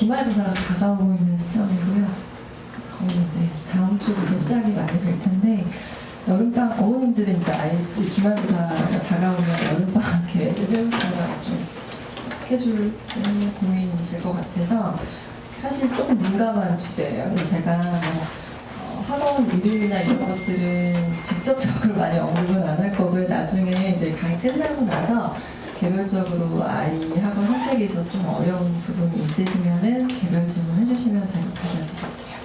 기말고사가 다가오고 있는 시점이고요. 거의 이제 다음 주부터 시작이 많이 될 텐데, 여름방학 어머님들은 이제 아예 기말고사가 다가오면 여름방학 계획을 세우시느라 좀 스케줄 때문에 고민이실 것 같아서 사실 조금 민감한 주제예요. 그래서 제가 학원 이름이나 이런 것들은 직접적으로 많이 언급은 안 할 거고요. 나중에 이제 강의 끝나고 나서 개별적으로 아이 학원 선택에 있어서 좀 어려운 부분이 있으시면은 개별 질문 해주시면 제가 받아드릴게요.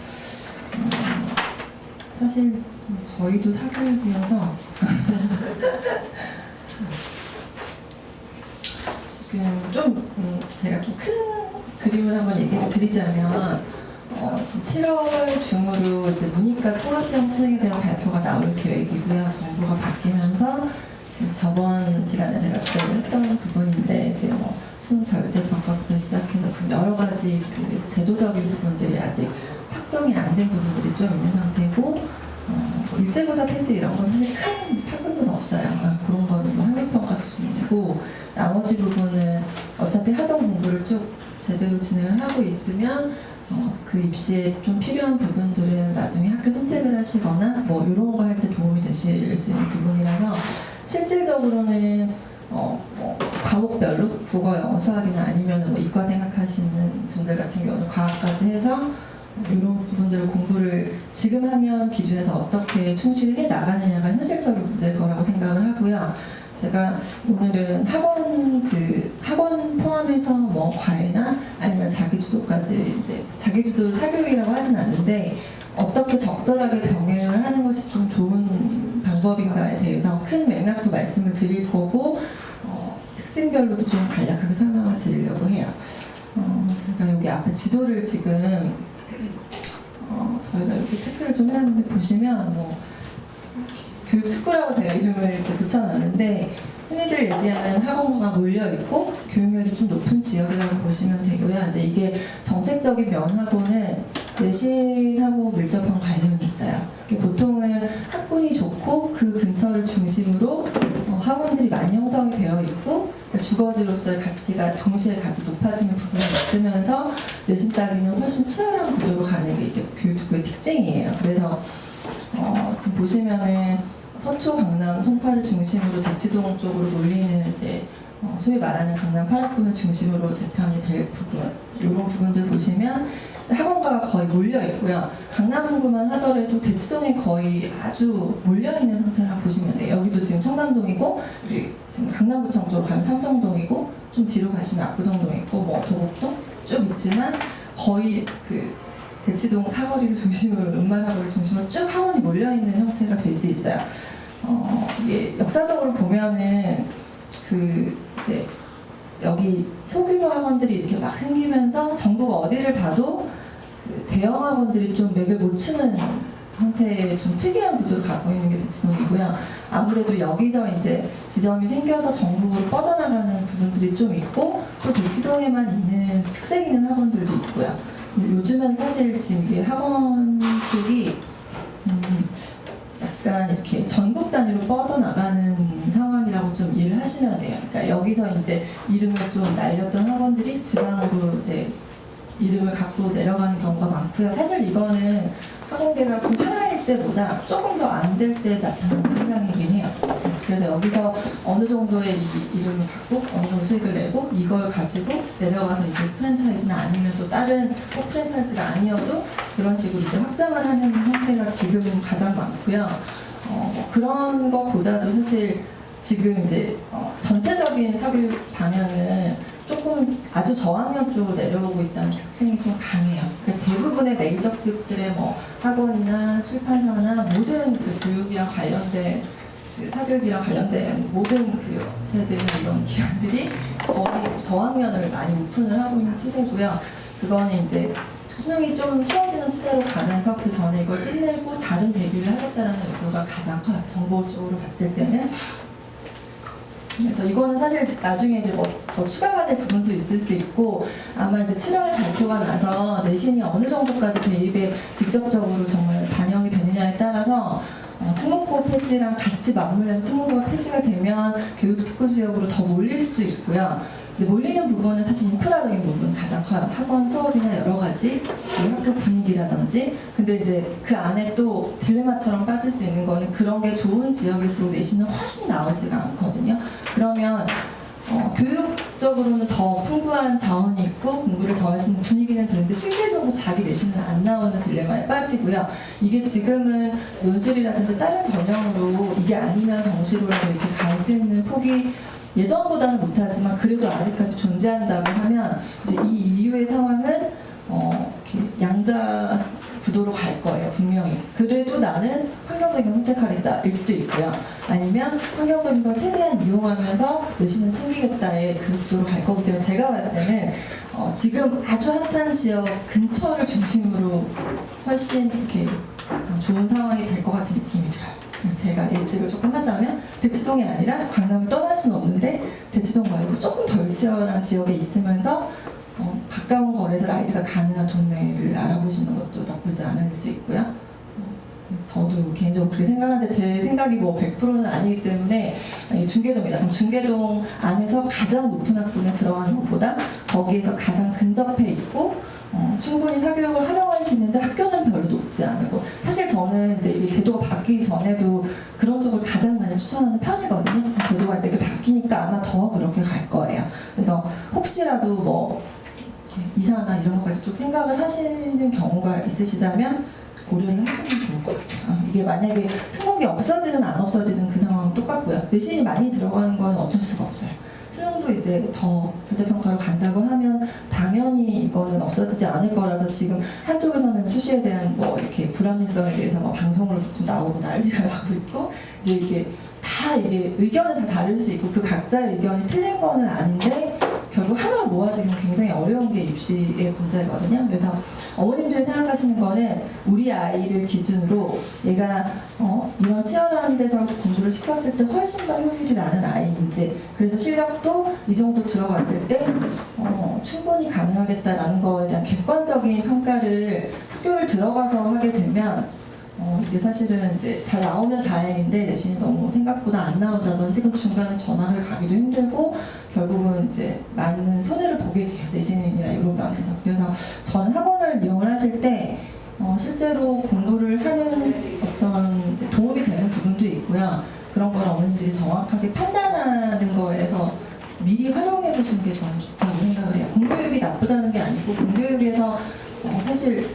사실 저희도 사교육이어서 지금 좀 제가 좀 큰 그림을 한번 얘기를 드리자면 지금 7월 중으로 이제 문이과 통합형 수능에 대한 발표가 나올 계획이고요. 정부가 바뀌면서 지금 저번 시간에 제가 주제로 했던 부분인데 이제 수능 절대 방법부터 시작해서 지금 여러 가지 그 제도적인 부분들이 아직 확정이 안 된 부분들이 좀 있는 상태고 일제고사 폐지 이런 건 사실 큰 파급은 없어요. 그런 거는 뭐 학력평가 수준이고 나머지 부분은 어차피 하던 공부를 쭉 제대로 진행을 하고 있으면 그 입시에 좀 필요한 부분들은 나중에 학교 선택을 하시거나 뭐 이런 거 할 때 도움이 되실 수 있는 부분이라서 실질적으로는 과목별로 국어, 영어, 수학이나 아니면 뭐 이과 생각하시는 분들 같은 경우는 과학까지 해서 이런 부분들을 공부를 지금 학년 기준에서 어떻게 충실히 해 나가느냐가 현실적인 문제일 거라고 생각을 하고요. 제가 오늘은 학원 포함해서 뭐 과외나 아니면 자기주도까지 이제 자기주도를 사교육이라고 하진 않는데 어떻게 적절하게 병행을 하는 것이 좀 좋은 방법인가에 대해서 큰 맥락도 말씀을 드릴 거고 특징별로도 좀 간략하게 설명을 드리려고 해요. 제가 여기 앞에 지도를 지금 저희가 여기 체크를 좀 해놨는데 보시면 교육특구라고 제가 이름을 이제 붙여놨는데 흔히들 얘기하는 학원과가 몰려있고 교육열이 좀 높은 지역이라고 보시면 되고요. 이제 이게 정책적인 면하고는 내신하고 밀접한 관련이 있어요. 보통은 학군이 좋고 그 근처를 중심으로 학원들이 많이 형성이 되어 있고 주거지로서의 가치가 동시에 같이 높아지는 부분이 있으면서 내신 따기는 훨씬 치열한 구조로 가는 게 이제 교육특구의 특징이에요. 그래서 지금 보시면은 서초, 강남, 송파를 중심으로 대치동 쪽으로 몰리는 이제 소위 말하는 강남 8학군을 중심으로 재편이 될 부분 이런 부분들 보시면 학원가가 거의 몰려 있고요. 강남구만 하더라도 대치동에 거의 아주 몰려 있는 상태라고 보시면 돼요. 여기도 지금 청담동이고 지금 강남구청 쪽으로 가면 삼성동이고 좀 뒤로 가시면 압구정동 있고 뭐 도곡동 좀 있지만 거의 그 대치동 사거리를 중심으로 음마사거리를 중심으로 쭉 학원이 몰려 있는 형태가 될 수 있어요. 이게 역사적으로 보면은 이제 여기 소규모 학원들이 이렇게 막 생기면서 전국 어디를 봐도 대형 학원들이 좀 맥을 못 추는 형태의 좀 특이한 구조를 갖고 있는 게 대치동이고요. 아무래도 여기서 이제 지점이 생겨서 전국으로 뻗어나가는 부분들이 좀 있고 또 대치동에만 있는 특색 있는 학원들도 있고요. 근데 요즘은 사실 지금 이게 학원 쪽이 약간 이렇게 전국 단위로 뻗어나가는 상황이라고 좀 이해를 하시면 돼요. 그러니까 여기서 이제 이름을 좀 날렸던 학원들이 지방으로 이제 이름을 갖고 내려가는 경우가 많고요. 사실 이거는 학원계가 좀 하나일 때보다 조금 더 안 될 때 나타나는 현상이긴 해요. 그래서 여기서 어느 정도의 이름을 갖고 어느 정도 수익을 내고 이걸 가지고 내려가서 이제 프랜차이즈나 아니면 또 다른 꼭 프랜차이즈가 아니어도 그런 식으로 이제 확장을 하는 형태가 지금 가장 많고요. 그런 것보다도 사실 지금 이제 전체적인 사교육 방향은 조금 아주 저학년 쪽으로 내려오고 있다는 특징이 좀 강해요. 그러니까 대부분의 메이저급들의 학원이나 출판사나 모든 그 교육이랑 관련된 사교육이랑 관련된 모든 그 업체들이나 이런 기관들이 거의 저학년을 많이 오픈을 하고 있는 추세고요. 그거는 이제 수능이 좀 쉬워지는 추세로 가면서 그 전에 이걸 끝내고 다른 데뷔를 하겠다는 의도가 가장 커요. 정보 쪽으로 봤을 때는. 그래서 이거는 사실 나중에 이제 더 추가가 될 부분도 있을 수 있고 아마 이제 7월 발표가 나서 내신이 어느 정도까지 대입에 직접적으로 정말 반영이 되느냐에 따라서 특목고 폐지랑 같이 맞물려서 특목고가 폐지가 되면 교육특구 지역으로 더 몰릴 수도 있고요. 근데 몰리는 부분은 사실 인프라적인 부분이 가장 커요. 학원 수업이나 여러 가지, 그리고 학교 분위기라든지. 근데 이제 그 안에 또 딜레마처럼 빠질 수 있는 거는 그런 게 좋은 지역일수록 내신은 훨씬 나오지가 않거든요. 그러면 교육적으로는 더 풍부한 자원이 있고 공부를 더 할 수 있는 분위기는 되는데 실질적으로 자기 내신은 안 나오는 딜레마에 빠지고요. 이게 지금은 논술이라든지 다른 전형으로 이게 아니면 정시로라도 이렇게 갈 수 있는 폭이 예전보다는 못하지만 그래도 아직까지 존재한다고 하면 이제 이 이후의 상황은 이렇게 양자 구도로 갈 거예요, 분명히. 그래도 나는 환경적인 걸 선택하겠다 일 수도 있고요. 아니면 환경적인 걸 최대한 이용하면서 내신을 챙기겠다의 그 구도로 갈 거기 때문에 제가 봤을 때는 지금 아주 핫한 지역 근처를 중심으로 훨씬 이렇게 좋은 상황이 될 것 같은 느낌이 들어요. 제가 예측을 조금 하자면 대치동이 아니라 강남을 떠날 수는 없는데 대치동 말고 조금 덜 치열한 지역에 있으면서 가까운 거리에서 라이드가 가능한 동네를 알아보시는 것도 나쁘지 않을 수 있고요. 저도 개인적으로 그렇게 생각하는데 제 생각이 뭐 100%는 아니기 때문에 중계동이다. 그럼 중계동 안에서 가장 높은 학군에 들어가는 것보다 거기에서 가장 근접해 있고 충분히 사교육을 활용할 수 있는데 학교는 별로 높지 않고 사실 저는 이제 이 제도가 바뀌기 전에도 그런 쪽을 가장 많이 추천하는 편이거든요. 제도가 이제 바뀌니까 아마 더 그렇게 갈 거예요. 그래서 혹시라도 뭐 이사나 이런 것까지 좀 생각을 하시는 경우가 있으시다면 고려를 하시면 좋을 것 같아요. 이게 만약에 특목이 없어지든 안 없어지든 그 상황은 똑같고요. 내신이 많이 들어가는 건 어쩔 수가 없어요. 수능도 이제 더 절대평가로 간다고 하면 당연히 이거는 없어지지 않을 거라서 지금 한쪽에서는 수시에 대한 뭐 이렇게 불합리성에 대해서 뭐 방송으로도 좀 나오고 난리가 나고 있고 이제 이게 다 이게 의견은 다 다를 수 있고 그 각자의 의견이 틀린 거는 아닌데 결국 하나로 모아지기는 굉장히 어려운 게 입시의 문제거든요. 그래서 어머님들이 생각하시는 거는 우리 아이를 기준으로 얘가 이런 치열한 데서 공부를 시켰을 때 훨씬 더 효율이 나는 아이인지 그래서 실력도 이 정도 들어갔을 때 충분히 가능하겠다라는 거에 대한 객관적인 평가를 학교를 들어가서 하게 되면 이게 사실은 이제 잘 나오면 다행인데 내신이 너무 생각보다 안 나온다든지 그럼 중간에 전학을 가기도 힘들고 결국은 이제 많은 손해를 보게 돼요. 내신이나 이런 면에서. 그래서 전 학원을 이용을 하실 때 실제로 공부를 하는 어떤 이제 도움이 되는 부분도 있고요. 그런 걸 어머님들이 정확하게 판단하는 거에서 미리 활용해 보시는 게 저는 좋다고 생각을 해요. 공교육이 나쁘다는 게 아니고 공교육에서 사실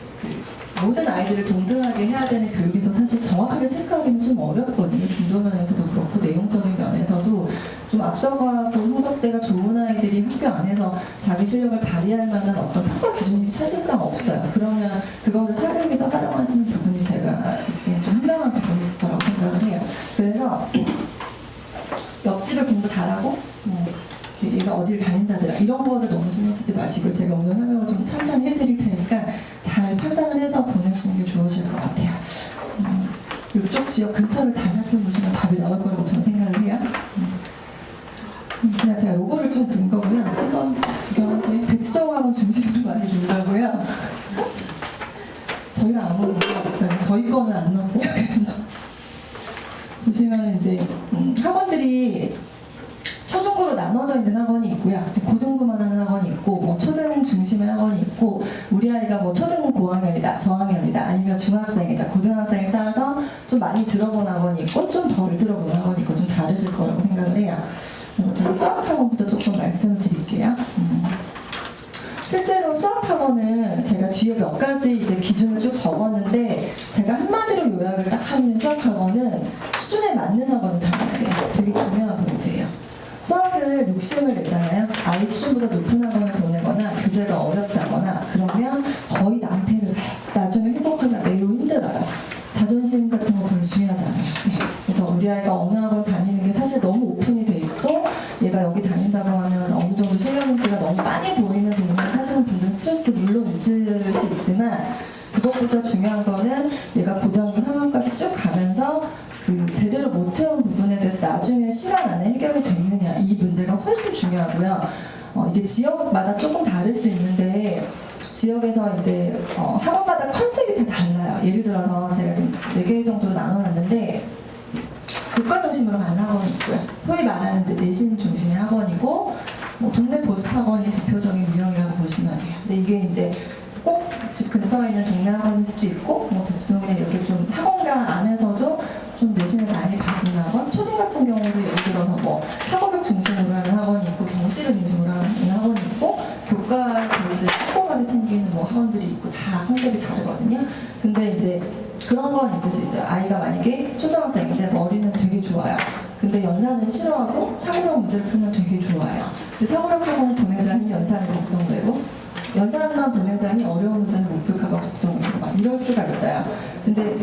모든 아이들을 동등하게 해야 되는 교육에서 사실 정확하게 체크하기는 좀 어렵거든요. 진도 면에서도 그렇고 내용적인 면에서도 좀 앞서가고 성적대가 좋은 아이들이 학교 안에서 자기 실력을 발휘할 만한 어떤 평가 기준이 사실상 없어요. 그러면 그거를 사교육에서 활용하시는 부분이 제가 느끼기엔 좀 현명한 부분일 거라고 생각을 해요. 그래서 옆집에 공부 잘하고 얘가 어디를 다닌다더라 이런 거를 너무 신경 쓰지 마시고 제가 오늘 설명을 좀 찬찬히 해드릴 테니까 잘 판단을 해서 보내시는 게 좋으실 것 같아요. 이쪽 지역 근처를 잘 살펴보시면 답이 나올 거라고 저는 생각을 해요. 그냥 제가 로고를 좀 든 거고요. 한번 구경하세요. 대치동하고 중심으로 많이 들더라고요. 저희랑 아무 문제가 없어요. 저희 거는 안 넣었어요. 그래서 보시면 이제 학원들이 초중고로 나눠져 있는 학원이 있고요. 고등부만 하는 학원이 있고, 뭐 초등 중심의 학원이 있고, 우리 아이가 뭐 초등 고학년이다, 저학년이다, 아니면 중학생이다, 고등학생에 따라서 좀 많이 들어본 학원이 있고, 좀 덜 들어본 학원이 있고, 좀 다르실 거라고 생각을 해요. 그래서 제가 수학 학원부터 조금 말씀을 드릴게요. 실제로 수학 학원은 제가 뒤에 몇 가지 이제 기준을 쭉 적었는데, 제가 한마디로 요약을 딱 하면 수학 학원은 수준에 맞는 학원을 다녀야 돼요. 되게 중요한 포인트예요. 수학을 욕심을 내잖아요. 아이 수준보다 높은 학원을 보내거나 교재가 어렵다거나 그러면 거의 낭패를 봐요. 나중에 행복하기가 매우 힘들어요. 자존심 같은 거 별로 중요하지 않아요. 그래서 우리 아이가 어느 학원 다니는 게 사실 너무 오픈이 돼 있고 얘가 여기 다닌다고 하면 어느 정도 실력인지가 너무 빤히 보이는 동네에 사시는 분들은 스트레스 물론 있을 수 있지만 그것보다 중요한 거는 얘가 고등학교 3학년까지 쭉 가면서 그 제대로 못 채운 부분에 대해서 나중에 시간 안에 해결이 되느냐 이 문제가 훨씬 중요하고요. 이게 지역마다 조금 다를 수 있는데 지역에서 이제 학원마다 컨셉이 다 달라요. 예를 들어서 제가 지금 4개 정도로 나눠놨는데 교과 중심으로 가는 학원이 있고요. 소위 말하는 이제 내신 중심의 학원이고 뭐 동네 보습학원이 대표적인 유형이라고 보시면 돼요. 근데 이게 이제 꼭 집 근처에 있는 동네 학원일 수도 있고, 뭐 대치동이나 이렇게 좀 학원가 안에서도 좀 내신을 많이 받는 학원, 초딩 같은 경우도 예를 들어서 뭐 사고력 중심으로 하는 학원이 있고, 경시를 중심으로 하는 학원이 있고, 교과 베이스를 꼼꼼하게 챙기는 뭐 학원들이 있고, 다 컨셉이 다르거든요. 근데 이제 그런 건 있을 수 있어요. 아이가 만약에 초등학생인데 머리는 되게 좋아요. 근데 연산은 싫어하고 사고력 문제를 풀면 되게 좋아요. 근데 사고력 학원 보내자니 연산이 걱정되고, 연산만 보내자니 어려운 문제는 못 풀까봐 걱정되고 막 이럴 수가 있어요. 근데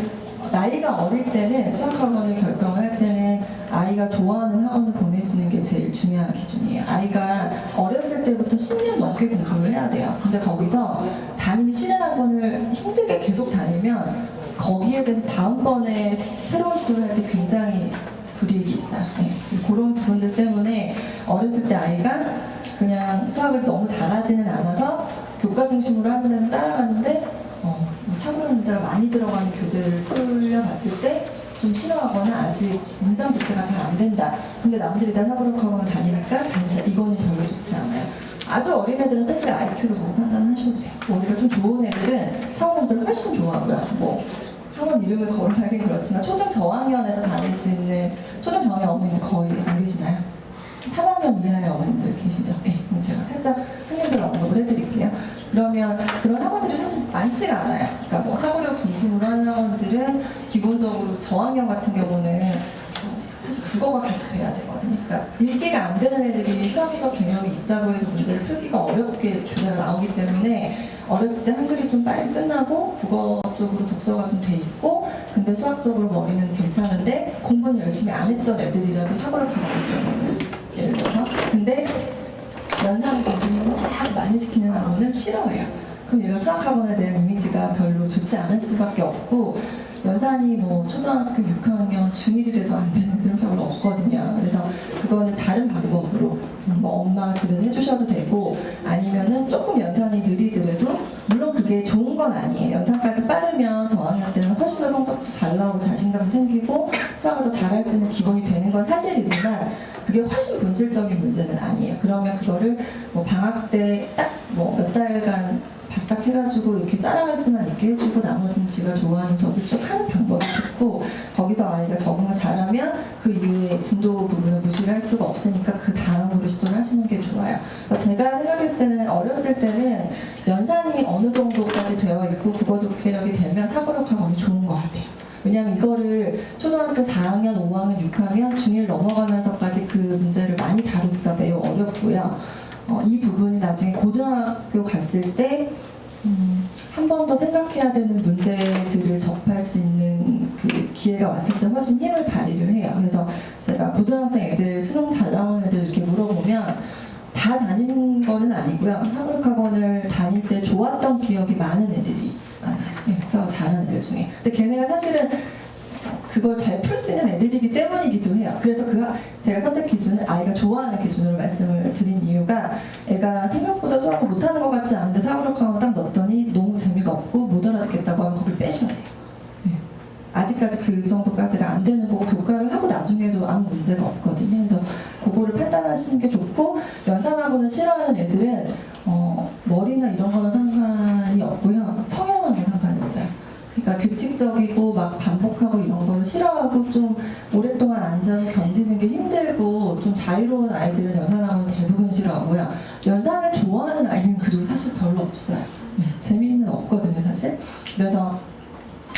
나이가 어릴 때는 수학학원을 결정을 할 때는 아이가 좋아하는 학원을 보내시는 게 제일 중요한 기준이에요. 아이가 어렸을 때부터 10년 넘게 공부를 해야 돼요. 근데 거기서 다니기 싫은 학원을 힘들게 계속 다니면 거기에 대해서 다음번에 새로운 시도를 할 때 굉장히 불이익이 있어요. 네. 그런 부분들 때문에 어렸을 때 아이가 그냥 수학을 너무 잘하지는 않아서 교과 중심으로 하는 데는 따라가는데 뭐 사고력 문제가 많이 들어가는 교재를 풀려봤을 때 좀 싫어하거나 아직 문장 독해가 잘 안 된다. 근데 남들이 다 사고력 학원을 다니니까 다니자. 이거는 별로 좋지 않아요. 아주 어린 애들은 사실 IQ로 보고 판단하셔도 돼요. 머리가 좀 좋은 애들은 사고력 문제를 훨씬 좋아하고요. 뭐 학원 이름을 거론하긴 그렇지만 초등 저학년에서 다닐 수 있는 초등 저학년 어머님들 거의 안 계시나요? 3학년 이하의 어머님들 계시죠? 네, 제가 살짝 학년별 언급을 해드릴게요. 그러면 그런 학원들이 사실 많지가 않아요. 그러니까 뭐 사고력 중심으로 하는 학원들은 기본적으로 저학년 같은 경우는 사실 국어가 같이 돼야 되거든요. 그러니까 읽기가 안 되는 애들이 수학적 개념이 있다고 해서 문제를 풀기가 어렵게 교재가 나오기 때문에 어렸을 때 한글이 좀 빨리 끝나고 국어 쪽으로 독서가 좀 돼 있고 근데 수학적으로 머리는 괜찮은데 공부는 열심히 안 했던 애들이라도 사고를 가라앉아요. 맞아요. 예를 들어서. 근데 연상을 중심으로 막 많이 시키는 학원은 싫어해요. 그럼 얘가 수학학원에 대한 이미지가 별로 좋지 않을 수밖에 없고 연산이 뭐 초등학교 6학년 중1이 돼도 안 되는 애들은 별로 없거든요. 그래서 그거는 다른 방법으로 뭐 엄마가 집에서 해주셔도 되고 아니면은 조금 연산이 느리더라도 물론 그게 좋은 건 아니에요. 연산까지 빠르면 저학년 때는 훨씬 더 성적도 잘 나오고 자신감도 생기고 수학을 더 잘할 수 있는 기본이 되는 건 사실이지만 그게 훨씬 본질적인 문제는 아니에요. 그러면 그거를 뭐 방학 때 딱 뭐 몇 달간 바싹 해가지고 이렇게 따라갈 수만 있게 해주고 나머지는 지가 좋아하는 적을 쭉 하는 방법이 좋고 거기서 아이가 적응을 잘하면 그 이후에 진도 부분을 무시를 할 수가 없으니까 그 다음으로 시도를 하시는 게 좋아요. 그러니까 제가 생각했을 때는 어렸을 때는 연산이 어느 정도까지 되어 있고 국어 독해력이 되면 사고력 학원이 좋은 것 같아요. 왜냐하면 이거를 초등학교 4학년, 5학년, 6학년, 중1 넘어가면서까지 그 문제를 많이 다루기가 매우 어렵고요. 이 부분이 나중에 고등학교 갔을 때 한 번 더 생각해야 되는 문제들을 접할 수 있는 그 기회가 왔을 때 훨씬 힘을 발휘를 해요. 그래서 제가 고등학생 애들, 수능 잘 나오는 애들 이렇게 물어보면 다 다닌 거는 아니고요. 사고력 학원을 다닐 때 좋았던 기억이 많은 애들이 많아요. 네, 수학 잘하는 애들 중에. 근데 걔네가 사실은 그걸 잘 풀 수 있는 애들이기 때문이기도 해요. 그래서 제가 선택 기준은 아이가 좋아하는 기준으로 말씀을 드린 이유가 애가 생각보다 수학을 못하는 것 같지 않은데 사고력 학원 딱 넣었더니 너무 재미가 없고 못 알아듣겠다고 하면 거기를 빼셔야 돼요. 네. 아직까지 그 정도까지가 안 되는 거고 교과를 하고 나중에도 아무 문제가 없거든요. 그래서 그거를 판단하시는 게 좋고 연산하고는 싫어하는 애들은 머리나 이런 거는 상관이 없고요. 성향하고 상관이 있어요. 그러니까 규칙적이고 막 반복하고 이런 거를 싫어하고 좀 오랫동안 앉아서 견디는 게 힘들고 좀 자유로운 아이들은 연산학원 대부분 싫어하고요. 연산을 좋아하는 아이는 그리고 사실 별로 없어요. 재미는 없거든요, 사실. 그래서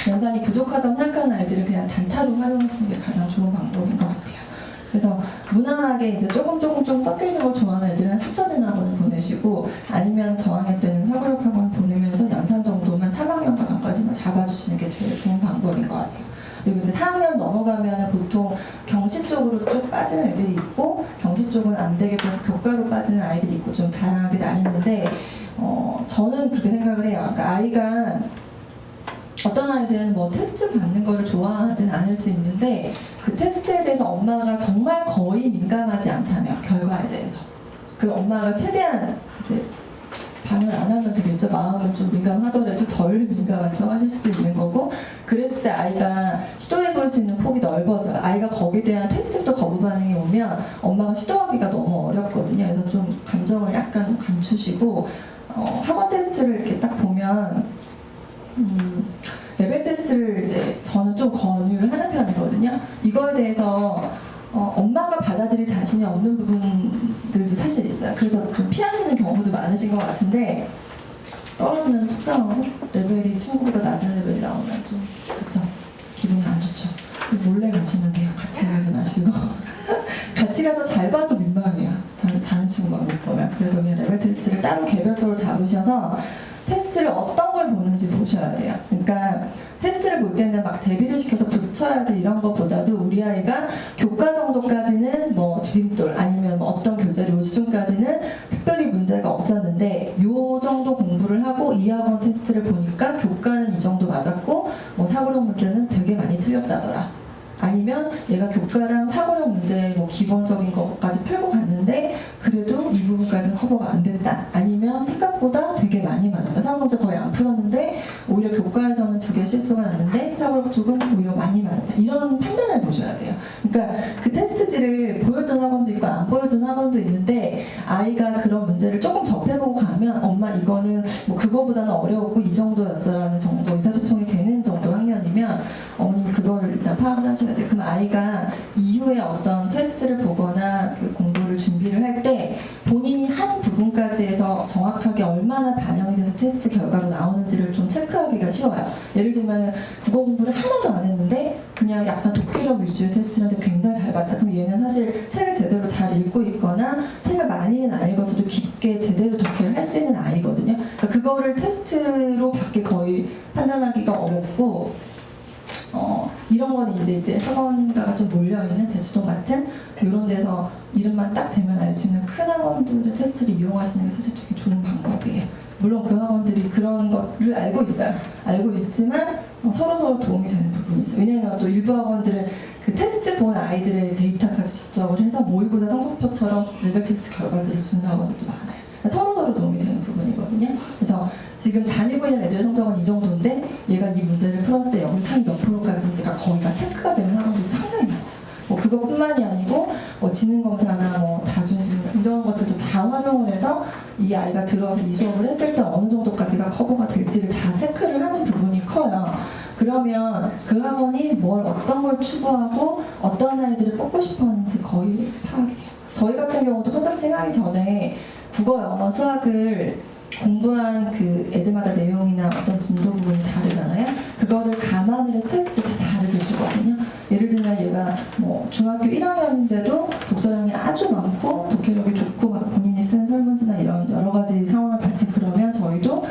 연산이 부족하다고 생각하는 아이들은 그냥 단타로 활용하시는 게 가장 좋은 방법인 것 같아요. 그래서 무난하게 이제 조금 섞여 있는 걸 좋아하는 애들은 합쳐진 학원을 보내시고 아니면 저학년 때는 사고력 학원 보내면서 연산 정도만 3학년 과정까지만 잡아주시는 게 제일 좋은 방법인 것 같아요. 그리고 이제 4학년 넘어가면 보통 경시 쪽으로 쭉 빠지는 애들이 있고 경시 쪽은 안 되겠다 해서 교과로 빠지는 아이들이 있고 좀 다양하게 나뉘는데 저는 그렇게 생각을 해요. 그러니까 아이가 어떤 아이들은 뭐 테스트 받는 거를 좋아하진 않을 수 있는데 그 테스트에 대해서 엄마가 정말 거의 민감하지 않다면 결과에 대해서 그 엄마가 최대한 이제 반응을 안 하면 되겠죠. 마음은 좀 민감하더라도 덜 민감한 척 하실 수도 있는 거고, 그랬을 때 아이가 시도해볼 수 있는 폭이 넓어져요. 아이가 거기에 대한 테스트부터 거부 반응이 오면 엄마가 시도하기가 너무 어렵거든요. 그래서 좀 감정을 약간 감추시고, 학원 테스트를 이렇게 딱 보면 레벨 테스트를 이제 저는 좀 권유를 하는 편이거든요. 이거에 대해서 엄마가 받아들일 자신이 없는 부분들도 사실 있어요. 그래서 좀 피하시는 경우도 많으신 것 같은데, 떨어지면 속상하고 레벨이 친구보다 낮은 레벨이 나오면 좀 그쵸? 기분이 안 좋죠. 몰래 가시면 돼요. 같이 가지 마시고 같이 가서 잘 봐도 민망해요. 다른 친구가 못 보면. 그래서 그냥 레벨 테스트를 따로 개별적으로 잡으셔서 테스트를 어떤 걸 보는지 보셔야 돼요. 그러니까 테스트를 볼 때는 막 대비를 시켜서 붙여야지 이런 것보다도 우리 아이가 교과 정도까지는 뭐 디딤돌 아니면 뭐 어떤 교재를 올 수준까지는 특별히 문제가 없었는데 요 정도 공부를 하고 이 학원 테스트를 보니까 교과는 이 정도 맞았고 뭐 사고력 문제는 되게 많이 틀렸다더라. 아니면 얘가 교과랑 사고력 문제 뭐 기본적인 것까지 풀고 갔는데 그래도 이 부분까지는 커버가 안 됐다. 아니면 생각보다 되게 많이 맞았다. 사고력 문제 거의 안 풀었는데 오히려 교과에서는 2개 실수가 났는데 사고력 쪽은 오히려 많이 맞았다. 이런 판단을 보셔야 돼요. 그러니까 그 테스트지를 보여준 학원도 있고 안 보여준 학원도 있는데 아이가 그런 문제를 조금 접해보고 가면 엄마 이거는 뭐 그거보다는 어려웠고 이 정도였어라는 정도 의사소통이 되는 정도 학년이면 어머님 그걸 일단 파악을 하셔야 돼요. 그럼 아이가 이후에 어떤 테스트를 보거나 그 공부를 준비를 할 때 본인이 한 부분까지 해서 정확하게 얼마나 반영이 돼서 테스트 결과로 나오는지를 좀 체크하기가 쉬워요. 예를 들면 국어 공부를 하나도 안 했는데 그냥 약간 독해력 위주의 테스트를 하는데 굉장히 잘 봤다. 그럼 얘는 사실 책을 제대로 잘 읽고 있거나 책을 많이는 안 읽어서도 깊게 제대로 독해를 할 수 있는 아이거든요. 그러니까 그거를 테스트로 밖에 거의 판단하기가 어렵고 이런 건 이제 학원가가 좀 몰려있는 대수동 같은 이런 데서 이름만 딱 대면 알 수 있는 큰 학원들의 테스트를 이용하시는 게 사실 되게 좋은 방법이에요. 물론 그 학원들이 그런 것을 알고 있어요. 알고 있지만 서로 도움이 되는 부분이 있어요. 왜냐하면 또 일부 학원들은 그 테스트 본 아이들의 데이터까지 집적을 해서 모의고사 성적표처럼 레벨 테스트 결과지를 주는 학원들도 많아요. 서로 도움이 되는 부분이거든요. 그래서 지금 다니고 있는 애들의 성적은 이 정도인데 얘가 이 문제를 풀었을 때 여기 상위 몇 프로까지인지가 거의가 체크가 되는 학원들이 상당히 많아요. 뭐 그것뿐만이 아니고 뭐 지능검사나 뭐 다중지능 이런 것들도 다 활용을 해서 이 아이가 들어와서 이 수업을 했을 때 어느 정도까지가 커버가 될지를 다 체크를 하는 부분이 커요. 그러면 그 학원이 어떤 걸 추구하고 어떤 아이들을 뽑고 싶어 하는지 거의 파악이 돼요. 저희 같은 경우도 컨설팅 하기 전에 국어, 영어, 수학을 공부한 그 애들마다 내용이나 어떤 진도 부분이 다르잖아요. 그거를 감안을 해서 테스트 다 다르게 주거든요. 예를 들면 얘가 뭐 중학교 1학년인데도 독서량이 아주 많고 독해력이 좋고 막 본인이 쓰는 설문지나 이런 여러 가지 상황을 봤을 때 그러면 저희도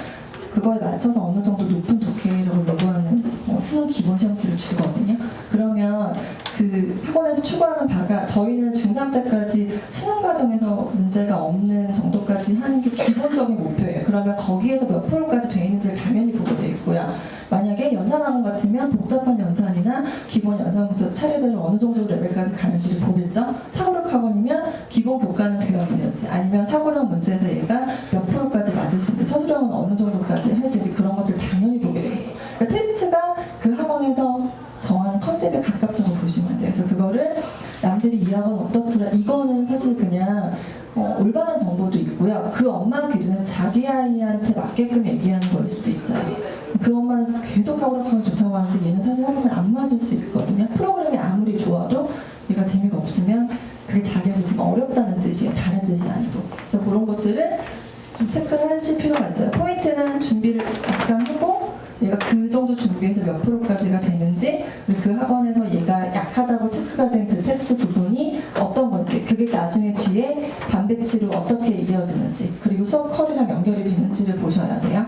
그거에 맞춰서 어느 정도 높은 독해력을 요구하는 수능 기본 시험지를 주거든요. 그러면 그 학원에서 추구하는 바가 저희는 중3 때까지 수능 과정에서 문제가 없는 정도까지 하는 게 기본적인 목표예요. 그러면 거기에서 몇 프로까지 돼 있는지를 당연히 보게 돼 있고요. 만약에 연산학원 같으면 복잡한 연산이나 기본 연산부터 차례대로 어느 정도 레벨까지 가는지를 보겠죠. 사고력 학원이면 기본 교과는 되어 있는지 아니면 사고력 문제에서 얘가 몇 프로까지 맞을 수 있는지 서술형은 어느 정도까지 할 수 있는지 그런 것들 당연히 보게 되겠죠. 그러니까 테스트가 그 학원에서 정하는 컨셉에 가깝다고 보시면 돼요. 그래서 그거를 남들이 이 학원 어떻더라 이거는 사실 그냥 올바른 정보도 있고요. 그 엄마 기준에 자기 아이한테 맞게끔 얘기하는 거일 수도 있어요. 그 엄마는 계속 사고력 하면 좋다고 하는데 얘는 사실 학원에 안 맞을 수 있거든요. 프로그램이 아무리 좋아도 얘가 재미가 없으면 그게 자기한테 지금 어렵다는 뜻이에요. 다른 뜻이 아니고. 그래서 그런 것들을 좀 체크를 하실 필요가 있어요. 포인트는 준비를 약간 하고 얘가 그 정도 준비해서 몇 프로까지가 되는지 그리고 그 학원에서 얘가 약하다고 체크가 된 그 테스트 부분이 어떤 건지 그게 나중에 뒤에 반배치로 어떻게 이어지는지 그리고 수업 컬이랑 연결이 되는지를 보셔야 돼요.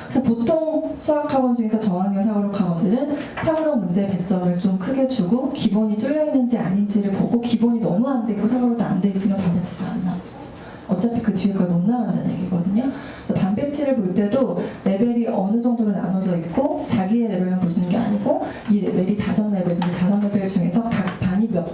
그래서 보통 수학학원 중에서 저학년 사고력 학원들은 사고력 문제 배점을 좀 크게 주고 기본이 뚫려있는지 아닌지를 보고 기본이 너무 안 돼 있고 사고력도 안 돼 있으면 반배치가 안 나오겠죠. 어차피 그 뒤에 걸 못 나간다는 얘기거든요. 그래서 반배치를 볼 때도 레벨이 어느 정도로 나눠져 있고 자기의 레벨만 보시는 게 아니고 이 레벨이 5레벨인데 5레벨 중에서 각 반이 몇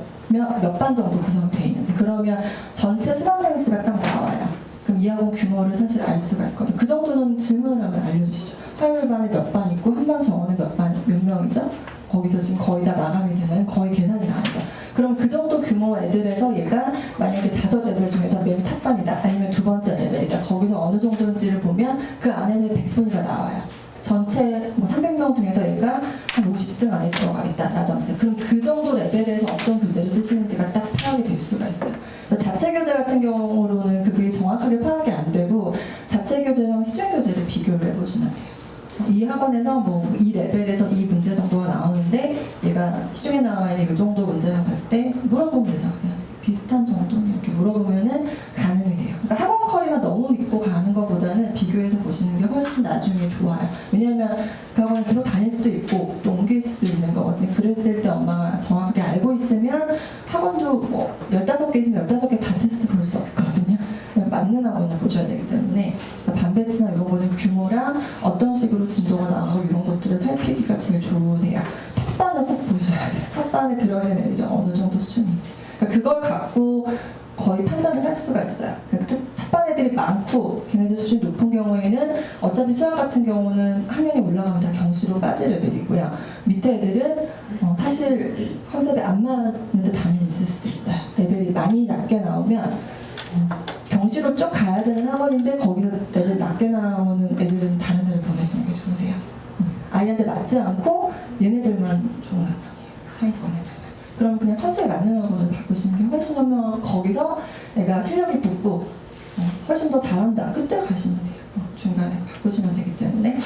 반 정도 구성되어 있는지 그러면 전체 수강생 수가 딱 나와요. 그럼 이 학원 규모를 사실 알 수가 있거든요. 그 정도는 질문을 하면 알려주시죠. 화요일 반에 몇 반 있고 한반 정원에 몇 명이죠? 거기서 지금 거의 다 마감이 되나요? 거의 계산이 나오죠. 그럼 그 정도 규모 애들에서 얘가 만약에 5레벨 중에서 맨 탑반이다, 아니면 두 번째 레벨이다, 거기서 어느 정도인지를 보면 그 안에서 100분위가 나와요. 전체 뭐 300명 중에서 얘가 한 50등 안에 들어가겠다라든지, 그럼 그 정도 레벨에서 어떤 교재를 쓰시는지가 딱 파악이 될 수가 있어요. 그래서 자체 교재 같은 경우로는 그게 정확하게 파악이 안 되고, 자체 교재랑 시중 교재를 비교를 해보시면 돼요. 이 학원에서 뭐 이 레벨에서 이 문제 정도가 나오는데 얘가 시중에 나와 있는 이 정도 문제를 봤을 때 물어보면 되죠. 그냥 비슷한 정도 이렇게 물어보면은 가늠이 돼요. 그러니까 학원 커리만 너무 믿고 가는 것보다는 비교해서 보시는 게 훨씬 나중에 좋아요. 왜냐하면 그 학원을 계속 다닐 수도 있고 또 옮길 수도 있는 거거든요. 그랬을 때 엄마가 정확하게 알고 있으면 학원도 뭐 15개 있으면 15개 다 테스트 볼 수 없거든요. 맞는 학원을 보셔야 되기 때문에 반배치나 이런 거는 규모랑 어떤 식으로 진도가 나가고 이런 것들을 살피기가 제일 좋으세요. 탑반을 꼭 보셔야 돼요. 탑반에 들어있는 애들이 어느 정도 수준인지. 그러니까 그걸 갖고 거의 판단을 할 수가 있어요. 그러니까 탑반 애들이 많고 걔네들 수준이 높은 경우에는 어차피 수학 같은 경우는 학년이 올라가면 다 경시로 빠질 애들이고요. 밑에 애들은 사실 컨셉에 안 맞는데 당연히 있을 수도 있어요. 레벨이 많이 낮게 나오면 경시로 쭉 가야 되는 학원인데 거기서 레벨 낮게 나오는 애들은 다른 데를 보내시는 게 좋으세요. 아이한테 맞지 않고 얘네들만 좋은 학원이에요. 상위권 애들만. 그럼 그냥 컨셉에 맞는 학원을 바꾸시는 게 훨씬 현명하고, 거기서 애가 실력이 붙고 훨씬 더 잘한다, 그때 가시면 돼요. 중간에 바꾸시면 되기 때문에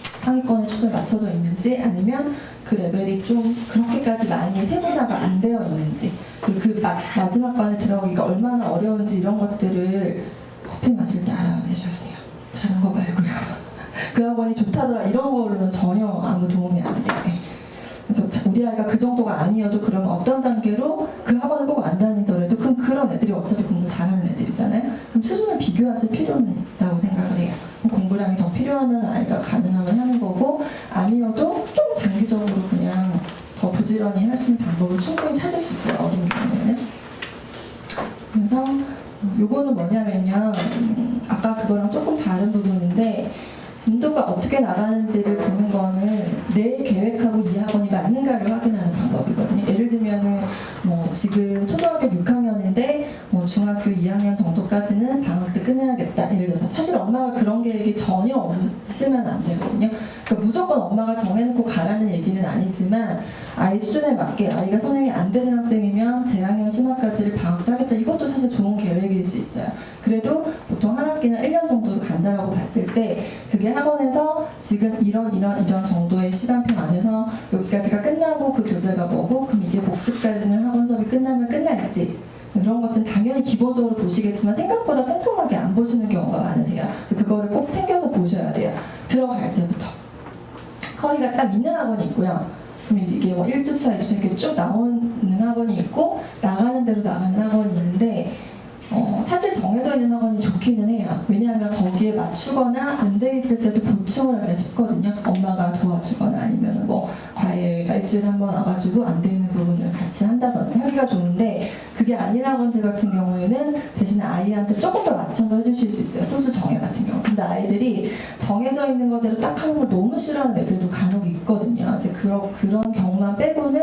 상위권에 초점이 맞춰져 있는지, 아니면 그 레벨이 좀 그렇게까지 많이 세분화가 안 되어 있는지, 그리고 그 마지막 반에 들어가기가 얼마나 어려운지 이런 것들을 커피 마실 때 알아내셔야 돼요. 다른 거 말고요. 그 학원이 좋다더라 이런 거로는 전혀 아무 도움이 안 돼요. 그래서 우리 아이가 그 정도가 아니어도 그럼 어떤 단계로 그 학원을 꼭 안 다니더라도 그럼 그런 애들이 어차피 공부 잘하는 애들이잖아요. 그럼 수준을 비교하실 필요는 있다고 생각을 해요. 공부량이 더 필요하면 아이가 가능하면 하는 거고, 아니어도 좀 장기적으로 그냥 더 부지런히 할 수 있는 방법을 충분히 찾을 수 있어요, 어린 경우에는. 그래서 요거는 뭐냐면요, 아까 그거랑 조금 다른 부분인데, 진도가 어떻게 나가는지를 보는 거는 내 계획하고 이 학원이 맞는가를 확인하는 방법이거든요. 예를 들면은 뭐 지금 초등학교 6학년인데 뭐 중학교 2학년 정도까지는 방학 때 끝내야겠다. 예를 들어서 사실 엄마가 그런 계획이 전혀 없으면 안 되거든요. 그러니까 무조건 엄마가 정해놓고 가라는 얘기는 아니지만 아이 수준에 맞게 아이가 선행이 안 되는 학생이면 재학년 심화까지를 방학 때 하겠다. 이것도 사실 좋은 계획일 수 있어요. 그래도 보통 한 학기는 1년 정도로 간다라고 봤을 때 그게 학원에서 지금 이런 정도의 시간표 안에서 여기까지가 끝나고 그 교재가 뭐고, 그럼 이게 복습까지는 학원 수업이 끝나면 끝날지, 그런 것들은 당연히 기본적으로 보시겠지만 생각보다 꼼꼼하게 안 보시는 경우가 많으세요. 그래서 그거를 꼭 챙겨서 보셔야 돼요. 들어갈 때부터 커리가 딱 있는 학원이 있고요. 그럼 이게 뭐 1주차, 2주차 이렇게 쭉 나오는 학원이 있고 나가는 대로 나가는 학원이 있는데, 사실 정해져 있는 학원이 좋기는 해요. 왜냐하면 거기에 맞추거나 안 돼 있을 때도 보충을 하기가 쉽거든요. 엄마가 도와주거나 아니면 뭐 과외가 일주일에 한 번 와가지고 안 돼 있는 부분을 같이 한다든지 하기가 좋은데, 그게 아닌 학원들 같은 경우에는 대신에 아이한테 조금 더 맞춰서 해주실 수 있어요. 소수 정예 같은 경우. 근데 아이들이 정해져 있는 거대로 딱 하는 걸 너무 싫어하는 애들도 간혹 있거든요. 이제 그런 경우만 빼고는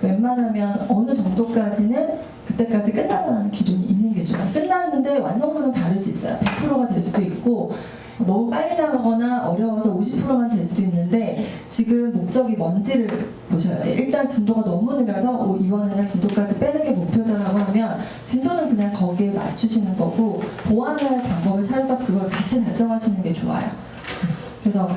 웬만하면 어느 정도까지는 그때까지 끝난다는 기준이 있는 게 좋아요. 끝났는데 완성도는 다를 수 있어요. 100%가 될 수도 있고, 너무 빨리 나가거나 어려워서 50%만 될 수도 있는데, 지금 목적이 뭔지를 보셔야 돼요. 일단 진도가 너무 느려서 이번에는 진도까지 빼는 게 목표다라고 하면 진도는 그냥 거기에 맞추시는 거고, 보완할 방법을 찾아서 그걸 같이 달성하시는 게 좋아요. 그래서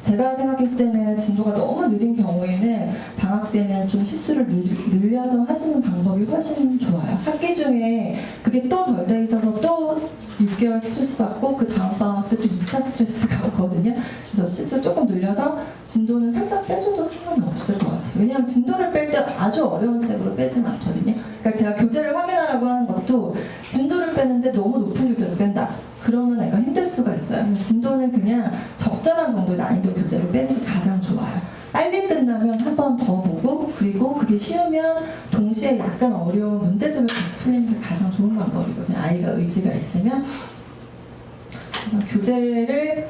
제가 생각했을 때는 진도가 너무 느린 경우에는 방학 때는 좀 시수를 늘려서 하시는 방법이 훨씬 좋아요. 학기 중에 그게 또 덜 돼 있어서 또 6개월 스트레스 받고 그 다음 방학 때 또 2차 스트레스가 오거든요. 그래서 시수 조금 늘려서 진도는 살짝 빼줘도 상관이 없을 것 같아요. 왜냐하면 진도를 뺄 때 아주 어려운 책으로 빼진 않거든요. 그러니까 제가 교재를 확인하라고 하는 것도 진도를 빼는데 너무 높은 교재를 뺀다, 그러면 애가 힘들 수가 있어요. 진도는 그냥 적절한 정도의 난이도 교재를 빼는 게 가장 좋아요. 빨리 끝나면 한 번 더 보고, 그리고 그게 쉬우면 동시에 약간 어려운 문제집을 같이 풀리는 게 가장 좋은 방법이거든요. 아이가 의지가 있으면. 그래서 교재를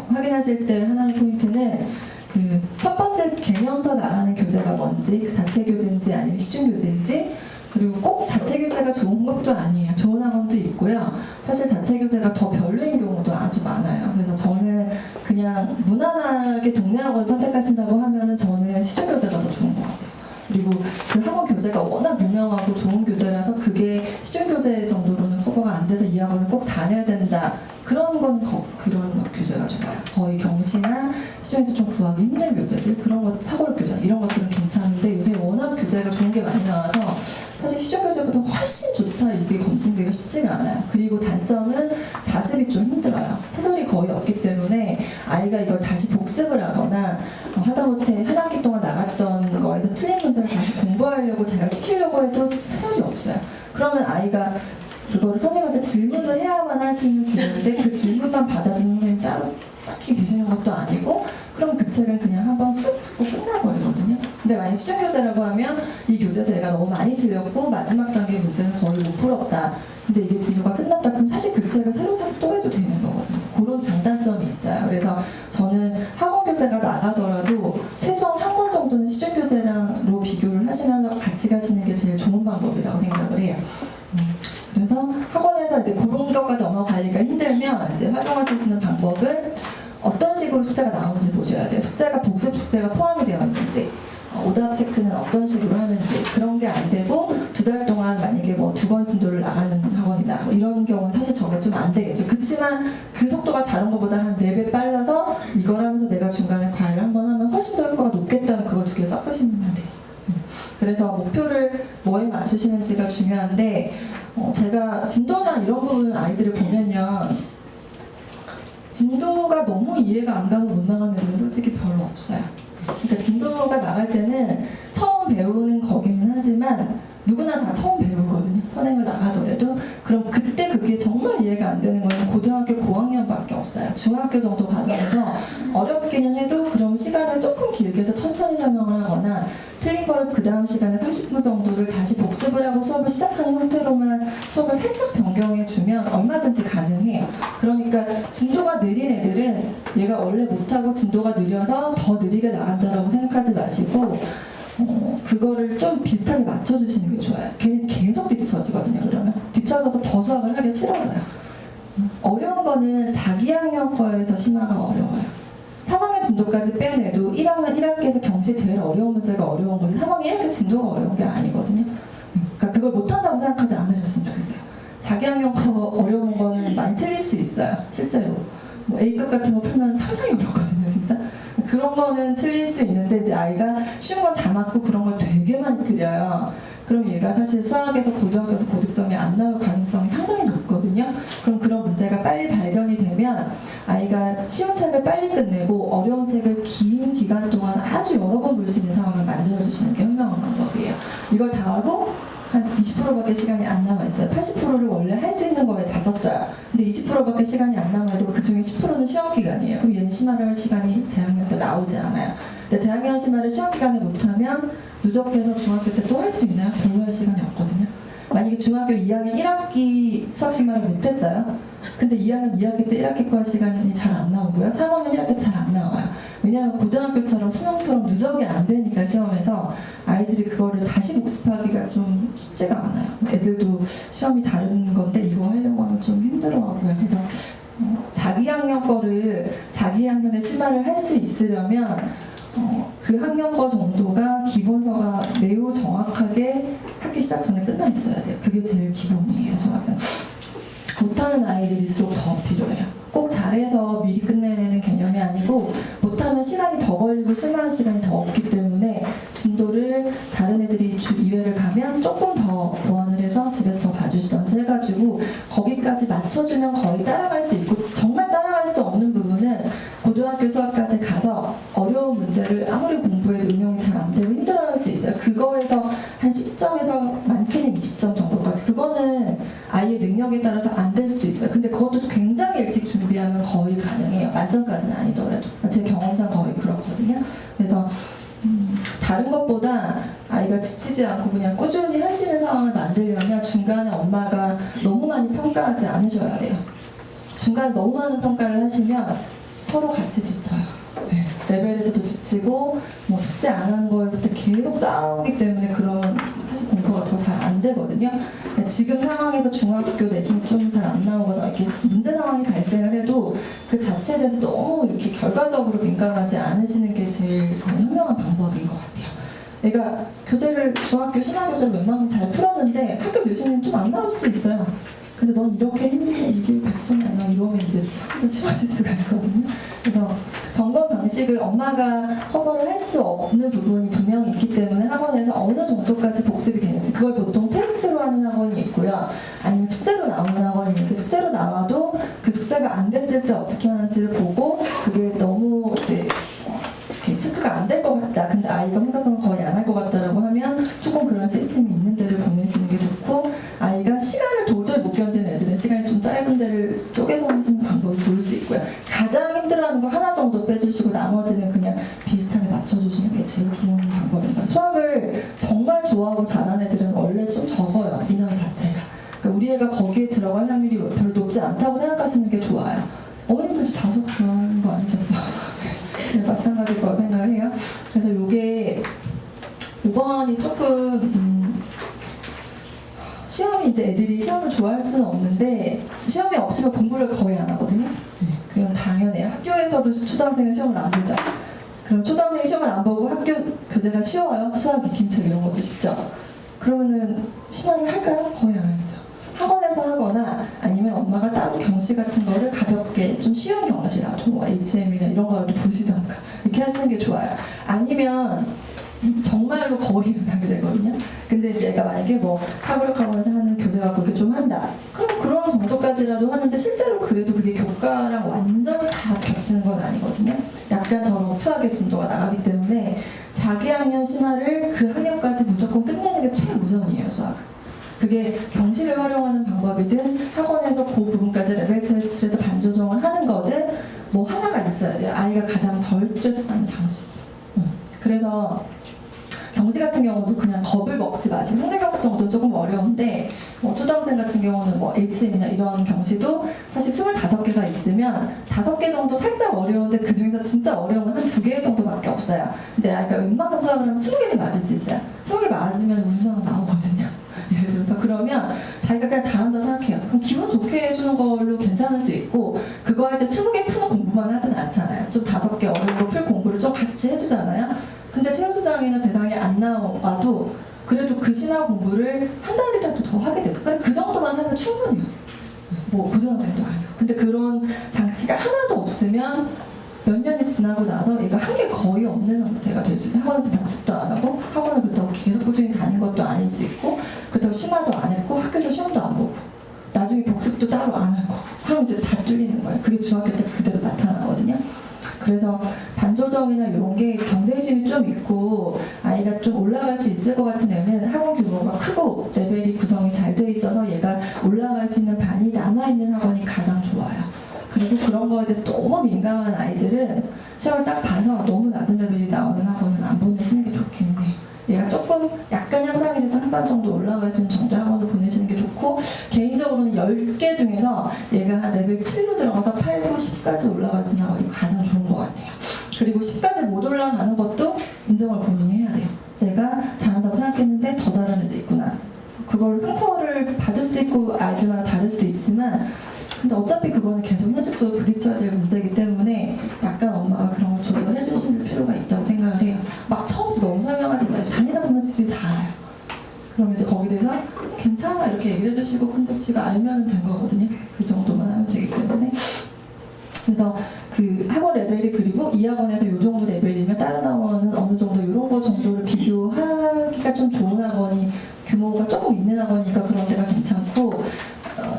확인하실 때 하나의 포인트는 그 첫 번째 개념서 나가는 교재가 뭔지, 자체 교재인지 아니면 시중 교재인지, 그리고 꼭 자체 교재가 좋은 것도 아니에요. 좋은 학원도 있고요. 사실 자체 교재가 더 별로인 경우도 아주 많아요. 그래서 저는 그냥 무난하게 동네 학원 선택하신다고 하면은 저는 시중 교재가 더 좋은 것 같아요. 그리고 그 학원 교재가 워낙 유명하고 좋은 교재라서 그게 시중 교재 정도로는 커버가 안 돼서 이 학원을 꼭 다녀야 된다. 그런 건 그런 교재가 좋아요. 거의 경시나 시중에서 좀 구하기 힘든 교재들, 그런 것, 사고력 교재 이런 것들은 괜찮은데 요새 워낙 교재가 좋은 게 많이 나와서 사실 시중 교재보다 훨씬 좋다 이게 검증되기가 쉽지가 않아요. 그리고 단점은 자습이 좀 힘들어요. 해설이 거의 없기 때문에 아이가 이걸 다시 복습을 하거나 하다못해 한 학기 동안 나갔던 거에서 틀린 문제를 다시 공부하려고 제가 시키려고 해도 해설이 없어요. 그러면 아이가 그거를 선생님한테 질문을 해야만 할 수 있는 부분인데 그 질문만 받아주는 선생님이 따로 딱히 계시는 것도 아니고 그럼 그 책은 그냥 한번 쑥 듣고 끝나버리거든요. 근데 만약 시중 교재라고 하면 이 교재 제가 너무 많이 틀렸고 마지막 단계 문제는 거의 못 풀었다. 근데 이게 진도가 끝났다 그럼 사실 그 책을 새로 사서 또 해도 되는 거거든요. 그런 장단점이 있어요. 그래서 저는 학원 교재가 나가더라도 최소한 한 번 정도는 시중 교재랑로 비교를 하시면서 같이 가시는 게 제일 좋은 방법이라고 생각을 해요. 그래서 학원에서 이제 그런 것까지 언어 관리가 힘들면 이제 활용하실 수 있는 방법은 어떤 식으로 숙제가 나오는지 보셔야 돼요. 숙제가 복습 숙제가 포함이 되어 있는지, 오답 체크는 어떤 식으로 하는지, 그런 게 안 되고 2달 동안 만약에 뭐 2권 진도를 나가는 학원이다 뭐 이런 경우는 사실 저게 좀 안 되겠죠. 그렇지만 그 속도가 다른 것보다 한 4배 빨라서 이걸 하면서 내가 중간에 과외를 한번 하면 훨씬 더 효과가 높겠다면 그걸 2개 섞으시면 돼요. 그래서 목표를 뭐에 맞추시는지가 중요한데 제가 진도나 이런 부분을 아이들을 보면요, 진도가 너무 이해가 안 가서 못 나가는 애들은 솔직히 별로 없어요. 그러니까 진도가 나갈 때는 처음 배우는 거기는 하지만 누구나 다 처음 배우거든요. 선행을 나가더라도. 그럼 그때 그게 정말 이해가 안 되는 거는 고등학교 고학년밖에 없어요. 중학교 정도 과정에서 어렵기는 해도 그럼 시간을 조금 길게 해서 천천히 설명을 하거나 틀린 거를 그 다음 시간에 30분 정도를 다시 복습을 하고 수업을 시작하는 형태로만 수업을 살짝 변경해 주면 얼마든지 가능해요. 그러니까 진도가 느린 애들은 얘가 원래 못하고 진도가 느려서 더 느리게 나간다라고 생각하지 마시고 그거를 좀 비슷하게 맞춰주시는 게 좋아요. 걔는 계속 뒤처지거든요. 그러면 뒤처져서 더 수학을 하기 싫어져요. 어려운 거는 자기 학년 거에서 심화가 어려워요. 3학년 진도까지 빼내도 1학년 1학기에서 경시 제일 어려운 문제가 어려운 거지 3학년 1학기 진도가 어려운 게 아니거든요. 그러니까 그걸 못한다고 생각하지 않으셨으면 좋겠어요. 자기 학년 거 어려운 거는 많이 틀릴 수 있어요. 실제로 뭐 A급 같은 거 풀면 상당히 어렵거든요. 진짜 그런 거는 틀릴 수 있는데 이제 아이가 쉬운 건 다 맞고 그런 걸 되게 많이 틀려요. 그럼 얘가 사실 수학에서 고등학교에서 고득점이 안 나올 가능성이 상당히 높거든요. 그럼 그런 문제가 빨리 발견이 되면 아이가 쉬운 책을 빨리 끝내고 어려운 책을 긴 기간 동안 아주 여러 번 볼 수 있는 상황을 만들어주시는 게 현명한 방법이에요. 이걸 다 하고 한 20%밖에 시간이 안 남아있어요. 80%를 원래 할 수 있는 거에 다 썼어요. 근데 20%밖에 시간이 안 남아있고 그 중에 10%는 시험 기간이에요. 그럼 얘는 심화를 할 시간이 재학년 때 나오지 않아요. 근데 재학년 심화를 시험 기간에 못하면 누적해서 중학교 때 또 할 수 있나요? 별로 할 시간이 없거든요. 만약에 중학교 2학년 1학기 수학 심화를 못했어요. 근데 2학년 2학기 때 1학기 거 할 시간이 잘 안 나오고요. 3학년 1학기 때 잘 안 나와요. 왜냐하면 고등학교처럼 수능처럼 누적이 안 되니까 시험에서 아이들이 그거를 다시 복습하기가 좀 쉽지가 않아요. 애들도 시험이 다른 건데 이거 하려고 하면 좀 힘들어하고요. 그래서 자기 학년 거를 자기 학년에 심화를 할 수 있으려면 그 학년 거 정도가 기본서가 매우 정확하게 학기 시작 전에 끝나 있어야 돼요. 그게 제일 기본이에요. 수학은. 못하는 아이들일수록 더 필요해요. 꼭 잘해서 미리 끝내는 개념이 아니고 못하면 시간이 더 걸리고 실망할 시간이 더 없기 때문에 진도를 다른 애들이 주 2회를 가면 조금 더 보완을 해서 집에서 더 봐주시던지 해가지고 거기까지 맞춰주면 거의 따라갈 수 있고 정말 따라갈 수 없는 부분은 고등학교 수학까지 가서 어려운 문제를 아무리 공부해도 응용이 잘 안 되고 힘들어할 수 있어요. 그거에서 한 10점에서 많게는 20점 정도까지 그거는 아이의 능력에 따라서 안 될 수도 있어요. 근데 그것도 굉장히 일찍 준비하면 거의 가능해요. 만점까지는 아니더라도. 제 경험상 거의 그렇거든요. 그래서 다른 것보다 아이가 지치지 않고 그냥 꾸준히 할 수 있는 상황을 만들려면 중간에 엄마가 너무 많이 평가하지 않으셔야 돼요. 중간에 너무 많은 평가를 하시면 서로 같이 지쳐요. 네. 레벨에서도 지치고 뭐 숙제 안 하는 거에서도 계속 싸우기 때문에 그러면 사실 공부가 더 잘 안 되거든요. 지금 상황에서 중학교 내신이 좀 잘 안 나오거나 이렇게 문제 상황이 발생을 해도 그 자체에 대해서 너무 이렇게 결과적으로 민감하지 않으시는 게 제일 저는 현명한 방법인 것 같아요. 그러니까 교재를 중학교 신화 교재를 웬만하면 잘 풀었는데 학교 내신은 좀 안 나올 수도 있어요. 근데 넌 이렇게 했는데 이게 100점이 안 나와 이러면 이제 학교 싫어질 수가 있거든요. 그래서 점검 방식을 엄마가 커버를 할 수 없는 부분이 분명히 있기 때문에 학원에서 어느 정도까지 복습이 되는지 그걸 보통 테스트로 하는 학원이 있고요. 아니면 숙제로 나오는 학원이 있는데 숙제로 나와도 그 숙제가 안 됐을 때 어떻게 하는지를 보고 그게 너무 이제 이렇게 체크가 안 될 것 같다. 근데 아이가 혼자서는 거의 안 할 것 같다라고 하면 조금 그런 시스템이 있는 데를 보내시는 게 좋고 아이가 시간을 도저히 못 견디는 애들은 시간이 좀 짧은 데를 쪼개서 하시는 방법이 좋을 수 있고요. 가장 힘들어하는 거 하나 정도 빼주시고 나머지는 그냥 비슷하게 맞춰주시는 게 제일 좋은 방법입니다. 수학을 정말 좋아하고 잘하는 애들은 원래 좀 적어요. 인원 자체가. 그러니까 우리 애가 거기에 들어갈 확률이 별로 높지 않다고 생각하시는 게 좋아요. 어머님들도 다 수학 좋아하는 거 아니셨죠? 네, 마찬가지일 거라고 생각을 해요. 그래서 요게 5번이 조금 시험이 이제 애들이 시험을 좋아할 수는 없는데 시험이 없으면 공부를 거의 안 하거든요. 그건 당연해요. 학교에서도 초등학생은 시험을 안 보죠. 그럼 초등학생이 시험을 안 보고 학교 교재가 쉬워요. 수학, 익힘책 이런 것도 쉽죠. 그러면은 신화를 할까요? 거의 안 하죠. 학원에서 하거나 아니면 엄마가 따로 경시 같은 거를 가볍게 좀 쉬운 경시라도 뭐 HM이나 이런 거라도 보시던가 이렇게 하시는 게 좋아요. 아니면 정말로 거의 안 하게 되거든요. 근데 이제 얘가 만약에 뭐 사고력 학원에서 하는 교재가 그렇게 좀 한다. 그럼 그런 정도까지라도 하는데 실제로 그래도 그게 교과랑 완전히 다 겹치는 건 아니거든요. 약간 더 러프하게 진도가 나가기 때문에 자기 학년 심화를 그 학년까지 무조건 끝내는 게 최우선이에요, 수학은. 그게 경시를 활용하는 방법이든 학원에서 그 부분까지 레벨 테스트에서 반조정을 하는 거든 뭐 하나가 있어야 돼요. 아이가 가장 덜 스트레스 받는 방식. 그래서 경시 같은 경우도 그냥 겁을 먹지 마시고 상대 경시 정도는 조금 어려운데 뭐 초등학생 같은 경우는 뭐 HM이나 이런 경시도 사실 25개가 있으면 5개 정도 살짝 어려운데 그 중에서 진짜 어려운 건 한 2개 정도밖에 없어요. 근데 아이가 웬만큼 수학을 하면 20개는 맞을 수 있어요. 20개 맞으면 우수학 나오거든요. 예를 들어서 그러면 자기가 그냥 잘한다고 생각해요. 그럼 기분 좋게 해주는 걸로 괜찮을 수 있고 그거 할 때 20개 푸는 공부만 하진 않잖아요. 좀 5개 어려운 거 풀 공부를 좀 같이 해주잖아요. 근데 체육수장이나 대상이 안 나와도 그래도 그 신화 공부를 한 달이라도 더 하게 돼요. 그러니까 그 정도만 하면 충분해요. 뭐 고등학생도 아니고. 근데 그런 장치가 하나도 없으면 몇 년이 지나고 나서 얘가 한 게 거의 없는 상태가 될 수 있어요. 학원에서 복습도 안 하고 학원을 그렇다고 계속 꾸준히 다닌 것도 아닐 수 있고 그렇다고 심화도 안 했고 학교에서 시험도 안 보고 나중에 복습도 따로 안 할 거고 그럼 이제 다 뚫리는 거예요. 그게 중학교 때 그대로 나타나거든요. 그래서 반조정이나 이런 게 경쟁심이 좀 있고 아이가 좀 올라갈 수 있을 것 같은 애는 학원 규모가 크고 레벨이 구성이 잘 돼 있어서 얘가 올라갈 수 있는 반이 남아있는 학원이 가장 좋아요. 그리고 그런 거에 대해서 너무 민감한 아이들은 시험을 딱 봐서 너무 낮은 레벨이 나오는 학원은 안 보내시는 게 좋긴 해요. 얘가 조금 약간 향상이 돼서 한 반 정도 올라갈 수 있는 정도의 학원을 보내시는 게 좋고 개인적으로는 10개 중에서 얘가 한 레벨 7로 들어가서 8, 9, 10까지 올라갈 수 있는 학원이 가장 좋은 것 같아요. 그리고 10까지 못 올라가는 것도 인정을 본인이 해야 돼요. 내가 잘한다고 생각했는데 더 잘하는 애도 있구나. 그거를 상처를 받을 수도 있고 아이들마다 다를 수도 있지만 근데 어차피 그거는 계속 현실적으로 부딪혀야 될 문제이기 때문에 약간 엄마가 그런 걸 조절해 주실 필요가 있다고 생각을 해요. 막 처음부터 너무 설명하지 마시고 다니다 보면 지들이 다 알아요. 그럼 이제 거기 대해서 괜찮아 이렇게 얘기를 해주시고 근데 지가 알면 된 거거든요. 그 정도만 하면 되기 때문에 그래서 그 학원 레벨이 그리고 이 학원에서 이 정도 레벨이면 다른 학원은 어느 정도 이런 거 정도를 비교하기가 좀 좋은 학원이 규모가 조금 있는 학원이니까 그런 데가 괜찮고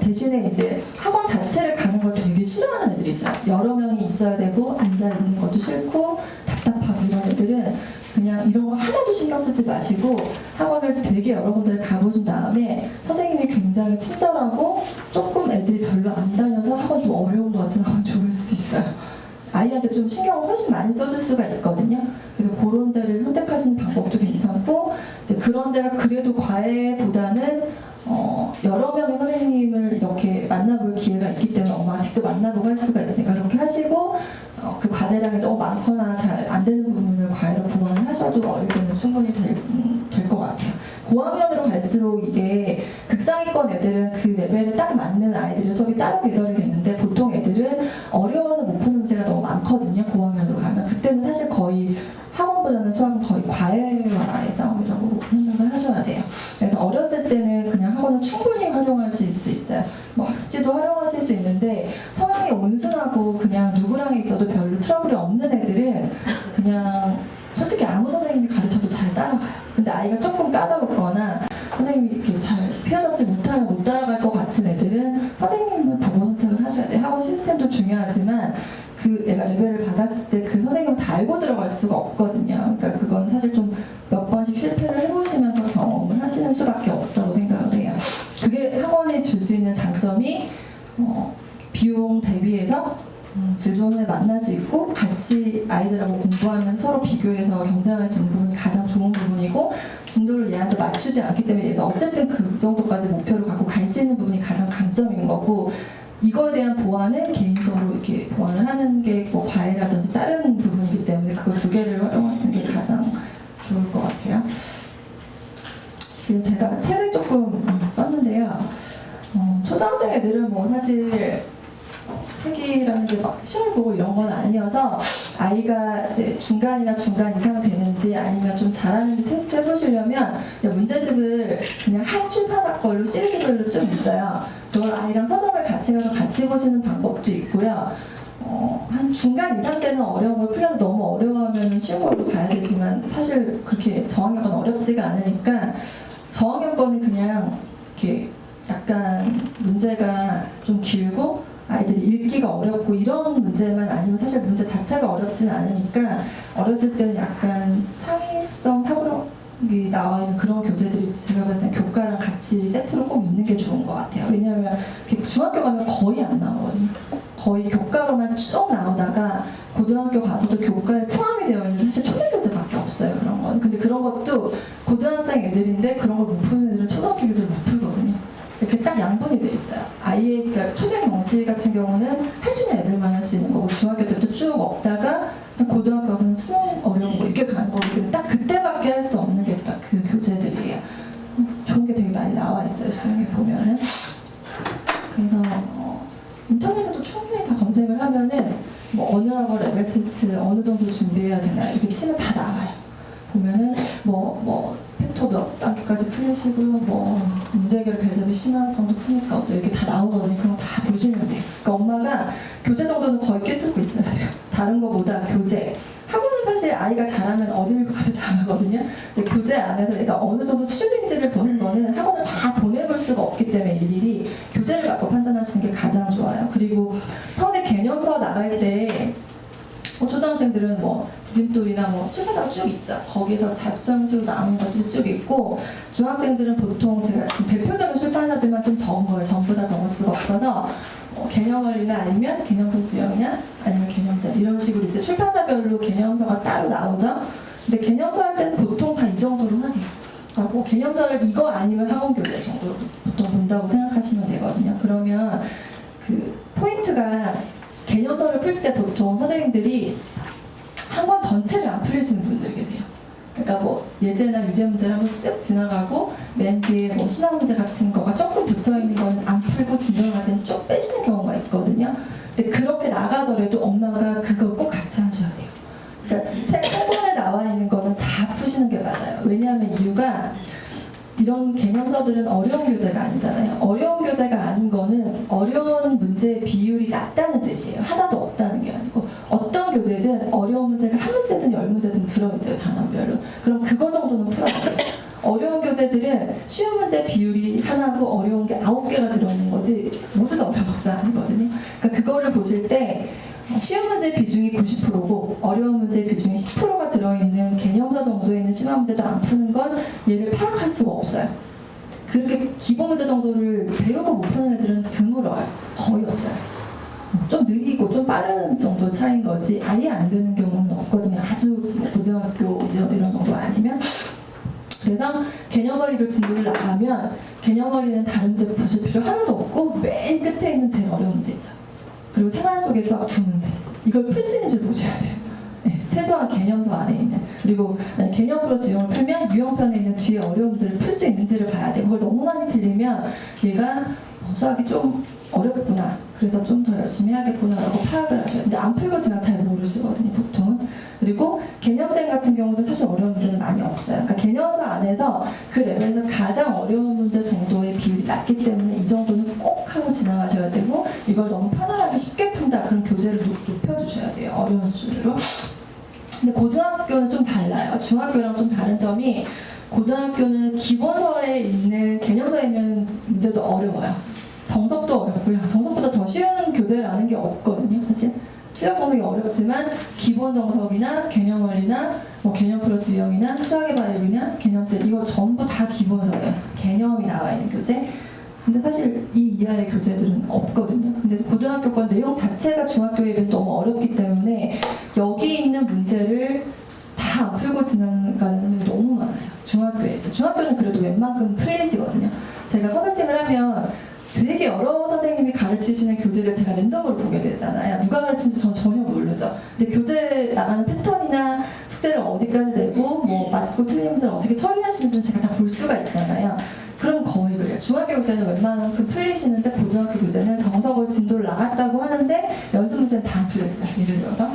대신에 이제 학원 자체를 가는 걸 되게 싫어하는 애들이 있어요. 여러 명이 있어야 되고 앉아 있는 것도 싫고 답답하고 이런 애들은 그냥 이런 거 하나도 신경 쓰지 마시고 학원을 되게 여러 군데를 가보신 다음에 선생님이 굉장히 친절하고 조금 애들이 별로 안 다녀서 학원 좀 어려운 것 같은 학원 좋을 수도 있어요. 아이한테 좀 신경을 훨씬 많이 써줄 수가 있거든요. 그래서 그런 데를 선택하시는 방법도 괜찮고 이제 그런 데가 그래도 과외보다는 여러 명의 선생님을 이렇게 만나볼 기회가 있기 때문에 엄마가 직접 만나보고 할 수가 있으니까 그렇게 하시고 그 과제량이 너무 많거나 잘 안 되는 부분을 과외로 보완을 하셔도 어릴 때는 충분히 될 것 같아요. 고학년으로 갈수록 이게 극상위권 애들은 그 레벨에 딱 맞는 아이들의 수업이 따로 개설이 되는데 보통 애들은 어려워서 못 푸는 문제가 너무 많거든요. 고학년으로 가면 그때는 사실 거의 학원보다는 수학은 거의 과외와의 싸움이라고 생각을 하셔야 돼요. 그래서 어렸을 때는 그냥 학원을 충분히 활용하실 수 있어요. 뭐 학습지도 활용하실 수 있는데 성향이 온순하고 그냥 누구랑 있어도 별로 트러블이 없는 애들은 그냥 솔직히 아무 선생님이 가르쳐도 잘 따라가요. 근데 아이가 조금 까다롭거나 선생님이 이렇게 잘 휘어잡지 못하면 못 따라갈 것 같은 애들은 선생님을 보고 선택을 하셔야 돼요. 학원 시스템도 중요하지만 그 애가 레벨을 받았을 때 그 선생님을 다 알고 들어갈 수가 없거든요. 그러니까 그건 사실 좀 몇 번씩 실패를 해보시면서 경험을 하시는 수밖에 없다고 생각을 해요. 그게 학원이 줄 수 있는 장점이 비용 대비해서 질 좋은 애 만날 수 있고 같이 아이들하고 공부하면서 서로 비교해서 경쟁할 수 있는 부분이 가장 좋은 부분이고 진도를 얘한테 맞추지 않기 때문에 얘가 어쨌든 그 정도까지 목표를 갖고 갈 수 있는 부분이 가장 강점인 거고 이거에 대한 보완은 개인적으로 이렇게 보완을 하는 게 뭐 과외라든지 다른 부분이기 때문에 그거 두 개를 활용하시는 게 가장 좋을 것 같아요. 지금 제가 책을 조금 썼는데요. 초등학생 애들은 뭐 사실 책이라는 게 막 시험 보고 이런 건 아니어서 아이가 이제 중간이나 중간 이상 되는지 아니면 좀 잘하는지 테스트 해보시려면 문제집을 그냥 한 출판사 걸로 시리즈별로 좀 있어요. 그걸 아이랑 서점을 같이 가서 같이 보시는 방법도 있고요. 한 중간 이상 때는 어려운 걸 풀려서 너무 어려워하면 쉬운 걸로 가야 되지만 사실 그렇게 저학년 건 어렵지가 않으니까 저학년 거는 그냥 이렇게 약간 문제가 좀 길고 아이들이 읽기가 어렵고 이런 문제만 아니면 사실 문제 자체가 어렵진 않으니까 어렸을 때는 약간 창의성 사고력이 나와 있는 그런 교재들이 제가 봤을 때 교과랑 같이 세트로 꼭 있는 게 좋은 것 같아요. 왜냐하면 중학교 가면 거의 안 나오거든요. 거의 교과로만 쭉 나오다가 고등학교 가서도 교과에 포함이 되어 있는 사실 초등교재밖에 없어요. 그런 건. 근데 그런 것도 고등학생 애들인데 그런 걸 못 푸는 애들은 초등학교 교재를 못 풀거든요. 이렇게 딱 양분이 돼 있어요. 아이의 그러니까 초등 경시 같은 경우는 할 수 있는 애들만 할 수 있는 거고 중학교 때도 쭉 없다가 고등학교 가서는 수능 어려운 거 이렇게 가는 거기 때문에 딱 그때밖에 할 수 없는 게 딱 그 교재들이에요. 좋은 게 되게 많이 나와 있어요. 수능에 보면은. 그래서 인터넷에도 충분히 다 검색을 하면은 뭐 어느 학원 레벨 테스트 어느 정도 준비해야 되나 이렇게 치면 다 나와요. 보면은 팩터 몇 단계까지 풀리시고요. 문제 해결 결점이 심한 정도 푸니까 어때 이렇게 다 나오거든요. 그럼 다 보시면 돼요. 그러니까 엄마가 교재 정도는 거의 꿰뚫고 있어야 돼요. 다른 거보다 교재. 학원은 사실 아이가 잘하면 어딜 가도 잘하거든요. 근데 교재 안에서 얘가 어느 정도 수준인지를 보는 거는 학원을 다 보내볼 수가 없기 때문에 일일이 교재를 갖고 판단하시는 게 가장 좋아요. 그리고 처음에 개념서 나갈 때 초등학생들은 디딤돌이나 출판사가 쭉 있죠. 거기서 자습서용지로 나오는 것들이 쭉 있고 중학생들은 보통 제가 지금 대표적인 출판사들만 좀 적은 거예요. 전부 다 적을 수가 없어서 개념원리나 아니면 개념풀 수영이나 아니면 개념서 이런 식으로 이제 출판사별로 개념서가 따로 나오죠. 근데 개념서 할 때는 보통 다 이 정도로 하세요. 그러니까 개념서를 이거 아니면 학원교재 정도로 보통 본다고 생각하시면 되거든요. 그러면 그 포인트가 개념서를 풀 때 보통 선생님들이 학원 전체를 안 풀리시는 분들 계세요. 그러니까 예제나 유제 문제를 한번 쓱 지나가고 맨 뒤에 신화 문제 같은 거가 조금 붙어 있는 거는 안 풀고 진행할 때는 쭉 빼시는 경우가 있거든요. 근데 그렇게 나가더라도 엄마가 그걸 꼭 같이 하셔야 돼요. 그러니까 책 한 권에 나와 있는 거는 다 푸시는 게 맞아요. 왜냐하면 이유가 이런 개념서들은 어려운 교재가 아니잖아요. 어려운 교재가 아닌 거는 어려운 문제의 비율이 낮다는 뜻이에요. 하나도 없다는 게 아니고 어떤 교재든 어려운 문제가 한 문제든 10문제든 들어있어요. 단원별로. 그럼 그거 정도는 풀어야 돼요. 어려운 교재들은 쉬운 문제 비율이 하나고 어려운 게 9개가 들어있는 거지 모두 다 어려운 것도 아니거든요. 그러니까 그거를 보실 때 쉬운 문제 비중이 90%고 어려운 문제 비중이 10%가 들어있는 개념서 정도에 있는 심화 문제도 안 푸는 건 얘를 파악할 수가 없어요. 그렇게 기본 문제 정도를 배우고 못 푸는 애들은 드물어요. 거의 없어요. 좀 느리고 좀 빠른 정도 차이인 거지 아예 안 되는 경우는 없거든요. 아주 고등학교 이런 정도 아니면. 그래서 개념원리로 진도를 나가면 개념원리는 다른 문제 보실 필요 하나도 없고 맨 끝에 있는 제일 어려운 문제 있죠. 그리고 생활 속의 수학 두 문제. 이걸 풀 수 있는지 보셔야 돼요. 네, 최소한 개념서 안에 있는. 그리고 개념 플러스 유형을 풀면 유형편에 있는 뒤에 어려운 문제를 풀 수 있는지를 봐야 돼요. 그걸 너무 많이 틀리면 얘가 수학이 좀 어렵구나. 그래서 좀 더 열심히 해야겠구나라고 파악을 하셔요. 근데 안 풀고 지나 잘 모르시거든요, 보통은. 그리고 개념생 같은 경우도 사실 어려운 문제는 많이 없어요. 그러니까 개념서 안에서 그 레벨에서 가장 어려운 문제 정도의 비율이 낮기 때문에 이 정도는 꼭 하고 지나가셔야 되고, 이걸 너무 편안하게 쉽게 푼다. 그럼 교재를 높여주셔야 돼요, 어려운 수준으로. 근데 고등학교는 좀 달라요. 중학교랑 좀 다른 점이, 고등학교는 기본서에 있는, 개념서에 있는 문제도 어려워요. 정석도 어렵고요. 정석보다 더 쉬운 교재라는 게 없거든요, 사실. 시각 정석이 어렵지만 기본 정석이나 개념 원리나 뭐 개념 플러스 유형이나 수학의 바이올이나 개념제, 이거 전부 다 기본서예요. 개념이 나와 있는 교재. 근데 사실 이 이하의 교재들은 없거든요. 근데 고등학교 건 내용 자체가 중학교에 비해서 너무 어렵기 때문에 여기 있는 문제를 다 안 풀고 지나가는 사람이 너무 많아요. 중학교는 그래도 웬만큼 풀리시거든요. 제가 컨설팅을 하면 되게 여러 선생님이 가르치시는 교재를 제가 랜덤으로 보게 되잖아요. 누가 가르치는지 전 전혀 모르죠. 근데 교재 나가는 패턴이나 숙제를 어디까지 내고 뭐 맞고 틀린 문제를 어떻게 처리하시는지는 제가 다 볼 수가 있잖아요. 그럼 거의 그래요. 중학교 교재는 웬만큼 풀리시는데 고등학교 교재는 정석을 진도를 나갔다고 하는데 연습 문제는 다 안 풀렸어요. 예를 들어서.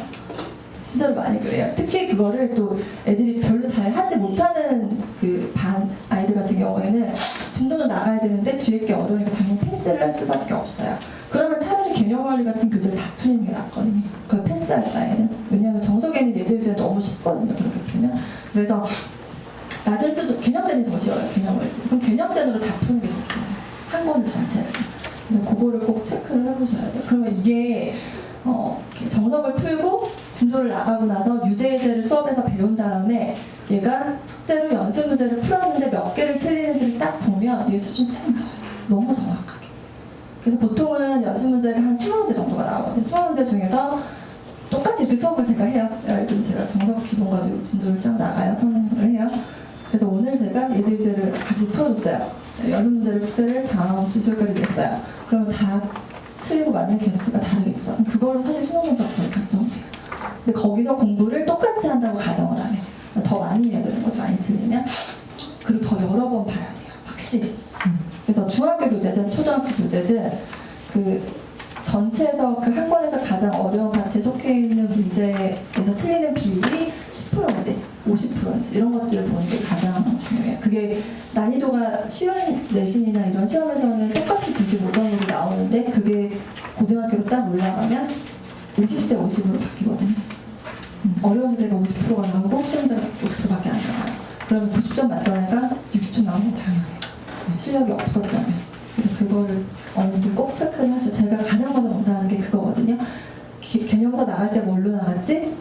진짜로 많이 그래요. 특히 그거를 또 애들이 별로 잘 하지 못하는 그 반 아이들 같은 경우에는 진도는 나가야 되는데 뒤에 게 어려우니까 당연히 패스를 할 수밖에 없어요. 그러면 차라리 개념원리 같은 교재를 다 풀리는 게 낫거든요. 그걸 패스할 바에는. 왜냐하면 정석에 있는 예제 교재는 너무 쉽거든요. 그렇게 치면. 그래서 낮은 수도 개념제는 더 쉬워요. 개념원리. 그럼 개념제로 다 푸는 게 더 좋아요. 한 권을 전체를. 그래서 그거를 꼭 체크를 해보셔야 돼요. 그러면 이게 정석을 풀고 진도를 나가고 나서 유제제를 수업에서 배운 다음에 얘가 숙제로 연습 문제를 풀었는데 몇 개를 틀리는지를 딱 보면 얘 수준이 딱 나와요. 너무 정확하게. 그래서 보통은 연습 문제가 한 20문제 정도가 나오거든요. 20문제 중에서 똑같이 그 수업을 제가 해요. 예를 들면 제가 정석 기본 가지고 진도를 쫙 나가요. 선행을 해요. 그래서 오늘 제가 예제 유제를 같이 풀어줬어요. 연습 문제를 숙제를 다음 주 수요일까지 냈어요. 그러면 다 틀리고 맞는 개수가 다르겠죠. 그걸로 사실 수능 성적도 결정돼요. 근데 거기서 공부를 똑같이 한다고 가정을 하면 더 많이 해야 되는 거죠. 많이 틀리면. 그리고 더 여러 번 봐야 돼요. 확실히. 그래서 중학교 교재든 초등학교 교재든 그 전체에서 그 한 권에서 가장 어려운 파트에 속해 있는 문제에서 틀리는 비율이 10%인지 50%인지 이런 것들을 보는 게 가장 중요해요. 그게 난이도가 쉬운 내신이나 이런 시험에서는 똑같이 95점으로 나오는데 그게 고등학교로 딱 올라가면 50대 50으로 바뀌거든요. 어려운 문제가 50%가 나오고 시험 문제가 50%밖에 안 나와요. 그러면 90점 맞던 애가 60점 나오는 건 당연해요. 실력이 없었다면. 그래서 그거를 어느 정도 꼭 체크를 하셔요. 제가 가장 먼저 하는 게 그거거든요. 개념서 나갈 때 뭘로 나갔지?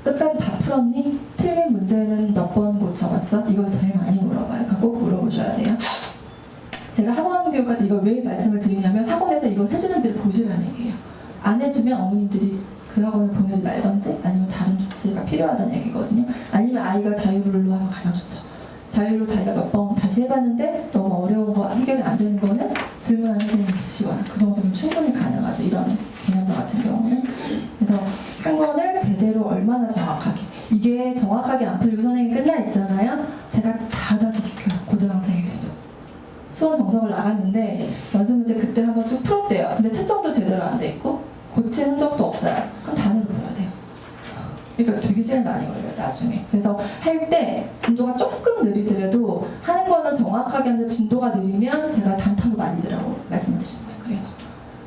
끝까지 다 풀었니? 틀린 문제는 몇 번 고쳐봤어? 이걸 제일 많이 물어봐요. 그거 꼭 물어보셔야 돼요. 제가 학원 교육할 때 이걸 왜 말씀을 드리냐면 학원에서 이걸 해주는지를 보시라는 얘기예요. 안 해주면 어머님들이 그 학원을 보내지 말던지 아니면 다른 조치가 필요하다는 얘기거든요. 아니면 아이가 자유로 하면 가장 좋죠. 자율로 자기가 몇 번 다시 해봤는데 너무 어려운 거 해결이 안 되는 거는 질문하는 선생님이 계시거나 그 정도면 충분히 가능하죠. 이런 개념서 같은 경우는. 그래서 한 권을 제대로 얼마나 정확하게, 이게 정확하게 안 풀리고 선생님이 끝나 있잖아요. 제가 다 시켜요. 고등학생에게도. 수험 정석을 나갔는데 연습 문제 그때 한번 쭉 풀었대요. 근데 채점도 제대로 안 돼 있고 고친 흔적도 없어요. 그럼 단으로 풀어야 돼요. 그러니까 되게 시간 많이 걸려요, 나중에. 그래서 할 때 진도가 조금 느리더라도 하는 거는 정확하게 하는데 진도가 느리면 제가 단타로 많이 들라고 말씀을 드린 거예요. 그래서.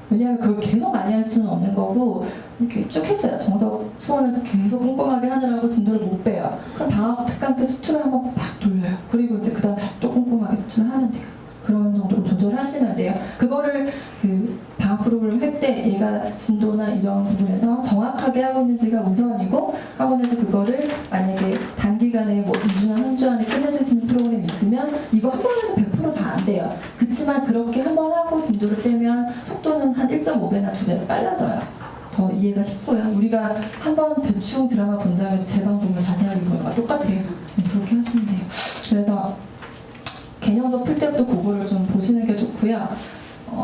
왜냐하면 그걸 계속 많이 할 수는 없는 거고 이렇게 쭉 했어요. 정석 수원을 계속 꼼꼼하게 하느라고 진도를 못 빼요. 그럼 방학 특강 때 수출을 한번 막 돌려요. 그리고 이제 그 다음 다시 또 꼼꼼하게 수출을 하면 돼요. 그런 정도로 조절하시면 돼요. 그거를 그 방학 프로그램 할 때 얘가 진도나 이런 부분에서 정확하게 하고 있는지가 우선이고 학원에서 그거를 만약에 단기간에 뭐 2주나 3주 안에 끝내줄 수 있는 프로그램이 있으면 이거 한 번에서 100% 다 안 돼요. 그렇지만 그렇게 한 번 하고 진도를 빼면 속도는 한 1.5배나 2배로 빨라져요. 더 이해가 쉽고요. 우리가 한 번 대충 드라마 본 다음에 재방 보면 자세하게 보는 거랑 똑같아요. 그렇게 하시면 돼요. 그래서 개념도 풀 때도 그거를 좀 보시는 게 좋고요.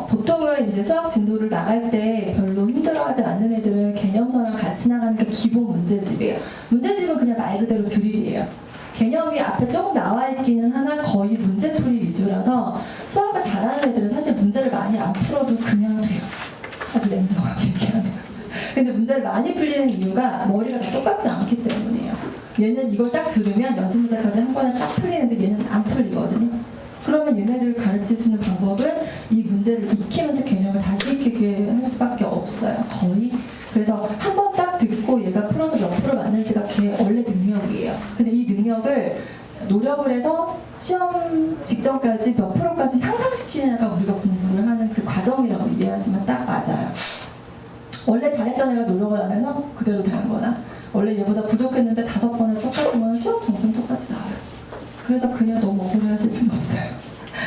보통은 이제 수학 진도를 나갈 때 별로 힘들어하지 않는 애들은 개념서랑 같이 나가는 게 기본 문제집이에요. 문제집은 그냥 말 그대로 드릴이에요. 개념이 앞에 조금 나와 있기는 하나 거의 문제풀이 위주라서 수학을 잘하는 애들은 사실 문제를 많이 안 풀어도 그냥 돼요. 아주 냉정하게 얘기하면. 근데 문제를 많이 풀리는 이유가 머리가 다 똑같지 않기 때문이에요. 얘는 이걸 딱 들으면 연습 문제까지 한 번에 쫙 풀리는데 얘는 안 풀리거든요. 그러면 얘네들을 가르칠 수 있는 방법은 이 문제를 익히면서 개념을 다시 익히게 할 수밖에 없어요. 거의. 그래서 한 번 딱 듣고 얘가 풀어서 몇 프로 맞는지가 걔 원래 능력이에요. 근데 이 능력을 노력을 해서 시험 직전까지 몇 프로까지 향상시키느냐가 우리가 공부를 하는 그 과정이라고 이해하시면 딱 맞아요. 원래 잘했던 애가 노력을 안 해서 그대로 된 거나 원래 얘보다 부족했는데 5번에서 똑같으면 시험 점수는 똑같이 나와요. 그래서 그냥 너무 억울해하실 필요 없어요.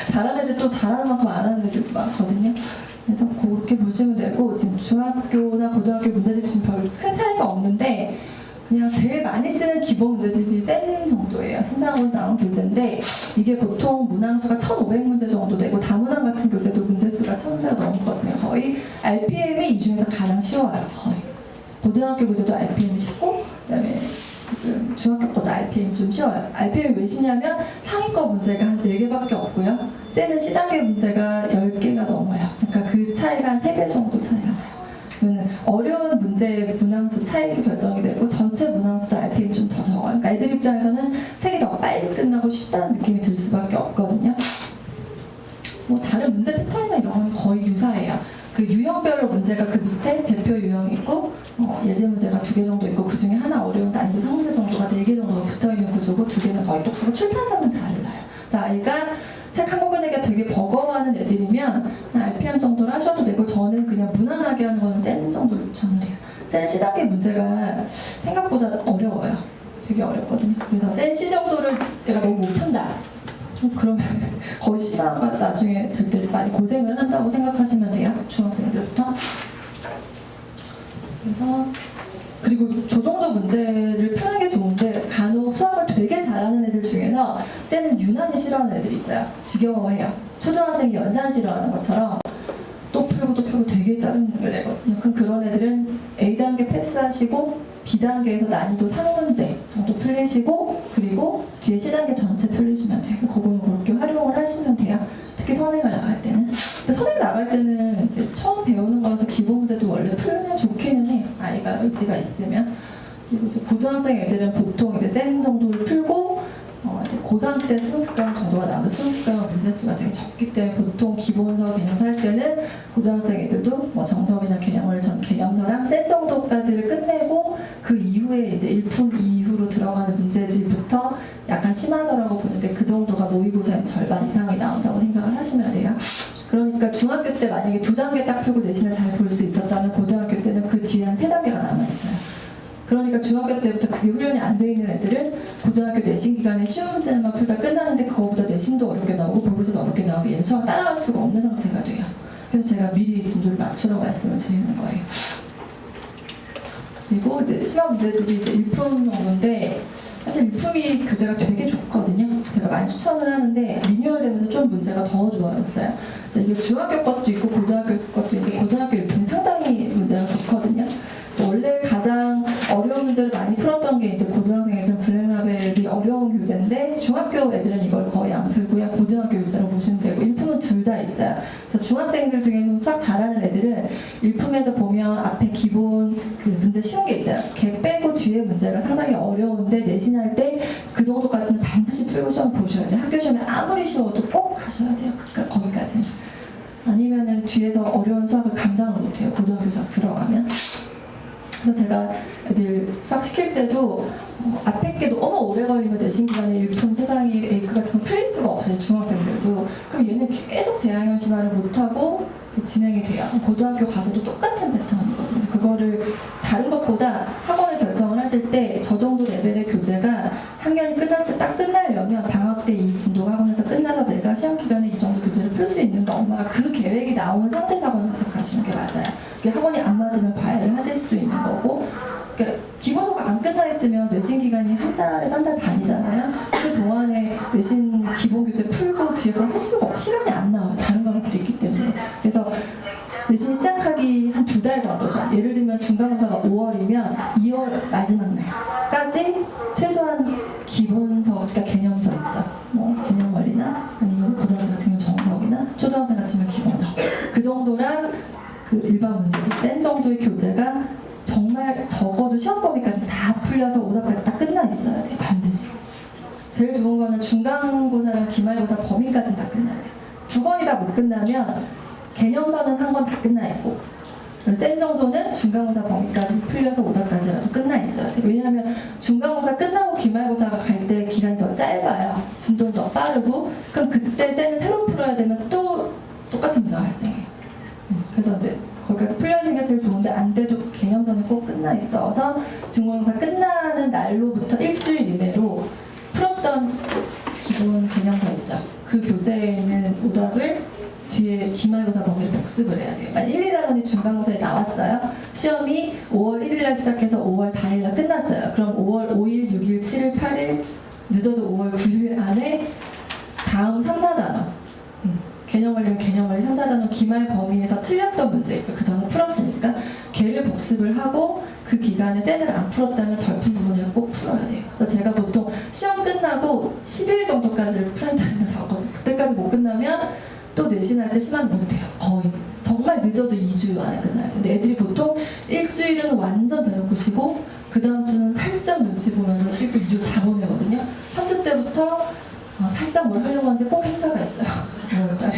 잘하는 애들 또 잘하는 만큼 안 하는 애들도 많거든요. 그래서 그렇게 보시면 되고 지금 중학교나 고등학교 문제집이 지금 별 큰 차이가 없는데 그냥 제일 많이 쓰는 기본 문제집이 센 정도예요. 신상학원에서 나온 교재인데 이게 보통 문항수가 1500문제 정도 되고 다문항 같은 교재도 문제수가 1000문제가 넘거든요. 거의 RPM이 이 중에서 가장 쉬워요. 거의. 고등학교 교재도 RPM이 쉽고 그다음에 지금 중학교 것도 RPM이 좀 쉬워요. RPM이 왜 쉽냐면 상위권 문제가 한 4개밖에 없고요. 쎄는 C단계 문제가 10개가 넘어요. 그러니까 그 차이가 한 3배 정도 차이가 나요. 그러면 어려운 문제의 문항수 차이로 결정이 되고 전체 문항수도 RPM이 좀 더 적어요. 그러니까 애들 입장에서는 책이 더 빨리 끝나고 쉽다는 느낌이 들 수밖에 없거든요. 뭐 다른 문제 패턴이나 이런 건 거의 유사해요. 그 유형별로 문제가 그 밑에 대표 유형이 있고 예제 문제가 2개 정도 있고 그 중에 하나 어려운 난이도 성문제 정도가 4개 정도가 붙어있는 구조고 2개는 거의 똑같고 출판사는 달라요. 그래서 아이가 책 한 권 끝내기가 되게 버거워하는 애들이면 RPM 정도로 하셔도 되고 저는 그냥 무난하게 하는 거는 센 정도로 추천을 해요. 센 C단계 문제가 생각보다 어려워요. 되게 어렵거든요. 그래서 센 C 정도를 내가 너무 못 푼다. 그러면 거의 심화가 나중에 될 때 많이 고생을 한다고 생각하시면 돼요. 중학생들부터. 그래서 그리고 저 정도 문제를 푸는 게 좋은데 간혹 수학을 되게 잘하는 애들 중에서 때는 유난히 싫어하는 애들이 있어요. 지겨워해요. 초등학생이 연산 싫어하는 것처럼 또 풀고 되게 짜증을 내거든요. 그럼 그런 애들은 A단계 패스하시고 B단계에서 난이도 상문제 정도 풀리시고 그리고 뒤에 C단계 전체 풀리시면 돼요. 그거는 그렇게 활용을 하시면 돼요. 특히 선행을 나갈 때는. 근데 선행 나갈 때는 이제 처음 배우는 거라서 기본 문제도 원래 풀면 좋기는 해요. 아이가 의지가 있으면. 그리고 이제 고등학생 애들은 보통 이제 센 정도를 풀고 이제 고3 때 수능특강 정도가 나오면 수능특강은 문제수가 되게 적기 때문에 보통 기본서 개념서 할 때는 고등학생 애들도 뭐 정석이나 개념서랑 센 정도까지를 끝내고 그 이후에 이제 일품 이후로 들어가는 문제집부터 약간 심화서라고 보는데 그 정도가 모의고사의 절반 이상이 나온다고 생각을 하시면 돼요. 그러니까 중학교 때 만약에 2단계 딱 풀고 내신을 잘 볼 수 있었다면 고등학교 때는 그 뒤에 한 3단계가 남아있어요. 그러니까 중학교 때부터 그게 훈련이 안 돼 있는 애들은 고등학교 내신 기간에 쉬운 문제만 풀다 끝나는데 그거보다 내신도 어렵게 나오고 모의고사도 어렵게 나오고 얘는 수학 따라갈 수가 없는 상태가 돼요. 그래서 제가 미리 진도를 맞추라고 말씀을 드리는 거예요. 그리고 이제 심화 문제집이 이제 일품 정도인데 사실 일품이 교재가 되게 좋거든요. 제가 많이 추천을 하는데 리뉴얼되면서 좀 문제가 더 좋아졌어요. 이게 중학교 것도 있고 고등학교 것도 있는데 고등학교 일품이 상당히 문제가 좋거든요. 원래 가장 어려운 문제를 많이 풀었던 게 이제 고등학생에서 블랙라벨이 어려운 교재인데 중학교 애들은 이걸 거의 안 풀고요. 고등학교 교재로 보시면 되고 일품은 둘 다 있어요. 그래서 중학생들 중에서 수학 잘하는 애들은 일품에서 보면 앞에 기본 그 문제 쉬운 게 있어요. 걔 빼고 뒤에 문제가 상당히 어려운데 내신할 때 그 정도까지는 반드시 풀고 시험 보셔야 돼요. 학교 시험에 아무리 쉬워도 꼭 하셔야 돼요. 거기까지는. 아니면은 뒤에서 어려운 수학을 감당을 못해요. 고등학교 수학 들어가면. 그래서 제가 애들 수학 시킬 때도 앞에 게 너무 오래 걸리면 내신 기간에 일품 세상이 A크 같은 거 풀릴 수가 없어요. 중학생들도. 그럼 얘는 계속 재학연 심화를 못하고 진행이 돼요. 고등학교 가서도 똑같은 패턴이거든요. 그래서 그거를 다른 것보다 학원을 결정을 하실 때 저 정도 레벨의 교재가 학년이 끝났을 때 딱 끝나려면 방학 때 이 진도가 학원에서 끝나서 내가 시험 기간에 이 정도 교재를 풀 수 있는가 엄마가 그 계획이 나온 상태에서 학원을 선택하시는 게 맞아요. 학원이 안 맞으면 과외를 하실 수도 있는 거고 그러니까 기본서가 안 끝나 있으면 내신 기간이 한 달에서 한 달 반이잖아요. 그 동안에 내신이 기본 교재 풀고 뒤에 걸 할 수가 없고 시간이 안 나와요. 다른 과목도 있기 때문에. 그래서 내신 시작하기 한 2달 정도 전. 예를 들면 중간고사가 5월이면 2월 마지막 날까지 최소한 기본서, 그러니까 개념서 있죠. 뭐 개념 원리나 아니면 고등학생 같은 경우 정석이나 초등학생 같으면 기본서. 그 정도랑 그 일반 문제집 센 정도의 교재가 정말 적어도 시험 범위까지 다 풀려서 오답까지 다 끝나 있어야 돼요. 반드시. 제일 좋은 거는 중간고사랑 기말고사 범위까지 다 끝나야 돼요. 2번이 다 못 끝나면 개념서는 한 건 다 끝나 있고 센 정도는 중간고사 범위까지 풀려서 오답까지라도 끝나 있어야 돼요. 왜냐하면 중간고사 끝나고 기말고사가 갈 때 기간이 더 짧아요. 진도는 더 빠르고 그럼 그때 센을 새로 풀어야 되면 또 똑같은 문제가 발생해요. 그래서 이제 거기까지 풀려있는 게 제일 좋은데 안 돼도 개념서는 꼭 끝나 있어서 중간고사 끝나는 날로부터 일주일 이내로 풀었던 기본 개념서 있죠. 그 교재에 있는 오답을 뒤에 기말고사 범위를 복습을 해야 돼요. 만약 1, 2단원이 중간고사에 나왔어요. 시험이 5월 1일날 시작해서 5월 4일날 끝났어요. 그럼 5월 5일, 6일, 7일, 8일, 늦어도 5월 9일 안에 다음 3, 4단원 개념 원리면 개념 원리 3, 4단원 기말 범위에서 틀렸던 문제 있죠. 그 전에 풀었으니까 걔를 복습을 하고 그 기간에 센을 안 풀었다면 덜 푼 부분을 꼭 풀어야 돼요. 그래서 제가 보통 시험 끝나고 10일 정도까지를 프라임타임에 적거든요. 그때까지 못 끝나면 또 내신할 때 시간 못해요. 거의. 정말 늦어도 2주 안에 끝나야 돼. 근데 애들이 보통 일주일은 완전 대놓고 쉬고 그 다음 주는 살짝 눈치 보면서 쉬고 2주 다 보내거든요. 3주 때부터 살짝 뭘 하려고 하는데 꼭 행사가 있어요. 5월달에.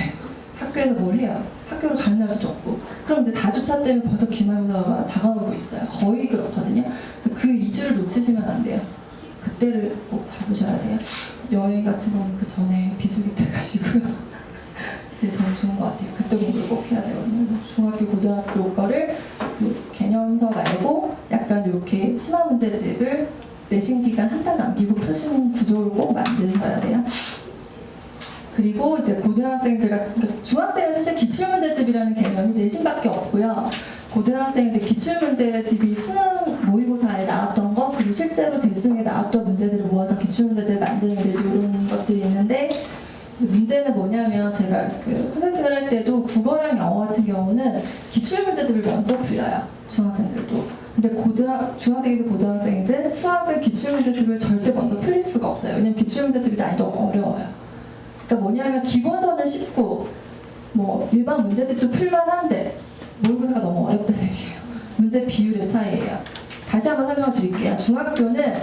학교에서 뭘 해요. 학교를 가는 날도 적고. 그럼 이제 4주차 때문에 벌써 기말고사가 다가오고 있어요. 거의 그렇거든요. 그래서 그 2주를 놓치시면 안 돼요. 그때를 꼭 잡으셔야 돼요. 여행 같은 건 그 전에 비수기 때 가시고요. 저는 좋은 것 같아요. 그때 공부를 꼭 해야 되거든요. 그래서 중학교, 고등학교 거를 그 개념서 말고 약간 이렇게 심화 문제집을 내신 기간 한 달 남기고 푸시는 구조를 꼭 만드셔야 돼요. 그리고 이제 고등학생들 같은 경우, 중학생은 사실 기출문제집이라는 개념이 내신밖에 없고요. 고등학생은 이제 기출문제집이 수능 모의고사에 나왔던 거, 그리고 실제로 대수능에 나왔던 문제들을 모아서 기출문제집을 만드는 내지 이런 것들이 있는데, 문제는 뭐냐면 제가 그 컨설팅을 할 때도 국어랑 영어 같은 경우는 기출문제들을 먼저 풀려요. 중학생들도. 근데 중학생이든 고등학생이든 수학은 기출문제집을 절대 먼저 풀릴 수가 없어요. 왜냐면 기출문제집이 난이도 어려워요. 그러니까 뭐냐면 기본서는 쉽고 뭐 일반 문제집도 풀만한데 모의고사가 너무 어렵다는 얘기예요. 문제 비율의 차이예요. 다시 한번 설명을 드릴게요. 중학교는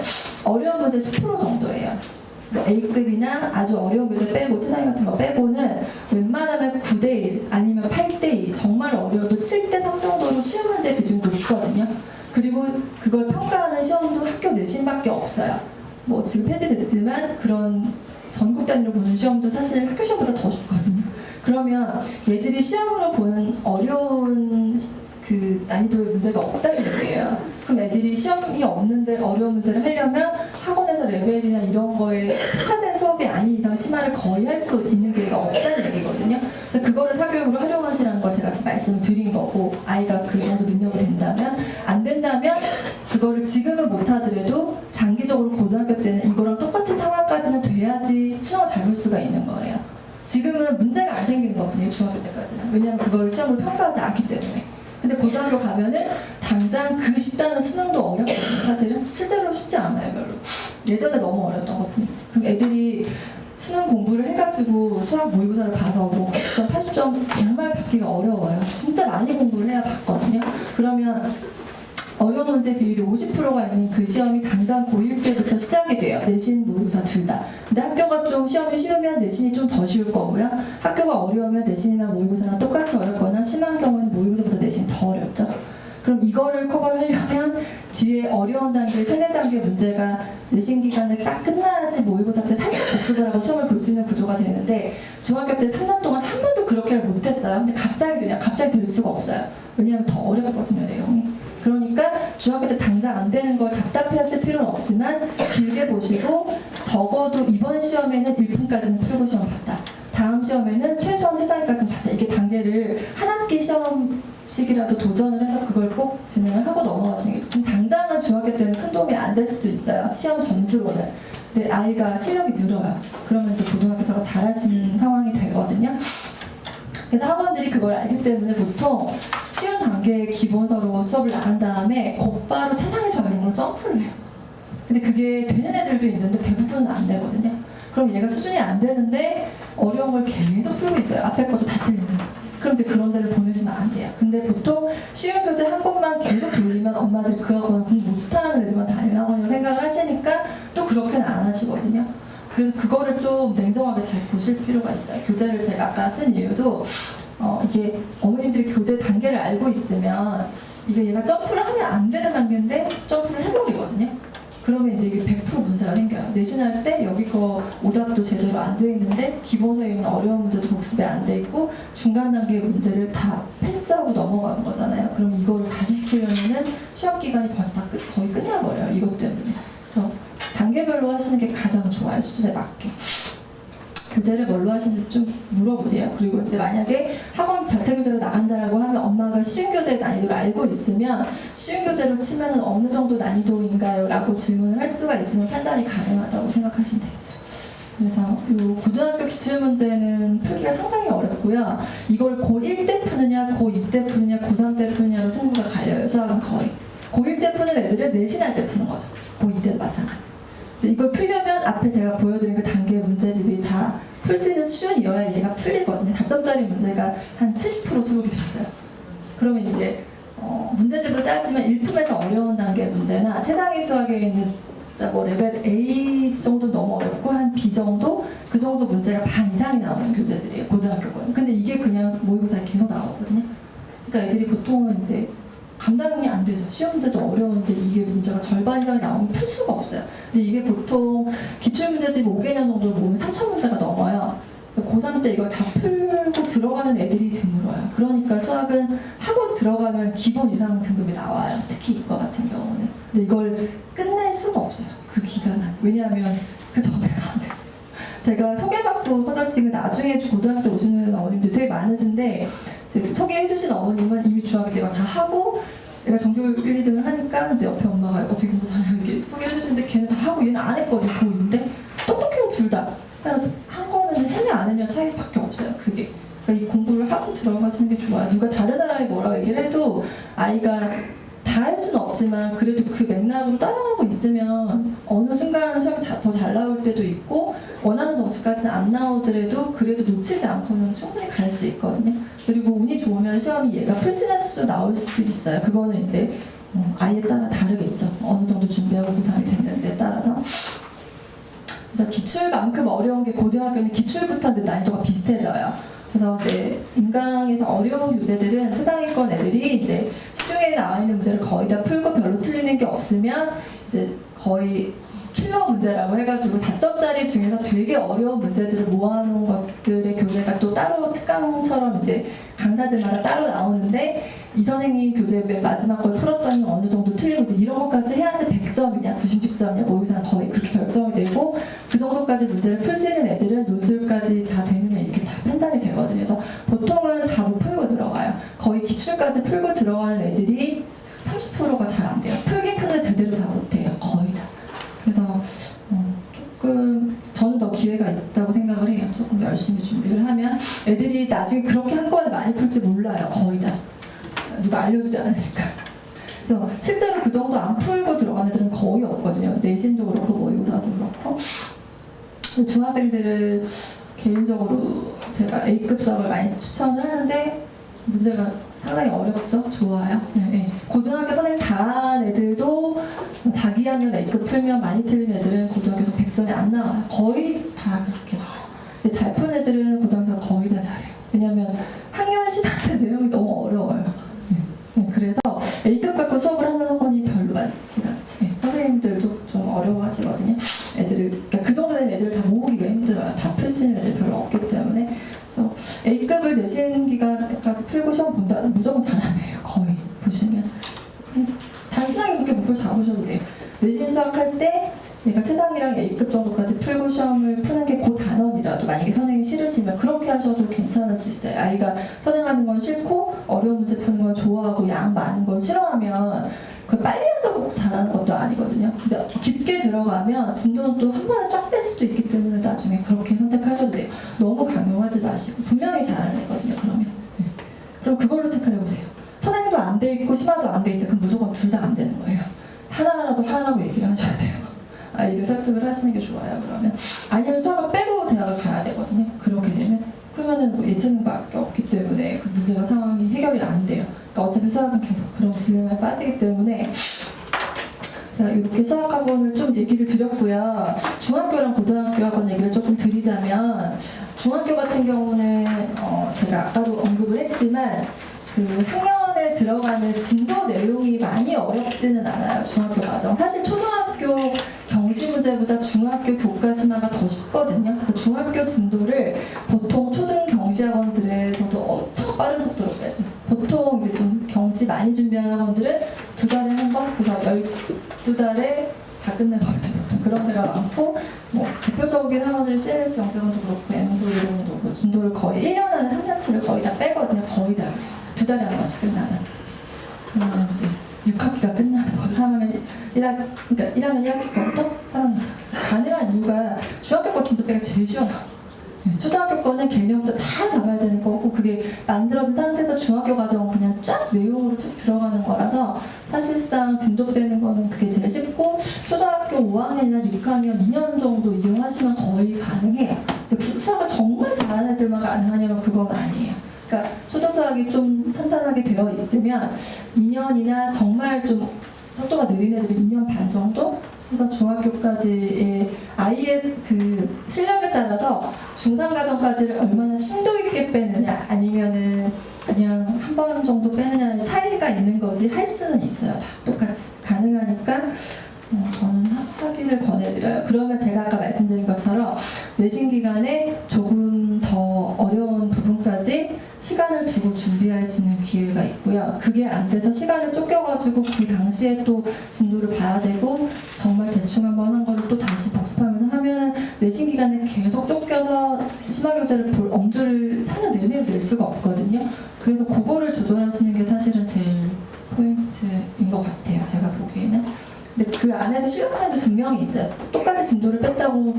어려운 문제 10% 정도예요. A급이나 아주 어려운 교재 빼고 최상위 같은 거 빼고는 웬만하면 9대1 아니면 8대2 정말 어려워도 7대3 정도로 쉬운 문제 비중이 높거든요. 그리고 그걸 평가하는 시험도 학교 내신밖에 없어요. 뭐 지금 폐지됐지만 그런 전국 단위로 보는 시험도 사실 학교 시험보다 더 좋거든요. 그러면 얘들이 시험으로 보는 어려운 그 난이도의 문제가 없다는 얘기예요. 그럼 애들이 시험이 없는데 어려운 문제를 하려면 학원에서 레벨이나 이런 거에 특화된 수업이 아닌 이상 심화를 거의 할 수 있는 기회가 없다는 얘기거든요. 그래서 그거를 사교육으로 활용하시라는 걸 제가 지금 말씀을 드린 거고, 아이가 그 정도 능력이 된다면, 안 된다면 그거를 지금은 못하더라도 장기적으로 고등학교 때는 이거랑 똑같은 상황까지는 돼야지 수능을 잘 볼 수가 있는 거예요. 지금은 문제가 안 생기는 거거든요. 중학교 때까지는. 왜냐하면 그걸 시험으로 평가하지 않기 때문에. 근데 고등학교 가면은 당장 그 쉽다는 수능도 어렵거든요. 사실은 실제로 쉽지 않아요, 별로. 예전에 너무 어려웠던 것 같은데. 그럼 애들이 수능 공부를 해가지고 수학 모의고사를 봐서 뭐 90점, 80점 정말 받기가 어려워요. 진짜 많이 공부를 해야 받거든요. 그러면 어려운 문제 비율이 50%가 있는 그 시험이 당장 고1 때부터 시작이 돼요. 내신, 모의고사 둘 다. 근데 학교가 좀 시험이 쉬우면 내신이 좀 더 쉬울 거고요. 학교가 어려우면 내신이나 모의고사나 똑같이 어렵거나 심한 경우는 모의고사보다 내신이 더 어렵죠. 그럼 이거를 커버를 하려면 뒤에 어려운 단계, 세네 단계 문제가 내신 기간에 싹 끝나야지 모의고사 때 살짝 복습을 하고 시험을 볼 수 있는 구조가 되는데, 중학교 때 3년 동안 한 번도 그렇게를 못했어요. 근데 갑자기 될 수가 없어요. 왜냐하면 더 어렵거든요, 내용이. 그러니까 중학교 때 당장 안 되는 걸 답답해하실 필요는 없지만 길게 보시고 적어도 이번 시험에는 1분까지는 풀고 시험 봤다. 다음 시험에는 최소한 최상위까지는 봤다. 이게 단계를 한 학기 시험식이라도 도전을 해서 그걸 꼭 진행을 하고 넘어가시는 게, 지금 당장은 중학교 때는 큰 도움이 안 될 수도 있어요. 시험 점수로는. 근데 아이가 실력이 늘어요. 그러면 이제 고등학교 수학을 잘할 수 있는 상황이 되거든요. 그래서 학원들이 그걸 알기 때문에 보통 쉬운 단계의 기본서로 수업을 나간 다음에 곧바로 최상위 저열로 점프를 해요. 근데 그게 되는 애들도 있는데 대부분은 안 되거든요. 그럼 얘가 수준이 안 되는데 어려운 걸 계속 풀고 있어요. 앞에 것도 다 틀리는. 그럼 이제 그런 데를 보내시면 안 돼요. 근데 보통 쉬운 교재 한 권만 계속 돌리면 엄마들이 그 학원 공부 못하는 애들만 다니는 학원이라고 생각을 하시니까 또 그렇게는 안 하시거든요. 그래서 그거를 좀 냉정하게 잘 보실 필요가 있어요. 교재를 제가 아까 쓴 이유도 이게 어머님들이 교재 단계를 알고 있으면 이게 얘가 점프를 하면 안 되는 단계인데 점프를 해버리거든요. 그러면 이제 이게 100% 문제가 생겨요. 내신할 때 여기 거 오답도 제대로 안 돼 있는데 기본서에 있는 어려운 문제도 복습이 안 돼 있고 중간 단계 문제를 다 패스하고 넘어가는 거잖아요. 그럼 이걸 다시 시키려면은 시험 기간이 벌써 다 거의 끝나버려요. 이것 때문에. 그래서 단계별로 하시는 게 가장 좋아요. 수준에 맞게. 교재를 뭘로 하시는지 좀 물어보세요. 그리고 이제 만약에 학원 자체 교재로 나간다라고 하면 엄마가 쉬운 교재 난이도를 알고 있으면 쉬운 교재로 치면은 어느 정도 난이도인가요? 라고 질문을 할 수가 있으면 판단이 가능하다고 생각하시면 되겠죠. 그래서 요 고등학교 기출문제는 풀기가 상당히 어렵고요. 이걸 고1 때 푸느냐, 고2 때 푸느냐, 고3 때 푸느냐로 승부가 갈려요. 수학은 거의. 고1 때 푸는 애들은 내신할 때 푸는 거죠. 고2 때도 마찬가지. 이걸 풀려면 앞에 제가 보여드린 그 단계 문제집이 다 풀 수 있는 수준이어야 얘가 풀리거든요. 다점짜리 문제가 한 70% 수록이 됐어요. 그러면 이제 문제집을 따지면 1품에서 어려운 단계 문제나 최상위 수학에 있는 뭐 레벨 A 정도 너무 어렵고 한 B 정도? 그 정도 문제가 반 이상이 나오는 교재들이에요. 고등학교 거는. 근데 이게 그냥 모의고사에 계속 나오거든요. 그러니까 애들이 보통은 이제 감당이 안 되죠. 시험 문제도 어려운데 이게 문제가 절반 이상이 나오면 풀 수가 없어요. 근데 이게 보통 기출문제집 5개년 정도를 모으면 3,000문제가 넘어요. 고3 때 이걸 다 풀고 들어가는 애들이 드물어요. 그러니까 수학은 학원 들어가면 기본 이상 등급이 나와요. 특히 이과 같은 경우는. 근데 이걸 끝낼 수가 없어요. 그 기간 안에. 왜냐하면 그 전에 안 돼요. 제가 소개받고 서점찍을 나중에 고등학교 때 오시는 어머님들 되게 많으신데 이제 소개해주신 어머님은 이미 중학교 때 이걸 다 하고 내가 전교 1, 2등을 하니까 이제 옆에 엄마가 어떻게 공부 잘해 이렇게 소개해주시는데 걔는 다 하고 얘는 안 했거든. 고2인데 똑똑해요 둘 다. 그냥 한 거는 했냐 안 했냐 차이밖에 없어요. 그게. 그러니까 이 공부를 하고 들어가시는 게 좋아요. 누가 다른 나라에 뭐라고 얘기를 해도 아이가 다 할 수는 없지만 그래도 그 맥락으로 따라가고 있으면 어느 순간 시험이 더 잘 나올 때도 있고 원하는 점수까지는 안 나오더라도 그래도 놓치지 않고는 충분히 갈 수 있거든요. 그리고 운이 좋으면 시험이 얘가 풀 수 있는 수준 나올 수도 있어요. 그거는 이제 아이에 따라 다르겠죠. 어느 정도 준비하고 고3이 됐는지에 따라서. 그래서 기출만큼 어려운 게 고등학교는 기출부터 이제 난이도가 비슷해져요. 그래서 이제 인강에서 어려운 교재들은 세상위권 애들이 이제 시중에 나와 있는 문제를 거의 다 풀고 별로 틀리는 게 없으면 이제 거의 킬러 문제라고 해가지고 4점짜리 중에서 되게 어려운 문제들을 모아놓은 것들의 교재가 또 따로 특강처럼 이제 강사들마다 따로 나오는데 이 선생님 교재 맨 마지막 걸 풀었더니 어느 정도 틀리고 이제 이런 것까지 해야지 100점이냐 96점이냐 모의고사는 거의 그렇게 결정이 되고 그 정도까지 문제를 풀 수 있는 애들은 논술까지 다 되느냐 이렇게 다 판단이 되거든요. 그래서 보통은 다 못 풀고 들어가요. 거의 기출까지 풀고 들어가는 애들이 30%가 잘 안 돼요. 풀긴 푸는데 제대로 다 못해요. 거의 다. 그래서 조금 저는 더 기회가 있다고 생각을 해요. 조금 열심히 준비를 하면 애들이 나중에 그렇게 한꺼번에 많이 풀지 몰라요. 거의 다. 누가 알려주지 않으니까. 그래서 실제로 그 정도 안 풀고 들어가는 애들은 거의 없거든요. 내신도 그렇고 모의고사도 그렇고. 중학생들은 개인적으로 제가 A급 수학을 많이 추천을 하는데 문제가 상당히 어렵죠? 좋아요. 네. 고등학교 선생님 다 한 애들도 자기 학년 A급 풀면 많이 틀린 애들은 고등학교에서 100점이 안 나와요. 거의 다 그렇게 나와요. 근데 잘 푸는 애들은 고등학교에서 거의 다 잘해요. 왜냐면 학년 시간대 내용이 너무 어려워요. 네. 그래서 A급 갖고 수업을 하는 학원이 별로 많지 않죠. 네. 선생님들도 좀 어려워하시거든요. 애들을, 그러니까 그 정도 된 애들을 다 모으기가 힘들어요. 다 풀 수 있는 애들 별로 없기 때문에. 그래서 A급을 내신 기간까지 풀고 시험 본다면 무조건 잘하네요. 거의 보시면. 단순하게 그렇게 목표 잡으셔도 돼요. 내신 수학할 때 얘가 최상이랑 A급 정도까지 풀고 시험을 푸는 게 그 단원이라도 만약에 선생님이 싫으시면 그렇게 하셔도 괜찮을 수 있어요. 아이가 선행하는 건 싫고 어려운 문제 푸는 건 좋아하고 양 많은 건 싫어하면 그 빨리 한다고 꼭 잘하는 것도 아니거든요. 근데 깊게 들어가면 진도는 또 한 번에 쫙 뺄 수도 있기 때문에 나중에 그렇게 선택하셔도 돼요. 너무 강요하지 마시고 분명히 잘하는 애거든요. 그러면 네. 그럼 그걸로 체크를 해보세요. 선행도 안 돼 있고 심화도 안 돼 있다. 그럼 무조건 둘 다 안 되는 거예요. 하나라도 하라고 얘기를 하셔야 돼요. 아이를 설득을 하시는 게 좋아요. 그러면 아니면 수학을 빼고 대학을 가야 되거든요. 그렇게 되면 그러면은 뭐 예체능밖에 없기 때문에 그 문제가 상황이 해결이 안 돼요. 그러니까 어차피 수학은 계속 그런 딜레마에 빠지기 때문에 제가 이렇게 수학학원을 좀 얘기를 드렸고요. 중학교랑 고등학교 학원 얘기를 조금 드리자면 중학교 같은 경우는 제가 아까도 언급을 했지만 그 학년에 들어가는 진도 내용이 많이 어렵지는 않아요. 중학교 과정. 사실 초등학교 경시 문제보다 중학교 교과 심화가 더 쉽거든요. 그래서 중학교 진도를 보통 초등 경시 학원들에서도 엄청 빠른 속도로 빼죠. 보통 이제 좀 경시 많이 준비하는 학원들은 2달에 한 번, 그래서 12달에 다 끝내버리죠. 그런 데가 많고, 뭐 대표적인 학원들 CLS 영재원도 그렇고 M도 이론도 그렇고 진도를 거의 1년 안에 3년치를 거의 다 빼거든요. 거의 다. 2달에 한 번씩 끝나면. 그러면 이제 6학기가 끝나는 거죠. 3학년 1학, 그러니까 1학년 1학기 거부터 3학년 2학기. 가능한 이유가 중학교 거 진도 빼기가 제일 쉬워요. 초등학교 거는 개념부터 다 잡아야 되는 거고 그게 만들어진 상태에서 중학교 과정은 그냥 쫙 내용으로 쭉 들어가는 거라서 사실상 진도 빼는 거는 그게 제일 쉽고 초등학교 5학년이나 6학년 2년 정도 이용하시면 거의 가능해요. 근데 수학을 정말 잘하는 애들만 가능하냐면 그건 아니에요. 그러니까 초등수학이 좀 탄탄하게 되어 있으면 2년이나 정말 좀 속도가 느린 애들이 2년 반 정도? 그래서 중학교까지의 아이의 그 실력에 따라서 중상과정까지를 얼마나 심도 있게 빼느냐 아니면은 그냥 한 번 정도 빼느냐의 차이가 있는 거지 할 수는 있어요. 다 똑같이 가능하니까 저는 하기를 권해드려요. 그러면 제가 아까 말씀드린 것처럼 내신 기간에 조금 더 어려운 부분까지 시간을 두고 준비할 수 있는 기회가 있고요. 그게 안 돼서 시간을 쫓겨가지고 그 당시에 또 진도를 봐야 되고 정말 대충 한번 한 거를 또 다시 복습하면서 하면은 내신 기간에 계속 쫓겨서 심화교재를 볼 엄두를 4년 내내 낼 수가 없거든요. 그래서 그거를 조절하시는 게 사실은 제일 포인트인 것 같아요. 제가 보기에는. 근데 그 안에서 실력 차이는 분명히 있어요. 똑같이 진도를 뺐다고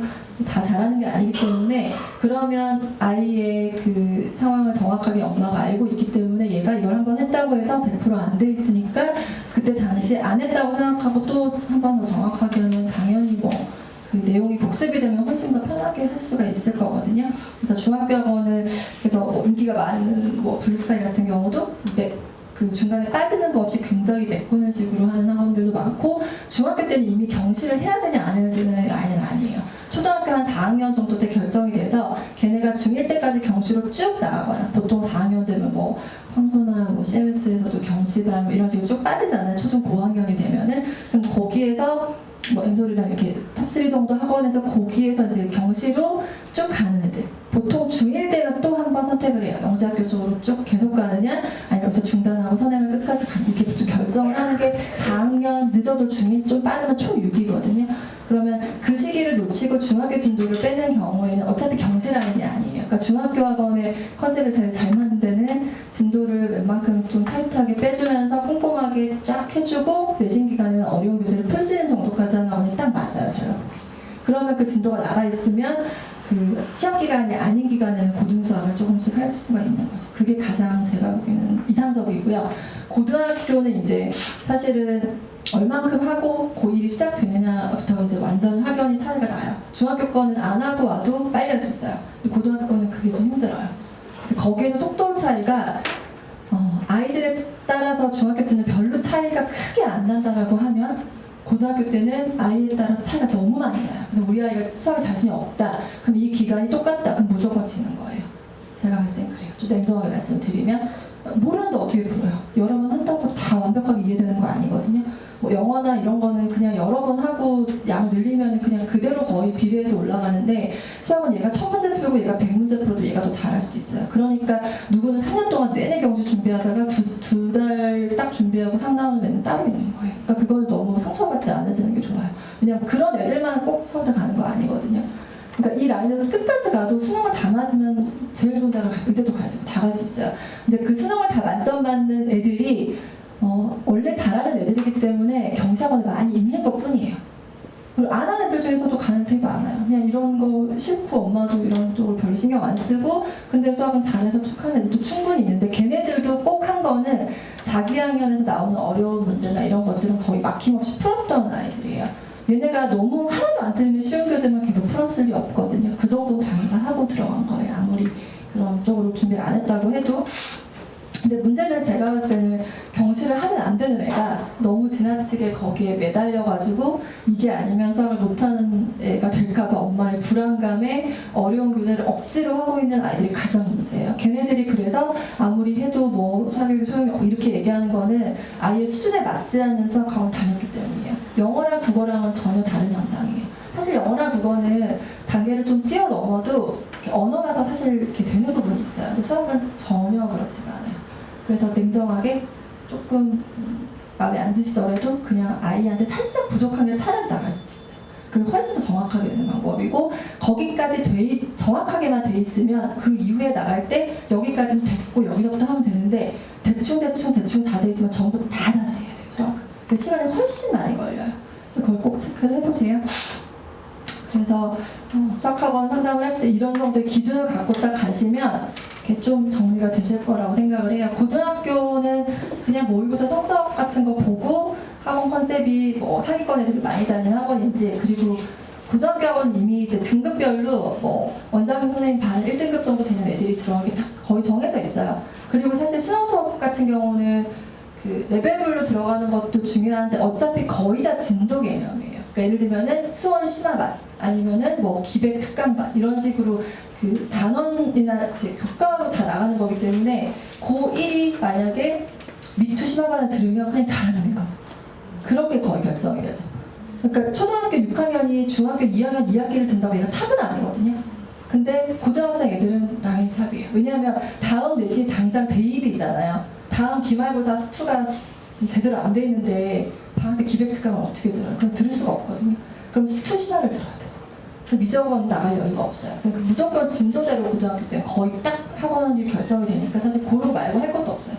다 잘하는 게 아니기 때문에 그러면 아이의 그 상황을 정확하게 엄마가 알고 있기 때문에 얘가 이걸 한번 했다고 해서 100% 안 돼 있으니까 그때 당시에 안 했다고 생각하고 또 한 번 더 정확하게 하면 당연히 뭐 그 내용이 복습이 되면 훨씬 더 편하게 할 수가 있을 거거든요. 그래서 중학교 학원은 그래서 뭐 인기가 많은 뭐 블루스카이 같은 경우도 그 중간에 빠지는 거 없이 굉장히 메꾸는 식으로 하는 학원들도 많고 중학교 때는 이미 경시를 해야 되냐 안 해야 되는 라인은 아니에요. 초등학교 한 4학년 정도 때 결정이 돼서 걔네가 중1 때까지 경시로 쭉 나가거나 보통 4학년 되면 뭐 황소나 뭐 CMS에서도 경시반 뭐 이런 식으로 쭉 빠지잖아요. 초등 고학년이 되면은 그럼 거기에서 뭐 엠솔이랑 이렇게 탑3 정도 학원에서 거기에서 이제 경시로 쭉 가는 애들 보통 중1 때는 또 한 번 선택을 해요. 영재학교 쪽으로 쭉 계속 가느냐 아니면 여기서 중단하고 선행을 끝까지 가는 이렇게 보통 결정을 하는 게 4학년 늦어도 중1 좀 빠르면 초6이거든요. 그러면 그 시기를 놓치고 중학교 진도를 빼는 경우에는 어차피 경시 라인이 아니에요. 그러니까 중학교 학원의 컨셉을 제일 잘 맞는 데는 진도를 웬만큼 좀 타이트하게 빼주면서 꼼꼼하게 쫙 해주고 내신 기간에는 어려운 교재를 풀 수 있는 정도까지 하는 학원이 딱 맞아요. 제가 보기. 그러면 그 진도가 나가 있으면 그 시험 기간이 아닌 기간에는 고등수학을 조금씩 할 수가 있는 거죠. 그게 가장 제가 보기에는 이상적이고요. 고등학교는 이제 사실은 얼만큼 하고 고1이 시작되느냐부터 이제 완전 확연히 차이가 나요. 중학교 거는 안 하고 와도 빨리 할 수 있어요. 고등학교 거는 그게 좀 힘들어요. 그래서 거기에서 속도 차이가 아이들에 따라서 중학교 때는 별로 차이가 크게 안 난다라고 하면 고등학교 때는 아이에 따라서 차이가 너무 많이 나요. 그래서 우리 아이가 수학에 자신이 없다. 그럼 이 기간이 똑같다. 그럼 무조건 지는 거예요. 제가 봤을 땐 그래요. 좀 냉정하게 말씀드리면 모르는데 어떻게 풀어요? 여러 번 한다고 다 완벽하게 이해되는 거 아니거든요. 뭐 영어나 이런 거는 그냥 여러 번 하고 양을 늘리면 그냥 그대로 거의 비례해서 올라가는데 수학은 얘가 1000문제 풀고 얘가 100문제 풀어도 얘가 더 잘할 수도 있어요. 그러니까 누구는 3년 동안 내내 경시 준비하다가 두 달 딱 준비하고 상 나오는 애는 따로 있는 거예요. 그러니까 그걸 너무 상처받지 않으시는 게 좋아요. 왜냐면 그런 애들만 꼭 서울대 가는 거 아니거든요. 그러니까 이 라인으로 끝까지 가도 수능을 다 맞으면 제일 좋은 대로 의대도 갈 수, 다 갈 수 있어요. 근데 그 수능을 다 만점 받는 애들이 원래 잘하는 애들이기 때문에 경시학원에 많이 있는 것 뿐이에요. 그리고 안 하는 애들 중에서도 가는 되게 많아요. 그냥 이런 거 싫고 엄마도 이런 쪽으로 별로 신경 안 쓰고 근데 수학은 잘해서 축하는 애들도 충분히 있는데 걔네들도 꼭 한 거는 자기 학년에서 나오는 어려운 문제나 이런 것들은 거의 막힘없이 풀었던 아이들이에요. 얘네가 너무 하나도 안 틀리는 쉬운 교재만 계속 풀었을 리 없거든요. 그 정도는 당연히 다 하고 들어간 거예요. 아무리 그런 쪽으로 준비를 안 했다고 해도. 근데 문제는 제가 봤을 때는 경시를 하면 안 되는 애가 너무 지나치게 거기에 매달려가지고 이게 아니면 수학을 못하는 애가 될까봐 엄마의 불안감에 어려운 교재를 억지로 하고 있는 아이들이 가장 문제예요. 걔네들이 그래서 아무리 해도 뭐 수학이 소용이 없고 이렇게 얘기하는 거는 아이의 수준에 맞지 않는 수학학원을 다녔기 때문이에요. 영어랑 국어랑은 전혀 다른 양상이에요. 사실 영어랑 국어는 단계를 좀 뛰어넘어도 언어라서 사실 이렇게 되는 부분이 있어요. 근데 수학은 전혀 그렇지가 않아요. 그래서 냉정하게 조금 마음에 안 드시더라도 그냥 아이한테 살짝 부족한 게 차라리 나갈 수도 있어요. 그게 훨씬 더 정확하게 되는 방법이고 거기까지 정확하게만 돼 있으면 그 이후에 나갈 때 여기까지는 됐고 여기서부터 하면 되는데 대충 다 돼 있으면 전부 다 다시 해야 돼요. 수학. 그 시간이 훨씬 많이 걸려요. 그래서 그걸 꼭 체크를 해보세요. 그래서 수학학원 상담을 할 때 이런 정도의 기준을 갖고 딱 가시면 이렇게 좀 정리가 되실 거라고 생각을 해요. 고등학교는 그냥 모의고사 성적 같은 거 보고 학원 컨셉이 뭐 상위권 애들이 많이 다니는 학원인지 그리고 고등학교 학원 이미 이제 등급별로 뭐 원장님 선생님 반 1등급 정도 되는 애들이 들어가기 다 거의 정해져 있어요. 그리고 사실 수능 수업 같은 경우는 그 레벨별로 들어가는 것도 중요한데 어차피 거의 다 진도 개념이에요. 그러니까 예를 들면은 수원 심화반 아니면은 뭐 기백 특강반 이런 식으로 그 단원이나 이제 교과로 다 나가는 거기 때문에 고1이 만약에 미투 심화반을 들으면 그냥 잘하는 거죠. 그렇게 거의 결정이 되죠. 그러니까 초등학교 6학년이 중학교 2학년 2학기를 든다고 얘가 탑은 아니거든요. 근데 고등학생 애들은 당연히 탑이에요. 왜냐하면 다음 내신 당장 대입이잖아요. 다음 기말고사 수투가 지금 제대로 안 돼 있는데 방학 때 기백 특강을 어떻게 들어요? 그럼 들을 수가 없거든요. 그럼 수투 신화를 들어야 되죠. 미적은 나갈 여유가 없어요. 그러니까 무조건 진도대로 고등학교 때 거의 딱 학원이 결정이 되니까 사실 고르고 말고 할 것도 없어요.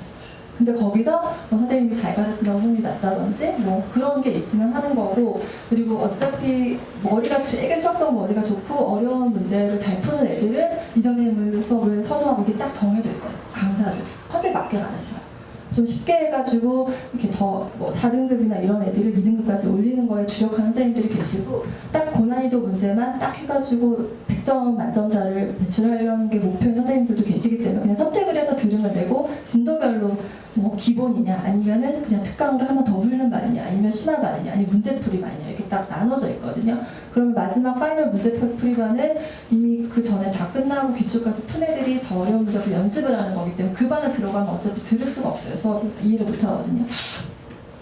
근데 거기서 뭐 선생님이 잘 가르친다고 소문이 났다든지 뭐 그런 게 있으면 하는 거고 그리고 어차피 머리가 되게 수학적 머리가 좋고 어려운 문제를 잘 푸는 애들은 이 선생님을 수업을 선호하고 이게 딱 정해져 있어요. 강사들 컨셉 맞게 가르쳐요. 좀 쉽게 해가지고 이렇게 더 뭐 4등급이나 이런 애들을 2등급까지 올리는 거에 주력하는 선생님들이 계시고 딱 고난이도 문제만 딱 해가지고 100점 만점자를 배출하려는 게 목표인 선생님들도 계시기 때문에 그냥 선택을 해서 들으면 되고 진도별로 뭐 기본이냐 아니면은 그냥 특강으로 한 번 더 훈련반이냐 아니면 심화반이냐 아니면 문제풀이반이냐 이렇게 딱 나눠져 있거든요. 그러면 마지막 파이널 문제풀이반은 이미 그 전에 다 끝나고 기출까지 푼 애들이 더 어려운 문제를 연습을 하는 거기 때문에 그 반을 들어가면 어차피 들을 수가 없어요. 수업 이해를 못 하거든요.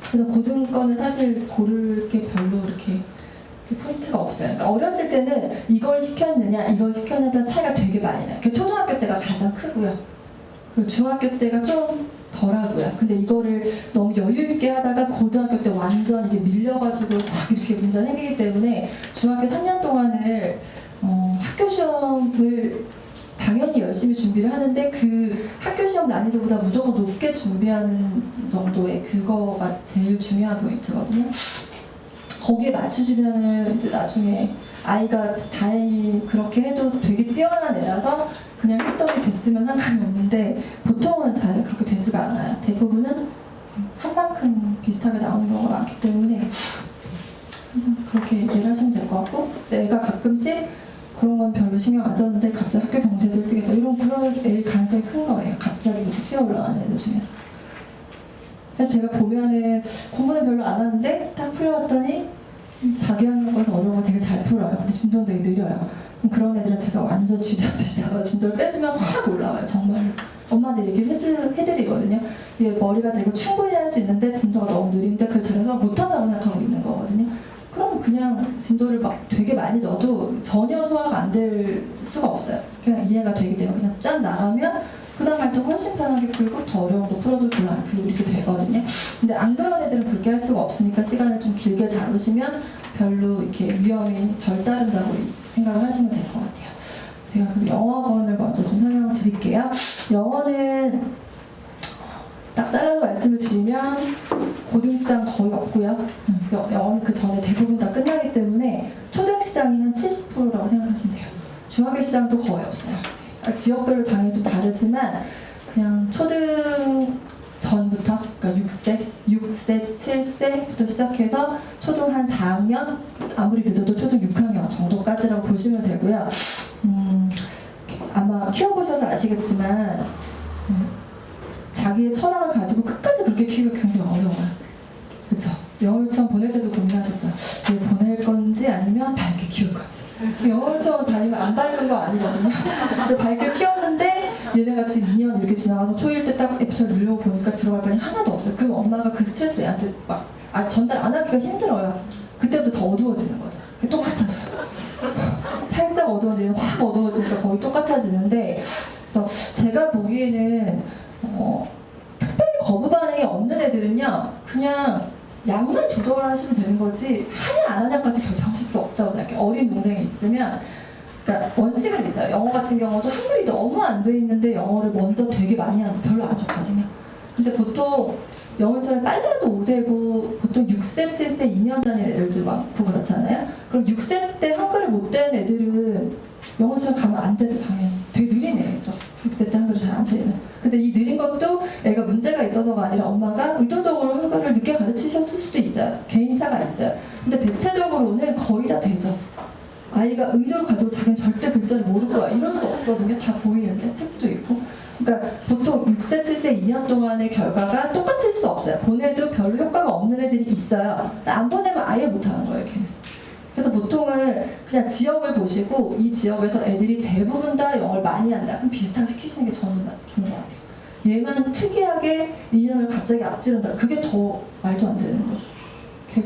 그래서 고등권을 사실 고를 게 별로 이렇게 포인트가 없어요. 그러니까 어렸을 때는 이걸 시켰느냐 이걸 시켰느냐 차이가 되게 많이 나요. 초등학교 때가 가장 크고요. 그리고 중학교 때가 좀 덜하고요. 근데 이거를 너무 여유 있게 하다가 고등학교 때 완전 이게 밀려가지고 막 이렇게 문제가 생기기 때문에 중학교 3년 동안을 학교 시험을 당연히 열심히 준비를 하는데 그 학교 시험 난이도보다 무조건 높게 준비하는 정도의 그거가 제일 중요한 포인트거든요. 거기에 맞추시면은 이제 나중에 아이가 다행히 그렇게 해도 되게 뛰어난 애라서 그냥 합격이 됐으면 상관이 없는데 보통은 잘 그렇게 되지가 않아요. 대부분은 한 만큼 비슷하게 나오는 경우가 많기 때문에 그렇게 얘기를 하시면 될 것 같고 내가 가끔씩 그런 건 별로 신경 안 썼는데 갑자기 학교 경제에서 뜨겠다 이런 그런 애일 가능성이 큰 거예요. 갑자기 이렇게 튀어 올라가는 애들 중에서. 그래서 제가 보면은 공부는 별로 안 하는데 딱 풀려왔더니 자기 학년 거에서 어려운 거 되게 잘 풀어요. 근데 진도는 되게 느려요. 그런 애들은 제가 완전 쥐잡듯이 잡아 진도를 빼주면 확 올라와요. 정말로. 엄마한테 얘기를 해드리거든요. 얘 머리가 되고 충분히 할 수 있는데 진도가 너무 느린데 그걸 제가 수학 못한다고 생각하고 있는 거거든요. 그럼 그냥 진도를 막 되게 많이 넣어도 전혀 소화가 안 될 수가 없어요. 그냥 이해가 되기 때문에 그냥 짠 나가면 그 다음 할 때 훨씬 편하게 풀고 더 어려운 거 풀어도 별로 안 틀리고 이렇게 되거든요. 근데 안 그런 애들은 그렇게 할 수가 없으니까 시간을 좀 길게 잡으시면 별로 이렇게 위험이 덜 따른다고 생각을 하시면 될 것 같아요. 제가 그럼 영어학원을 먼저 좀 설명을 드릴게요. 영어는 딱 잘라서 말씀을 드리면 고등시장 거의 없고요. 영어는 그 전에 대부분 다 끝나기 때문에 초등시장이면 70%라고 생각하시면 돼요. 중학교 시장도 거의 없어요. 지역별로 당연히 좀 다르지만 그냥 초등 전부터, 그러니까 6세, 7세부터 시작해서 초등 한 4학년, 아무리 늦어도 초등 6학년 정도까지라고 보시면 되고요. 아마 키워보셔서 아시겠지만 자기의 철학을 가지고 끝까지 그렇게 키우기가 굉장히 어려워요. 그쵸? 영어 유치원 보낼 때도 고민하셨죠? 왜 보낼 건지 아니면 밝게 키울 건지. 영어 유치원 다니면 안 밝은 거 아니거든요. 근데 밝게 키웠는데 얘네가 지금 2년 이렇게 지나가서 초1 때 딱 애프터를 누르고 보니까 들어갈 반이 하나도 없어요. 그럼 엄마가 그 스트레스 애한테 막 전달 안 하기가 힘들어요. 그때부터 더 어두워지는 거죠. 그게 똑같아져요. 살짝 어두워지면 확 어두워지니까 거의 똑같아지는데, 그래서 제가 보기에는 특별히 거부 반응이 없는 애들은요, 그냥 양만 조절하시면 되는 거지 하냐 안 하냐까지 결정하실 필요 없다고 생각해요. 어린 동생이 있으면, 그러니까 원칙은 있어요. 영어 같은 경우도 한글이 너무 안 돼 있는데 영어를 먼저 되게 많이 하는 별로 안 좋거든요. 근데 보통 영어처럼 빨라도 5세고 보통 6세, 7세, 2년 다닌 애들도 많고 그렇잖아요. 그럼 6세 때 한글을 못 되는 애들은 영어처럼 가면 안 돼도 당연히 되게 느린 애죠. 6세 때 한글이 잘 안 되면. 근데 이 느린 것도 애가 문제가 있어서가 아니라 엄마가 의도적으로 한글을 늦게 가르치셨을 수도 있어요. 개인차가 있어요. 근데 대체적으로는 거의 다 되죠. 아이가 의도를 가지고 자기는 절대 글자를 모를 거야 이럴 수 없거든요. 다 보이는데 책도 있고. 그러니까 보통 6세, 7세 2년 동안의 결과가 똑같을 수 없어요. 보내도 별로 효과가 없는 애들이 있어요. 안 보내면 아예 못하는 거예요. 걔는. 그래서 보통은 그냥 지역을 보시고 이 지역에서 애들이 대부분 다 영어를 많이 한다. 그럼 비슷하게 시키시는 게 저는 좋은 것 같아요. 얘만 특이하게 2년을 갑자기 앞지른다. 그게 더 말도 안 되는 거죠.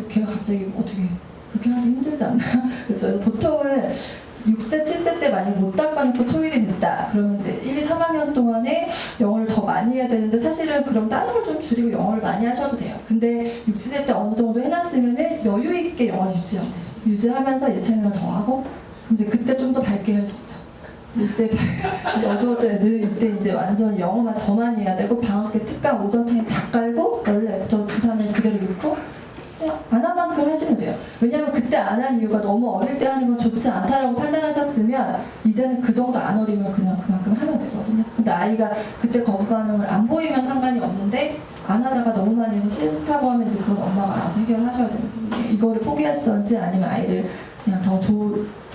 걔가 갑자기 어떻게 그렇게 하기 힘들지 않나요? 그렇죠. 보통은 6세, 7세 때 많이 못 닦아놓고 초일이 늦다. 그러면 이제 1, 2, 3학년 동안에 영어를 더 많이 해야 되는데 사실은 그럼 다른 걸 좀 줄이고 영어를 많이 하셔도 돼요. 근데 6, 7세 때 어느 정도 해놨으면 여유 있게 영어를 유지하면 되죠. 유지하면서 예체능을 더 하고 이제 그때 좀 더 밝게 할 수 있죠. 이때 어두웠던 애들 이때 이제 완전 영어만 더 많이 해야 되고 방학 때 특강 오전 타임 다 깔고 원래부터 2, 3년 그대로 넣고 안 한 만큼 하시면 돼요. 왜냐면 그때 안 한 이유가 너무 어릴 때 하는 건 좋지 않다라고 판단하셨으면 이제는 그 정도 안 어리면 그냥 그만큼 하면 되거든요. 근데 아이가 그때 거부 반응을 안 보이면 상관이 없는데 안 하다가 너무 많이 해서 싫다고 하면 이제 그건 엄마가 알아서 해결하셔야 되는 거예요. 이거를 포기하시던지 아니면 아이를 그냥 더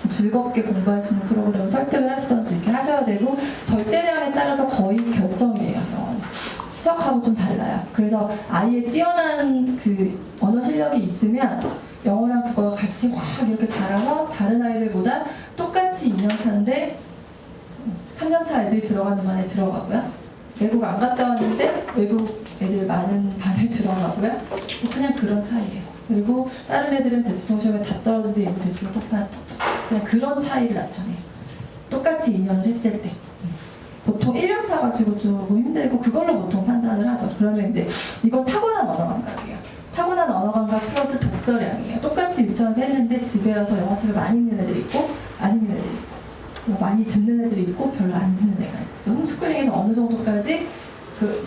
즐겁게 공부할 수 있는 프로그램을 설득을 하시던지 이렇게 하셔야 되고 절대량에 따라서 거의 결정이 돼요. 영어는. 수학하고 좀 달라요. 그래서 아이의 뛰어난 그 언어 실력이 있으면 영어랑 국어가 같이 확 이렇게 자라서 다른 아이들보다 똑같이 2년차인데 3년차 애들이 들어가는 반에 들어가고요. 외국 안 갔다 왔는데 외국 애들 많은 반에 들어가고요. 그냥 그런 차이예요. 그리고 다른 애들은 대치동 시험에 다 떨어지는데 얘는 대치동 탑판에 그냥 그런 차이를 나타내요. 똑같이 2년을 했을 때. 보통 1년차 가지고 조금 힘들고 그걸로 보통 판단을 하죠. 그러면 이제 이건 타고난 언어 감각이에요. 타고난 언어 감각 플러스 독서량이에요. 똑같이 유치원에서 했는데 집에 와서 영어책을 많이 읽는 애들이 있고 안 읽는 애들이 있고 뭐 많이 듣는 애들이 있고 별로 안 듣는 애가 있죠. 홈스쿨링에서 어느 정도까지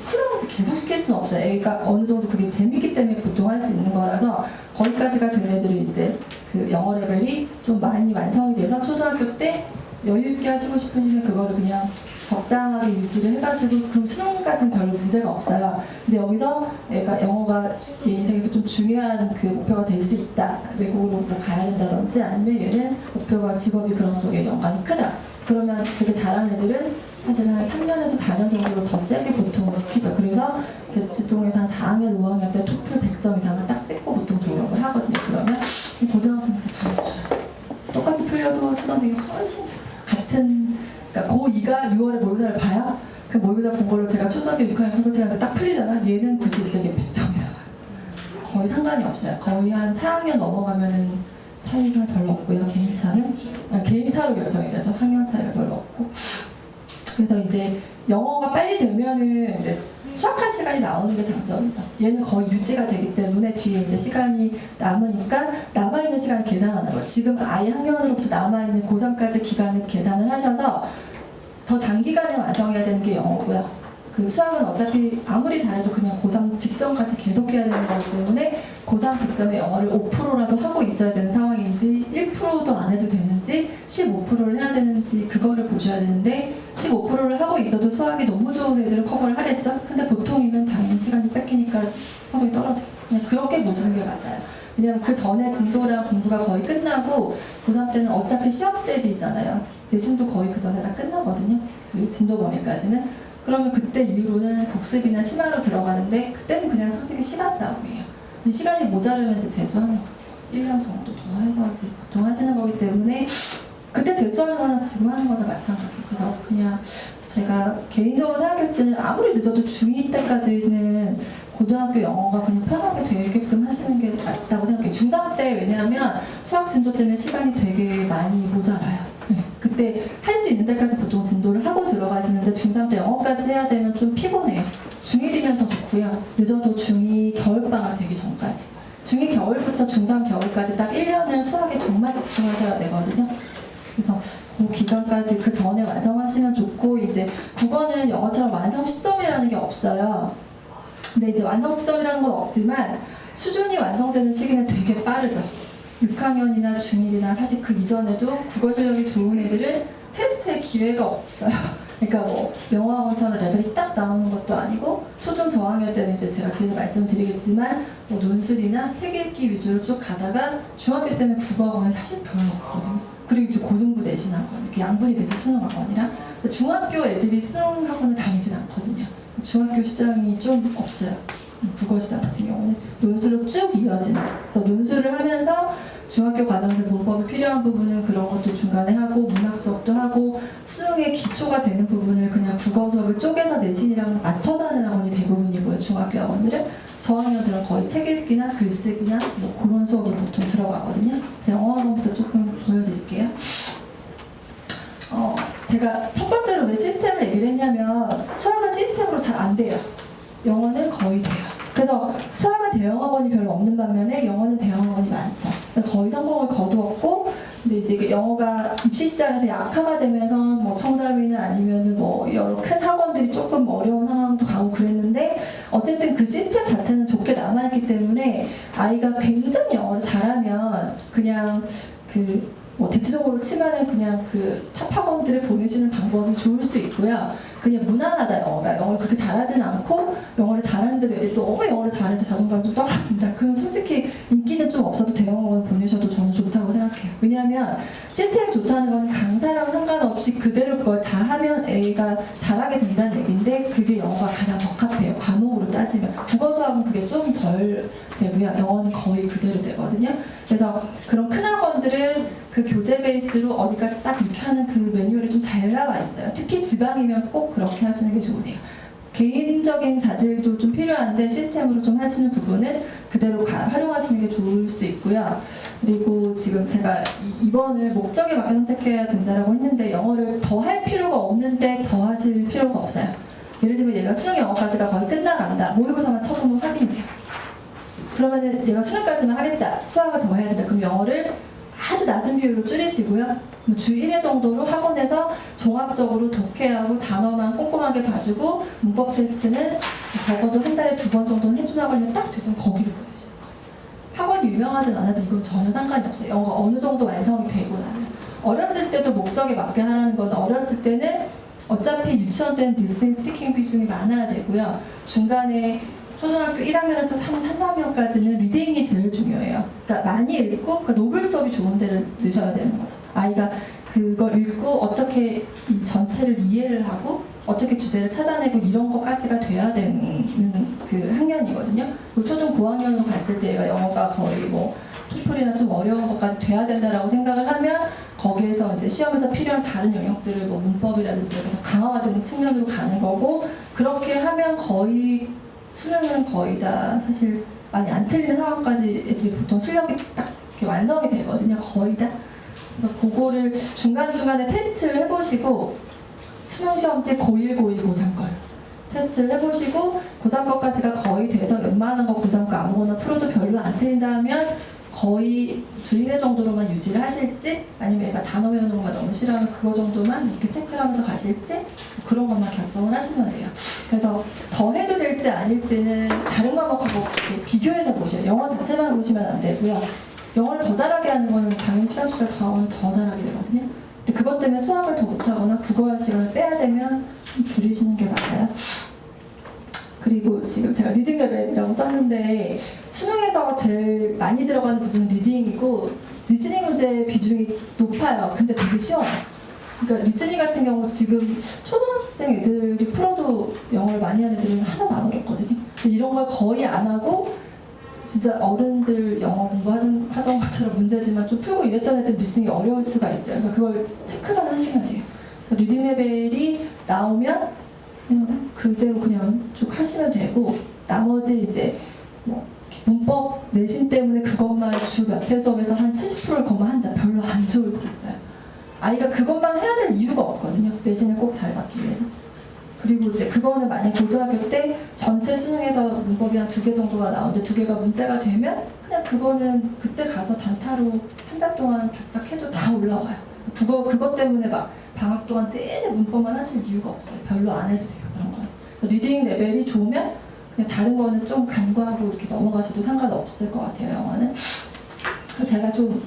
실험에서 계속 시킬 수는 없어요. 애가 어느 정도 그게 재밌기 때문에 보통 할 수 있는 거라서 거기까지가 된 애들은 이제 그 영어 레벨이 좀 많이 완성이 돼서 초등학교 때 여유 있게 하시고 싶으시면 그거를 그냥 적당하게 유지를 해가지고 그럼 수능까지는 별로 문제가 없어요. 근데 여기서 애가 영어가 얘 인생에서 좀 중요한 그 목표가 될 수 있다. 외국으로 뭐 가야 된다든지 아니면 얘는 목표가 직업이 그런 쪽에 연관이 크다. 그러면 그게 잘하는 애들은 사실 한 3년에서 4년 정도로 더 세게 보통 시키죠. 그래서 대치동에서 한 4학년, 5학년 때 토플 100점 이상을 딱 찍고 보통 졸업을 하거든요. 그러면 고등학생들 다 잘하죠. 똑같이 풀려도 초등학생이 훨씬 잘 같은, 그러니까 고2가 6월에 모의고사를 봐야 그 모의고사 본 걸로 제가 초등학교 6학년 콘서트라는데 딱 풀리잖아. 얘는 91점에 100점이 나와요. 거의 상관이 없어요. 거의 한 4학년 넘어가면은 차이가 별로 없고요. 개인차는 개인차로 결정이 되죠. 학년 차이가 별로 없고. 그래서 이제 영어가 빨리 되면은 이제 수학할 시간이 나오는 게 장점이죠. 얘는 거의 유지가 되기 때문에 뒤에 이제 시간이 남으니까 남아있는 시간을 계산하는 거예요. 지금 아이 학년으로부터 남아있는 고3까지 기간을 계산을 하셔서 더 단기간에 완성해야 되는 게 영어고요. 그 수학은 어차피 아무리 잘해도 그냥 고3 직전까지 계속 해야 되는 거기 때문에 고3 직전에 영어를 5%라도 하고 있어야 되는 상황인지 1%도 안 해도 되는지 15%를 해야 되는지 그거를 보셔야 되는데 15%를 하고 있어도 수학이 너무 좋은 애들은 커버를 하겠죠? 근데 보통이면 당연히 시간이 뺏기니까 성적이 떨어지겠죠. 그냥 그렇게 보시는 게 맞아요. 왜냐면 그 전에 진도랑 공부가 거의 끝나고 고3 때는 어차피 시험 대비잖아요. 내신도 거의 그 전에 다 끝나거든요. 그 진도 범위까지는. 그러면 그때 이후로는 복습이나 심화로 들어가는데 그때는 그냥 솔직히 시간 싸움이에요. 이 시간이 모자르면 이제 재수하는 거죠. 1년 정도 더 해서 이제 보통 하시는 거기 때문에 그때 재수하는 거나 지금 하는 거나 마찬가지. 그래서 그냥 제가 개인적으로 생각했을 때는 아무리 늦어도 중2 때까지는 고등학교 영어가 그냥 편하게 되게끔 하시는 게 낫다고 생각해요. 중3 때 왜냐하면 수학 진도 때문에 시간이 되게 많이 모자라요. 네. 그때 할 수 있는 데까지 보통 진도를 하고 들어가시는데 중3 때 영어까지 해야 되면 좀 피곤해요. 중1이면 더 좋고요. 늦어도 중2 겨울방학 되기 전까지. 중2 겨울부터 중3 겨울까지 딱 1년을 수학에 정말 집중하셔야 되거든요. 그래서 그 기간까지 그 전에 완성하시면 좋고 이제 국어는 영어처럼 완성 시점이라는 게 없어요. 근데 이제 완성 시점이라는 건 없지만 수준이 완성되는 시기는 되게 빠르죠. 6학년이나 중1이나 사실 그 이전에도 국어 실력이 좋은 애들은 테스트의 기회가 없어요. 그러니까 뭐 영어학원처럼 레벨이 딱 나오는 것도 아니고 초등 저학년 때는 이제 제가 뒤에서 말씀드리겠지만 뭐 논술이나 책 읽기 위주로 쭉 가다가 중학교 때는 국어학원이 사실 별로 없거든요. 그리고 이제 고등부 내신학원, 이렇게 양분이 돼서 수능학원이랑 중학교 애들이 수능학원을 다니진 않거든요. 중학교 시장이 좀 없어요. 국어 시장 같은 경우는 논술로 쭉 이어지는. 그래서 논술을 하면서 중학교 과정에서 문법이 필요한 부분은 그런 것도 중간에 하고 문학 수업도 하고 수능의 기초가 되는 부분을 그냥 국어 수업을 쪼개서 내신이랑 맞춰서 하는 학원이 대부분이고요. 중학교 학원들은 저학년들은 거의 책 읽기나 글쓰기나 뭐 그런 수업으로 보통 들어가거든요. 제가 영어 학원부터 조금 보여드릴게요. 제가 첫 번째로 왜 시스템을 얘기를 했냐면 수학은 시스템으로 잘 안 돼요. 영어는 거의 돼요. 그래서 수학은 대형학원이 별로 없는 반면에 영어는 대형학원이 많죠. 거의 성공을 거두었고, 근데 이제 영어가 입시 시장에서 약화가 되면서 뭐 청담이나 아니면은 뭐 여러 큰 학원들이 조금 어려운 상황도 가고 그랬는데 어쨌든 그 시스템 자체는 좋게 남아있기 때문에 아이가 굉장히 영어를 잘하면 그냥 뭐 대체적으로 치면은 그냥 그 탑 학원들을 보내시는 방법이 좋을 수 있고요. 그냥 무난하다 영어가. 영어를 그렇게 잘하진 않고 영어를 잘하는데도 애들이 너무 영어를 잘해서 자존감이 좀 떨어진다. 그럼 솔직히 인기는 좀 없어도 대형학원 보내셔도 저는 좋다고 생각해요. 왜냐하면 시스템이 좋다는 건 강사랑 상관없이 그대로 그걸 다 하면 애가 잘하게 된다는 얘기인데 그게 영어가 가장 적합해요. 과목으로 따지면. 국어 수학은 그게 좀 덜 되고요. 영어는 거의 그대로 되거든요. 그래서 그런 큰 학원들은 그 교재 베이스로 어디까지 딱 이렇게 하는 그 매뉴얼이 좀 잘 나와 있어요. 특히 지방이면 꼭 그렇게 하시는 게 좋으세요. 개인적인 자질도 좀 필요한데 시스템으로 좀 하시는 부분은 그대로 활용하시는 게 좋을 수 있고요. 그리고 지금 제가 2번을 목적에 맞게 선택해야 된다고 했는데 영어를 더 할 필요가 없는데 더 하실 필요가 없어요. 예를 들면 얘가 수능 영어까지가 거의 끝나간다. 모의고사만 쳐보면 확인이 돼요. 그러면은 얘가 수능까지만 하겠다. 수학을 더 해야 된다. 그럼 영어를 아주 낮은 비율로 줄이시고요. 주 1회 정도로 학원에서 종합적으로 독해하고 단어만 꼼꼼하게 봐주고 문법 테스트는 적어도 한 달에 2번 정도는 해준다고 하면 딱 되면 거기로 보내시는 거예요. 학원이 유명하든 안 하든 이건 전혀 상관이 없어요. 영어가 어느 정도 완성이 되고 나면. 어렸을 때도 목적에 맞게 하라는 건 어렸을 때는 어차피 유치원 때는 리스닝, 스피킹 비중이 많아야 되고요. 중간에 초등학교 1학년에서 3, 4학년까지는 리딩이 제일 중요해요. 그러니까 많이 읽고 그러니까 노블 수업이 좋은 데를 넣으셔야 되는 거죠. 아이가 그걸 읽고 어떻게 이 전체를 이해를 하고 어떻게 주제를 찾아내고 이런 것까지가 돼야 되는 그 학년이거든요. 초등 고학년으로 갔을 때 얘가 영어가 거의 뭐 토플이나 좀 어려운 것까지 돼야 된다라고 생각을 하면 거기에서 이제 시험에서 필요한 다른 영역들을 뭐 문법이라든지 강화되는 측면으로 가는 거고 그렇게 하면 거의 수능은 거의 다 사실 많이 안 틀리는 상황까지 애들이 보통 실력이 딱 이렇게 완성이 되거든요. 거의 다. 그래서 그거를 중간중간에 테스트를 해보시고 수능 시험지 고1, 고2, 고3 걸 테스트를 해보시고 고3 것까지가 거의 돼서 웬만한 거 고3 거 아무거나 풀어도 별로 안 틀린다 하면 거의 주 1회 정도로만 유지를 하실지 아니면 얘가 단어 외우는 것만 너무 싫어하면 그거 정도만 이렇게 체크를 하면서 가실지 그런 것만 결정을 하시면 돼요. 그래서 더 해도 될지 아닐지는 다른 과목하고 이렇게 비교해서 보셔요. 영어 자체만 보시면 안 되고요. 영어를 더 잘하게 하는 거는 당연히 시간 수가 더 잘하게 되거든요. 근데 그것 때문에 수학을 더 못하거나 국어할 시간을 빼야 되면 좀 줄이시는 게 맞아요. 그리고 지금 제가 리딩 레벨이라고 썼는데 수능에서 제일 많이 들어가는 부분은 리딩이고 리스닝 문제 비중이 높아요. 근데 되게 쉬워요. 그러니까 리스닝 같은 경우 지금 초등학생 애들이 풀어도 영어를 많이 하는 애들은 하나도 안 어렵거든요. 근데 이런 걸 거의 안 하고 진짜 어른들 영어 공부하던 것처럼 문제지만 좀 풀고 이랬던 애들 리스닝이 어려울 수가 있어요. 그러니까 그걸 체크만 하시면 돼요. 그래서 리딩 레벨이 나오면 그냥 그대로 그냥 쭉 하시면 되고 나머지 이제 뭐 문법 내신 때문에 그것만 주 몇 회 수업에서 한 70%를 거만한다. 별로 안 좋을 수 있어요. 아이가 그것만 해야 될 이유가 없거든요. 내신을 꼭 잘 받기 위해서. 그리고 이제 그거는 만약 고등학교 때 전체 수능에서 문법이 한 2개 정도가 나오는데 2개가 문제가 되면 그냥 그거는 그때 가서 단타로 한 달 동안 바싹 해도 다 올라와요. 그것 때문에 막 방학 동안 내내 문법만 하실 이유가 없어요. 별로 안 해도 돼요. 그런 거는. 그래서 리딩 레벨이 좋으면 그냥 다른 거는 좀 간과하고 이렇게 넘어가셔도 상관없을 것 같아요. 영어는. 제가 좀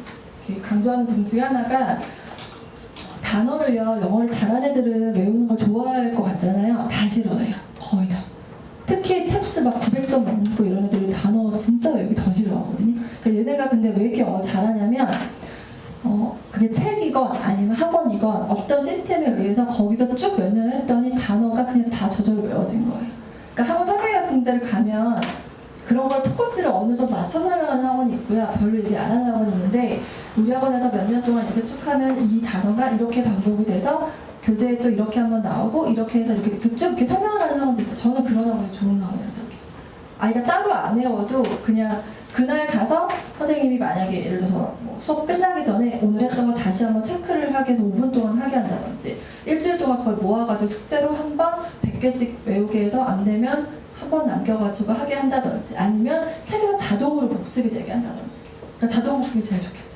이렇게 강조하는 부분 중에 하나가 단어를요, 영어를 잘하는 애들은 외우는 걸 좋아할 것 같잖아요. 다 싫어해요. 거의 다. 특히 탭스 막 900점 넘고 이런 애들은 단어 진짜 외우기 더 싫어하거든요. 그러니까 얘네가 근데 왜 이렇게 영어 잘하냐면 그게 책이건 아니면 학원이건 어떤 시스템에 의해서 거기서 쭉 몇 년 했더니 단어가 그냥 다 저절로 외워진 거예요. 그러니까 학원 설명 같은 데를 가면 그런 걸 포커스를 어느 정도 맞춰 설명하는 학원이 있고요. 별로 얘기 안 하는 학원이 있는데 우리 학원에서 몇 년 동안 이렇게 쭉 하면 이 단어가 이렇게 반복이 돼서 교재에 또 이렇게 한번 나오고 이렇게 해서 이렇게 쭉 이렇게 설명을 하는 학원도 있어요. 저는 그런 학원이 좋은 학원이라고 생각해요. 아이가 따로 안 외워도 그냥 그날 가서 선생님이 만약에 예를 들어서 뭐 수업 끝나기 전에 오늘 했던 거 다시 한번 체크를 하게 해서 5분 동안 하게 한다든지 일주일 동안 그걸 모아가지고 숙제로 한 번 100개씩 외우게 해서 안 되면 한 번 남겨가지고 하게 한다든지 아니면 책에서 자동으로 복습이 되게 한다든지. 그러니까 자동 복습이 제일 좋겠죠.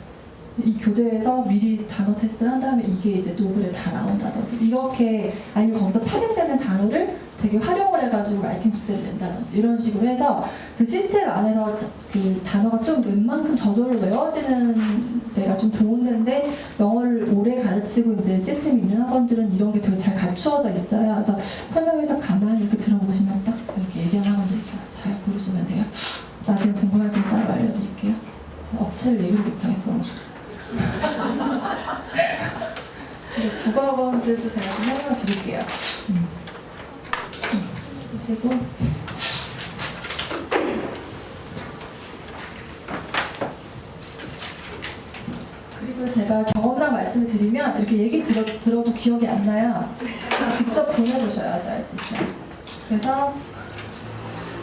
이 교재에서 미리 단어 테스트를 한 다음에 이게 이제 노블에 다 나온다든지 이렇게 아니면 거기서 파생되는 단어를 되게 활용을 해가지고 라이팅 숙제를 낸다든지 이런 식으로 해서 그 시스템 안에서 그 단어가 좀 웬만큼 저절로 외워지는 데가 좀 좋은 데인데 영어를 오래 가르치고 이제 시스템이 있는 학원들은 이런 게 되게 잘 갖추어져 있어요. 그래서 설명해서 가만히 이렇게 들어보시면 딱 이렇게 얘기하는 학원도 있어요. 잘 고르시면 돼요. 나중에 궁금하시면 따로 알려드릴게요. 업체를 얘기를 못하겠어가지고. 국어학원들도 제가 좀 설명을 드릴게요. 보시고 그리고 제가 경험상 말씀을 드리면 이렇게 얘기 들어도 기억이 안 나요. 직접 보내보셔야지 알 수 있어요. 그래서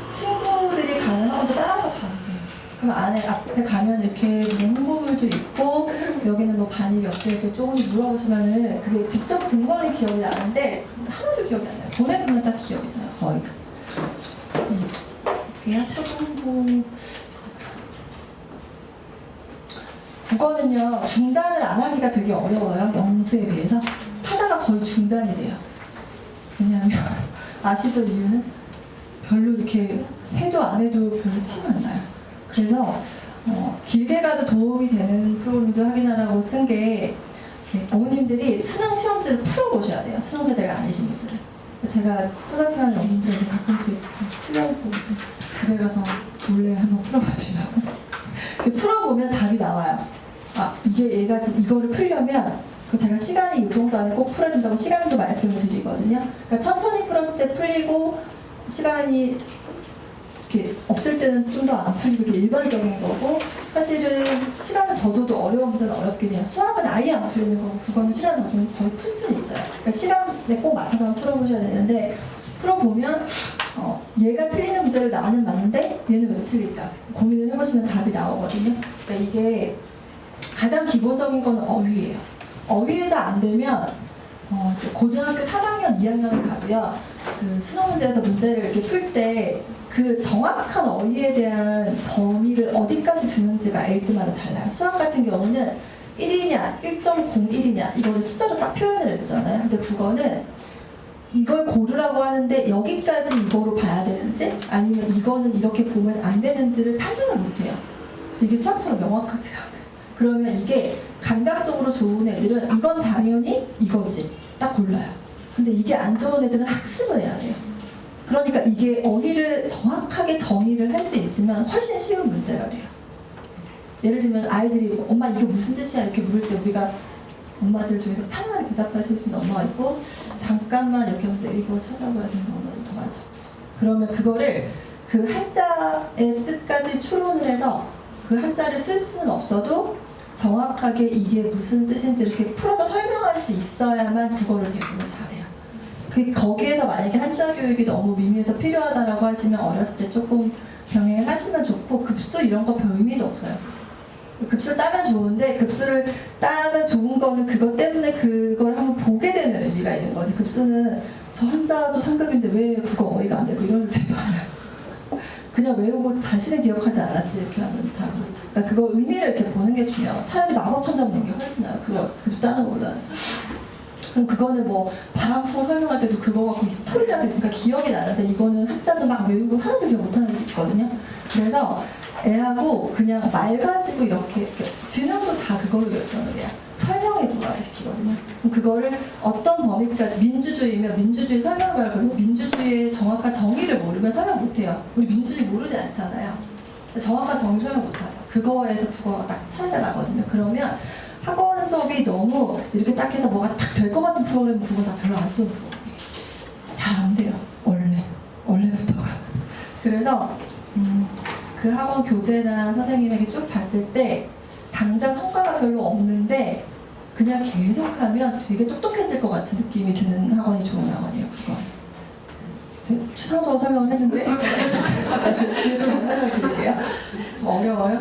친구들이 가는 학원도 따라서 가보세요. 그럼 앞에 가면 이렇게 무슨 홍보물도 있고 여기는 뭐 반이 몇 개 이렇게 조금씩 물어보시면은 그게 직접 본 거는 기억이 나는데 하나도 기억이 안 나요. 보내보면 딱 기억이 나요. 거의 다. 볼게요. 초등부 국어는요 중단을 안 하기가 되게 어려워요. 영수에 비해서 하다가 거의 중단이 돼요. 왜냐하면 아시죠 이유는? 별로 이렇게 해도 안 해도 별로 티가 안 나요. 그래서 길게 가도 도움이 되는 프로그램을 확인하라고 쓴 게 어머님들이 수능 시험지를 풀어보셔야 돼요. 수능세대가 아니신 분들은. 제가 소장팅하는 어머님들한테 가끔씩 풀려보고 집에 가서 몰래 한번 풀어보시라고. 풀어보면 답이 나와요. 아 이게 얘가 지금 이거를 풀려면 제가 시간이 이 정도 안에 꼭 풀어야 된다고 시간도 말씀을 드리거든요. 그러니까 천천히 풀었을 때 풀리고 시간이 이렇게 없을 때는 좀 더 안 풀리고 이게 일반적인 거고 사실은 시간을 더 줘도 어려운 문제는 어렵긴 해요. 수학은 아예 안 풀리는 거고 국어는 시간을 더 주면 거의 풀 수는 있어요. 그러니까 시간에 꼭 맞춰서 풀어보셔야 되는데 풀어보면 얘가 틀리는 문제를 나는 맞는데 얘는 왜 틀릴까 고민을 해보시면 답이 나오거든요. 그러니까 이게 가장 기본적인 거는 어휘예요. 어휘에서 안 되면 고등학교 3학년, 2학년을 가도요. 그 수능 문제에서 문제를 이렇게 풀 때 그 정확한 어휘에 대한 범위를 어디까지 두는지가 에이드마다 달라요. 수학 같은 경우는 1이냐, 1.01이냐 이거를 숫자로 딱 표현을 해주잖아요. 근데 국어는 이걸 고르라고 하는데 여기까지 이거로 봐야 되는지 아니면 이거는 이렇게 보면 안 되는지를 판단을 못해요. 이게 수학처럼 명확하지가 않아요. 그러면 이게 감각적으로 좋은 애들은 이건 당연히 이거지 딱 골라요. 근데 이게 안 좋은 애들은 학습을 해야 돼요. 그러니까 이게 어휘를 정확하게 정의를 할 수 있으면 훨씬 쉬운 문제가 돼요. 예를 들면 아이들이 엄마 이거 무슨 뜻이야 이렇게 물을 때 우리가 엄마들 중에서 편하게 대답하실 수 있는 엄마가 있고 잠깐만 이렇게 하면 네이버 찾아봐야 되는 엄마도 더 많죠. 그러면 그거를 그 한자의 뜻까지 추론을 해서 그 한자를 쓸 수는 없어도 정확하게 이게 무슨 뜻인지 이렇게 풀어서 설명할 수 있어야만 국어를 대부분 잘해요. 거기에서 만약에 한자 교육이 너무 미미해서 필요하다라고 하시면 어렸을 때 조금 병행을 하시면 좋고 급수 이런 거 별 의미도 없어요. 급수를 따면 좋은데 급수를 따면 좋은 거는 그것 때문에 그걸 한번 보게 되는 의미가 있는 거지. 급수는 저 한자도 상급인데 왜 국어 어휘가 안 되고 이런 데 많아요. 그냥 외우고 다시는 기억하지 않았지 이렇게 하면 다 그렇죠. 그러니까 그거 의미를 이렇게 보는 게 중요해요. 차라리 마법천 잡는 게 훨씬 나아요. 그거 급수 따는 것보다는. 그럼 그거는 뭐 바람 풀어 설명할 때도 그거 갖고 스토리라도 있으니까 기억이 나는데 이거는 한자도 막 외우고 하나도 기억 못하는 게 있거든요. 그래서 애하고 그냥 말 가지고 이렇게 지능도 다 그걸로 결정을 해요. 설명에 불과를 시키거든요. 그럼 그거를 어떤 범위까지 민주주의면 민주주의 설명을 그리고 민주주의의 정확한 정의를 모르면 설명 못해요. 우리 민주주의 모르지 않잖아요. 정확한 정의 설명 못하죠. 그거에서 국어가 딱 차이가 나거든요. 그러면 학원 수업이 너무 이렇게 딱 해서 뭐가 딱 될 것 같은 프로그램은 그거 다 별로 안 좋은 프로그램이에요. 잘 안 돼요. 원래부터가. 그래서 그 학원 교재나 선생님에게 쭉 봤을 때 당장 성과가 별로 없는데 그냥 계속하면 되게 똑똑해질 것 같은 느낌이 드는 학원이 좋은 학원이에요. 국어. 추상적으로 설명을 했는데 뒤에 좀 설명드릴게요. 좀 어려워요?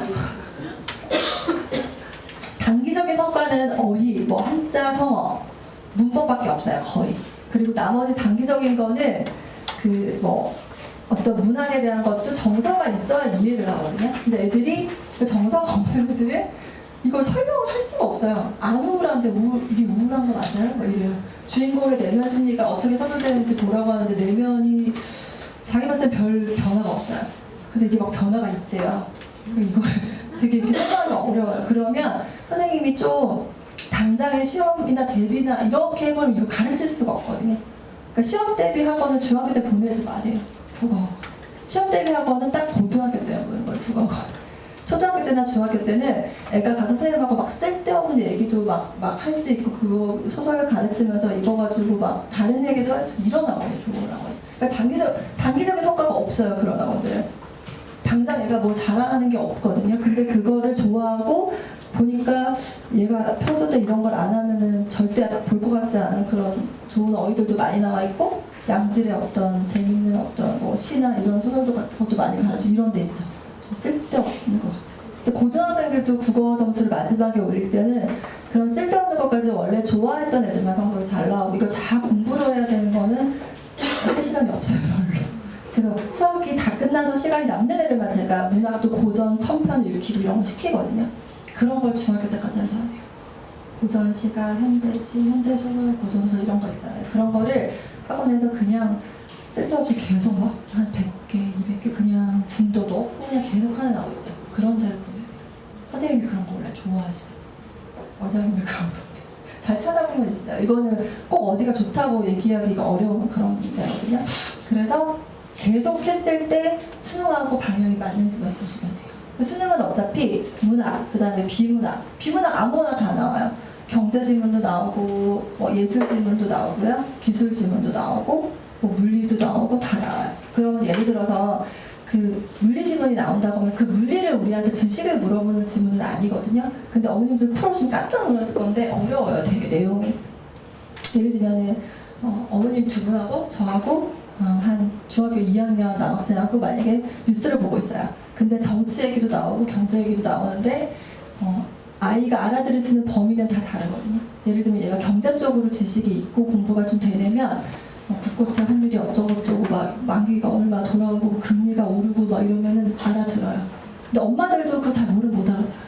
단기적인 성과는 어휘, 뭐 한자, 성어, 문법밖에 없어요. 거의. 그리고 나머지 장기적인 거는 그 뭐 어떤 문학에 대한 것도 정서가 있어야 이해를 하거든요. 근데 애들이 그 정서가 없는 애들은 이걸 설명을 할 수가 없어요. 안 우울한데 이게 우울한 거 맞아요? 막 이래요. 주인공의 내면 심리가 어떻게 선별되는지 보라고 하는데 내면이 자기 봤을 때 별 변화가 없어요. 근데 이게 막 변화가 있대요. 이걸 되게 이렇게 설명하기가 어려워요. 그러면 선생님이 좀 당장의 시험이나 대비나 이렇게 해버리면 이거 가르칠 수가 없거든요. 그러니까 시험 대비 학원은 중학교 때 보내지 마세요. 국어. 시험 대비 학원은 딱 고등학교 때 보는 거예요. 국어. 초등학교 때나 중학교 때는 애가 가서 선생님하고 막 쓸데없는 얘기도 막 할 수 있고 그거 소설 가르치면서 이거 가지고 막 다른 얘기도 할 수 이런 학원이 좋은 학원. 그러니까 단기적인 성과가 없어요. 그런 학원들은. 당장 얘가 뭘 자랑하는 게 없거든요. 근데 그거를 좋아하고 보니까 얘가 평소 때 이런 걸 안 하면은 절대 볼 것 같지 않은 그런 좋은 어휘들도 많이 나와 있고 양질의 어떤 재밌는 어떤 뭐 시나 이런 소설도 같은 것도 많이 가르치고 이런 데 있죠. 좀 쓸데없는 것 같아요. 근데 고등학생들도 국어 점수를 마지막에 올릴 때는 그런 쓸데없는 것까지 원래 좋아했던 애들만 성적이 잘 나오고 이걸 다 공부를 해야 되는 거는 할 시간이 없어요. 별로. 그래서 수학이 다 끝나서 시간이 남는 애들만 제가 문학도 고전, 천편 읽히고 이런 거 시키거든요. 그런 걸 중학교 때까지 하셔야 돼요. 고전 시가, 현대시, 현대소설, 고전소설 이런 거 있잖아요. 그런 거를 학원에서 그냥 쓸데없이 계속 막 한 100개, 200개 그냥 진도도 없고 그냥 계속 하는 아이 있죠. 그런 데를 보내야 돼요. 선생님이 그런 거 원래 좋아하시는 원장님이 그런 거 잘 찾아보면 있어요. 이거는 꼭 어디가 좋다고 얘기하기가 어려운 그런 문제거든요. 그래서 계속 했을 때 수능하고 방향이 맞는지만 보시면 돼요. 수능은 어차피 문학, 그 다음에 비문학 아무거나 다 나와요. 경제지문도 나오고 뭐 예술지문도 나오고요. 기술지문도 나오고 뭐 물리도 나오고 다 나와요. 그러면 예를 들어서 그 물리지문이 나온다고 하면 그 물리를 우리한테 지식을 물어보는 지문은 아니거든요. 근데 어머님들 풀어주면 깜짝 놀랐을 건데 어려워요. 되게 내용이. 예를 들면은 어머님 두 분하고 저하고 한 중학교 2학년 남학생하고 만약에 뉴스를 보고 있어요. 근데 정치 얘기도 나오고 경제 얘기도 나오는데 아이가 알아들을 수 있는 범위는 다 다르거든요. 예를 들면 얘가 경제 쪽으로 지식이 있고 공부가 좀 되려면 국고채 환율이 어쩌고저쩌고 막 만기가 얼마 돌아오고 금리가 오르고 막 이러면은 알아들어요. 근데 엄마들도 그거 잘 못 알아들어요.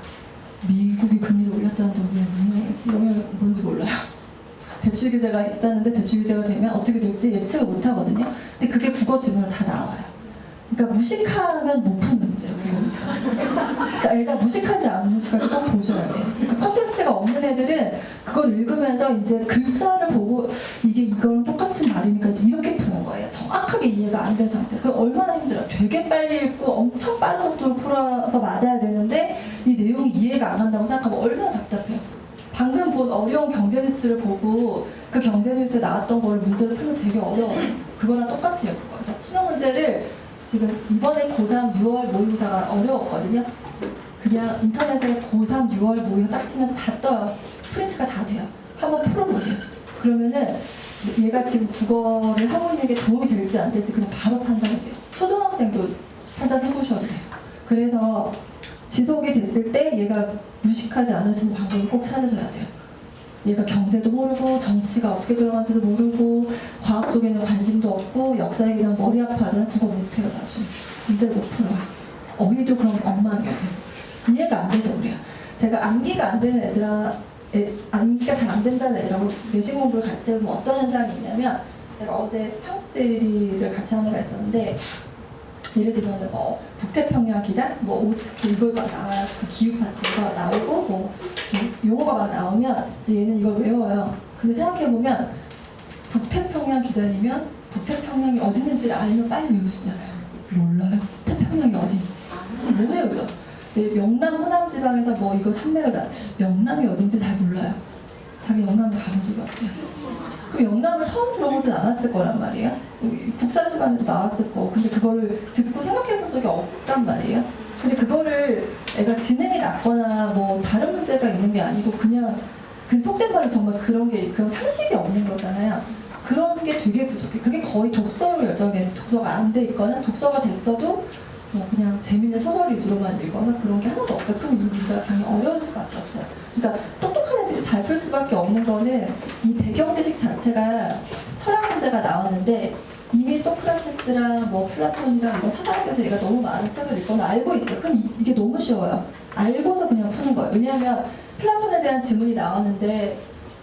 미국이 금리를 올렸다는데 우리는 무슨 영향이 뭔지 몰라요. 대출 규제가 있다는데 대출 규제가 되면 어떻게 될지 예측을 못 하거든요. 근데 그게 국어 지문으로 다 나와요. 그러니까 무식하면 못 푸는 문제예요, 국어 문제. 자, 애가 무식한지 안 무식한지 꼭 보셔야 돼요. 그 컨텐츠가 없는 애들은 그걸 읽으면서 이제 글자를 보고 이게 이거랑 똑같은 말이니까 이제 이렇게 푸는 거예요. 정확하게 이해가 안 된 상태. 그 얼마나 힘들어요. 되게 빨리 읽고 엄청 빠른 속도로 풀어서 맞아야 되는데 이 내용이 이해가 안 간다고 생각하면 얼마나 답답해요. 방금 본 어려운 경제 뉴스를 보고 그 경제 뉴스에 나왔던 거를 문제를 풀면 되게 어려워요. 그거랑 똑같아요, 그거에서. 수능 문제를 지금 이번에 고3 6월 모의고사가 어려웠거든요. 그냥 인터넷에 고3 6월 모의고사 딱 치면 다 떠요. 프린트가 다 돼요. 한번 풀어보세요. 그러면은 얘가 지금 국어를 하고 있는 게 도움이 될지 안 될지 그냥 바로 판단이 돼요. 초등학생도 판단해보셔도 돼요. 그래서 지속이 됐을 때 얘가 무식하지 않으시는 방법을 꼭 찾으셔야 돼요. 얘가 경제도 모르고 정치가 어떻게 돌아가는지도 모르고 과학 쪽에는 관심도 없고 역사에 그냥 머리 아파하잖아요. 국어 못해요. 나중에 문제를 못 풀어요. 어휘도 그럼 엉망이에요. 이해가 안 되죠, 우리가. 제가 암기가 안 되는 암기가 잘 안 된다는 애들하고 내신 공부를 같이 해보면 어떤 현상이 있냐면, 제가 어제 한국지리를 같이 하는 거 했었는데, 예를 들면 뭐 북태평양 기단, 뭐 오츠키 이걸 막 나와요. 그 기후 파트가 나오고 뭐 용어가 막 나오면 이제 얘는 이걸 외워요. 근데 생각해 보면 북태평양 기단이면 북태평양이 어디 있는지를 알면 빨리 외우시잖아요. 몰라요. 태평양이 어디 있는지 못 외우죠. 명남 호남 지방에서 뭐 이거 산맥을 명남이 어딘지 잘 몰라요. 자기 영남을 가본 적이 없대요. 그럼 영남을 처음 들어보진 않았을 거란 말이에요. 국사 시간에도 나왔을 거. 근데 그거를 듣고 생각해 본 적이 없단 말이에요. 근데 그거를 애가 지능이 낮거나 뭐 다른 문제가 있는 게 아니고 그냥 그 속된 말은 정말 그런 상식이 없는 거잖아요. 그런 게 되게 부족해. 그게 거의 독서로 열정되는, 독서가 안 돼 있거나 독서가 됐어도 뭐 그냥 재밌는 소설 위주로만 읽어서 그런 게 하나도 없다. 그럼 이 문제가 당연히 어려울 수밖에 없어요. 그러니까 똑똑한 애들이 잘 풀 수밖에 없는 거는 이 배경 지식 자체가 철학 문제가 나왔는데 이미 소크라테스랑 뭐 플라톤이랑 이런 사상에 대해서 얘가 너무 많은 책을 읽거나 알고 있어요. 그럼 이게 너무 쉬워요. 알고서 그냥 푸는 거예요. 왜냐하면 플라톤에 대한 지문이 나왔는데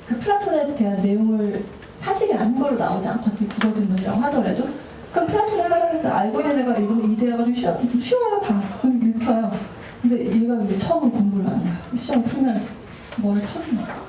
그 플라톤에 대한 내용을 사실이 아닌 걸로 나오지 않거든요. 국어 지문이라고 하더라도. 그럼 플라톤을 사랑해서 알고 있는 애가 읽으면 이 대화가 좀 쉬워요. 다. 그럼 읽혀요. 근데 얘가 왜 처음 공부를 안 해요? 시험 풀면서 머리 터지는 거죠.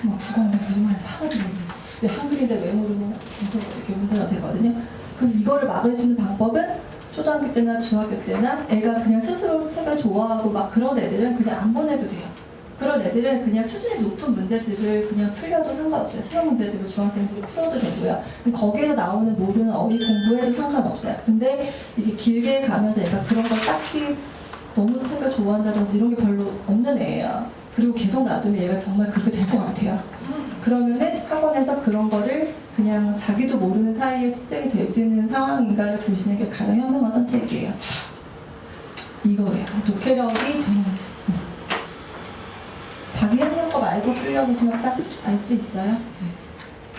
막 국어인데 무슨 말인지 하나도 모르겠어요. 왜 한글인데 왜 모르는 계속 이렇게 문제가 되거든요. 그럼 이거를 막을 수 있는 방법은 초등학교 때나 중학교 때나 애가 그냥 스스로 책을 좋아하고 막 그런 애들은 그냥 안 보내도 돼요. 그런 애들은 그냥 수준이 높은 문제집을 그냥 풀려도 상관없어요. 시험 문제집을 중학생들이 풀어도 되고요. 거기에서 나오는 모르는 어휘 공부해도 상관없어요. 근데 이게 길게 가면서 얘가 그런 걸 딱히 너무 책을 좋아한다든지 이런 게 별로 없는 애예요. 그리고 계속 놔두면 얘가 정말 그렇게 될 것 같아요. 그러면은 학원에서 그런 거를 그냥 자기도 모르는 사이에 습득이 될 수 있는 상황인가를 보시는 게 가장 현명한 선택이에요. 이거예요. 독해력이 되는지. 자기 학년 거 말고 풀려보시면 딱 알 수 있어요.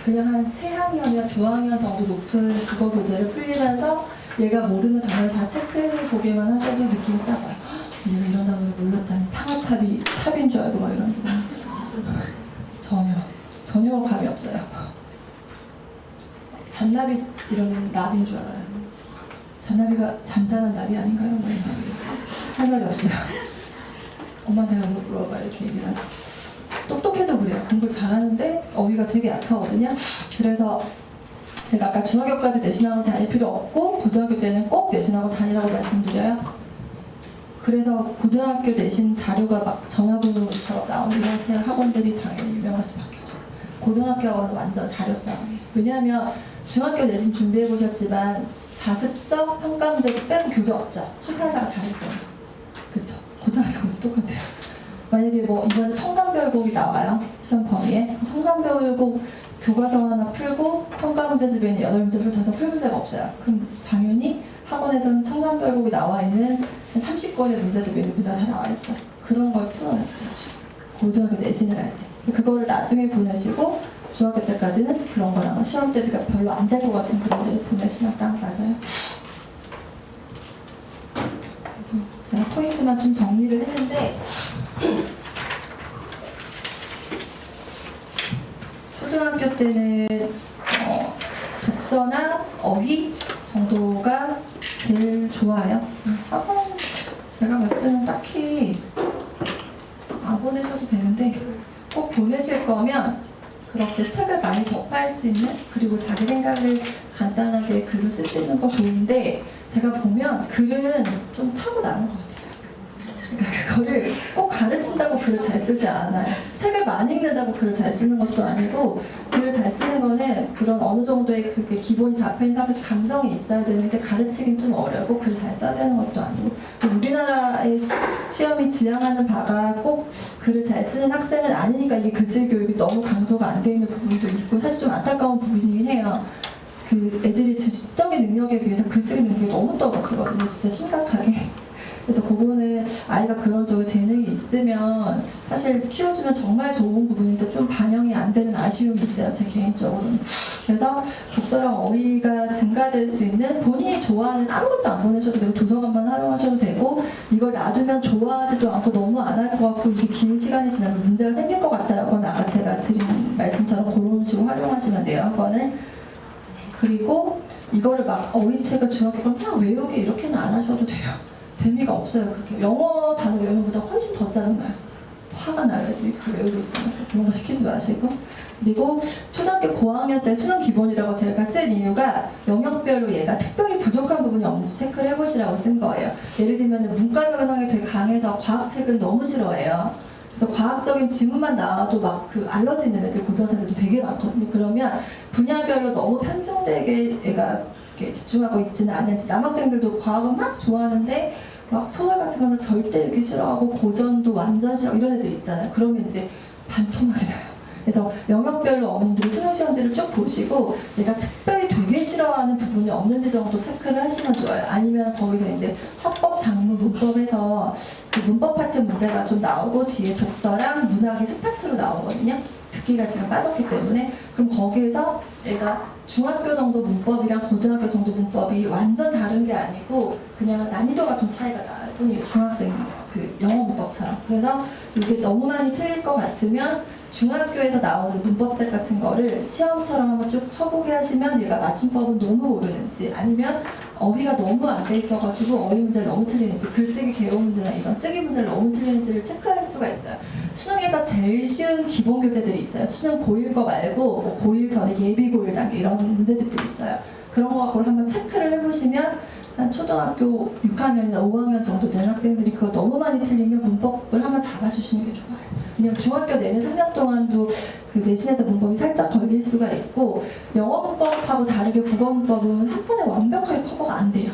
그냥 한 3학년이나 2학년 정도 높은 국어 교재를 풀리면서 얘가 모르는 단어를 다 체크해보기만 하셔도 느낌이 딱 와요. 얘가 이런 단어를 몰랐다니 상하탑이 탑인 줄 알고 막 이런 거 전혀 감이 없어요. 잔나비 이러면 나비인 줄 알아요. 잔나비가 잔잔한 나비 아닌가요? 뭐 할 말이 없어요. 엄마한테 가서 물어봐 이렇게 얘기를 하지. 똑똑해도 그래요. 공부를 잘하는데 어휘가 되게 약하거든요. 그래서 제가 아까 중학교까지 내신하고 다닐 필요 없고 고등학교 때는 꼭 내신하고 다니라고 말씀드려요. 그래서 고등학교 내신 자료가 막 전화번호처럼 나오는 이런 책 학원들이 당연히 유명할 수밖에 없어요. 고등학교 학원은 완전 자료 싸움이에요. 왜냐하면 중학교 내신 준비해 보셨지만 자습서, 평가문제집 빼고 교재 없죠. 출판사가 다를 거예요. 그쵸? 고등학교도 똑같아요. 만약에 뭐 이번에 청산별곡이 나와요. 시험 범위에. 그럼 청산별곡 교과서 하나 풀고 평가문제집에는 8문제 풀어서 풀 문제가 없어요. 그럼 당연히 학원에서는 청산별곡이 나와 있는 30권의 문제집에 있는 문제가 다 나와 있죠. 그런 걸 풀어내는 거죠. 고등학교 내신을 할 때. 그거를 나중에 보내시고 중학교 때까지는 그런 거랑 시험 대비가 별로 안 될 것 같은 그런 데를 보내시면 딱 맞아요. 그래서 제가 포인트만 좀 정리를 했는데 초등학교 때는 독서나 어휘 정도가 제일 좋아요. 학원 제가 봤을 때는 딱히 안 보내셔도 되는데 꼭 보내실 거면 그렇게 책을 많이 접할 수 있는, 그리고 자기 생각을 간단하게 글로 쓸 수 있는 거 좋은데, 제가 보면 글은 좀 타고나는 것 같아요. 그러니까 그거를 꼭 가르친다고 글을 잘 쓰지 않아요. 책을 많이 읽는다고 글을 잘 쓰는 것도 아니고, 글을 잘 쓰는 거는 그런 어느 정도의 그게 기본이 잡혀있는 상태에서 감성이 있어야 되는데, 가르치긴 좀 어려고 글을 잘 써야 되는 것도 아니고, 우리나라의 시험이 지향하는 바가 꼭 글을 잘 쓰는 학생은 아니니까 이게 글쓰기 교육이 너무 강조가 안 되어 있는 부분도 있고, 사실 좀 안타까운 부분이긴 해요. 그 애들이 지적인 능력에 비해서 글쓰기 능력이 너무 떨어지거든요. 진짜 심각하게. 그래서 그거는 아이가 그런 쪽에 재능이 있으면 사실 키워주면 정말 좋은 부분인데 좀 반영이 안 되는 아쉬움이 있어요, 제 개인적으로는. 그래서 독서랑 어휘가 증가될 수 있는, 본인이 좋아하는 아무것도 안 보내셔도 되고 도서관만 활용하셔도 되고, 이걸 놔두면 좋아하지도 않고 너무 안 할 것 같고 이게 긴 시간이 지나면 문제가 생길 것 같다라고 하면 아까 제가 드린 말씀처럼 그런 식으로 활용하시면 돼요, 학원을. 그리고 이거를 막 어휘책을 중학교 그냥 외우기 이렇게는 안 하셔도 돼요. 재미가 없어요. 그렇게 영어 단어 외우는 것보다 훨씬 더 짜증나요. 화가 나요. 애들이 그렇게 외우고 있으면. 그런 거 시키지 마시고. 그리고 초등학교 고학년 때 수능 기본이라고 제가 쓴 이유가 영역별로 얘가 특별히 부족한 부분이 없는지 체크를 해보시라고 쓴 거예요. 예를 들면 문과적인 성향이 되게 강해서 과학책을 너무 싫어해요. 그래서 과학적인 지문만 나와도 막 그 알러지 있는 애들, 고등학생들도 되게 많거든요. 그러면 분야별로 너무 편중되게 애가 이렇게 집중하고 있지는 않은지, 남학생들도 과학을 막 좋아하는데 막 소설 같은 거는 절대 읽기 싫어하고 고전도 완전 싫어 이런 애들 있잖아요. 그러면 이제 반토막이 나요. 그래서 영역별로 어머님들이 수능 시험들을 쭉 보시고 얘가 특별히 되게 싫어하는 부분이 없는지 정도 체크를 하시면 좋아요. 아니면 거기서 이제 화법, 작문, 문법에서 그 문법 파트 문제가 좀 나오고 뒤에 독서랑 문학이 세 파트로 나오거든요. 듣기가 지금 빠졌기 때문에. 그럼 거기에서 얘가 중학교 정도 문법이랑 고등학교 정도 문법이 완전 다른 게 아니고 그냥 난이도가 좀 차이가 나요. 뿐이에요. 중학생 그 영어 문법처럼. 그래서 이게 너무 많이 틀릴 것 같으면 중학교에서 나오는 문법책 같은 거를 시험처럼 한번 쭉 쳐보게 하시면 얘가 맞춤법은 너무 모르는지, 아니면 어휘가 너무 안 돼 있어가지고 어휘 문제를 너무 틀리는지, 글쓰기 개요 문제나 이런 쓰기 문제를 너무 틀리는지를 체크할 수가 있어요. 수능에서 제일 쉬운 기본 교재들이 있어요. 수능 고1 거 말고 뭐 고1 전에 예비 고1 단계 이런 문제집들이 있어요. 그런 거 갖고 한번 체크를 해보시면 한 초등학교 6학년이나 5학년 정도 된 학생들이 그걸 너무 많이 틀리면 문법을 한번 잡아주시는 게 좋아요. 왜냐면 중학교 내내 3년 동안도 그 내신에서 문법이 살짝 걸릴 수가 있고, 영어 문법하고 다르게 국어 문법은 한 번에 완벽하게 커버가 안 돼요.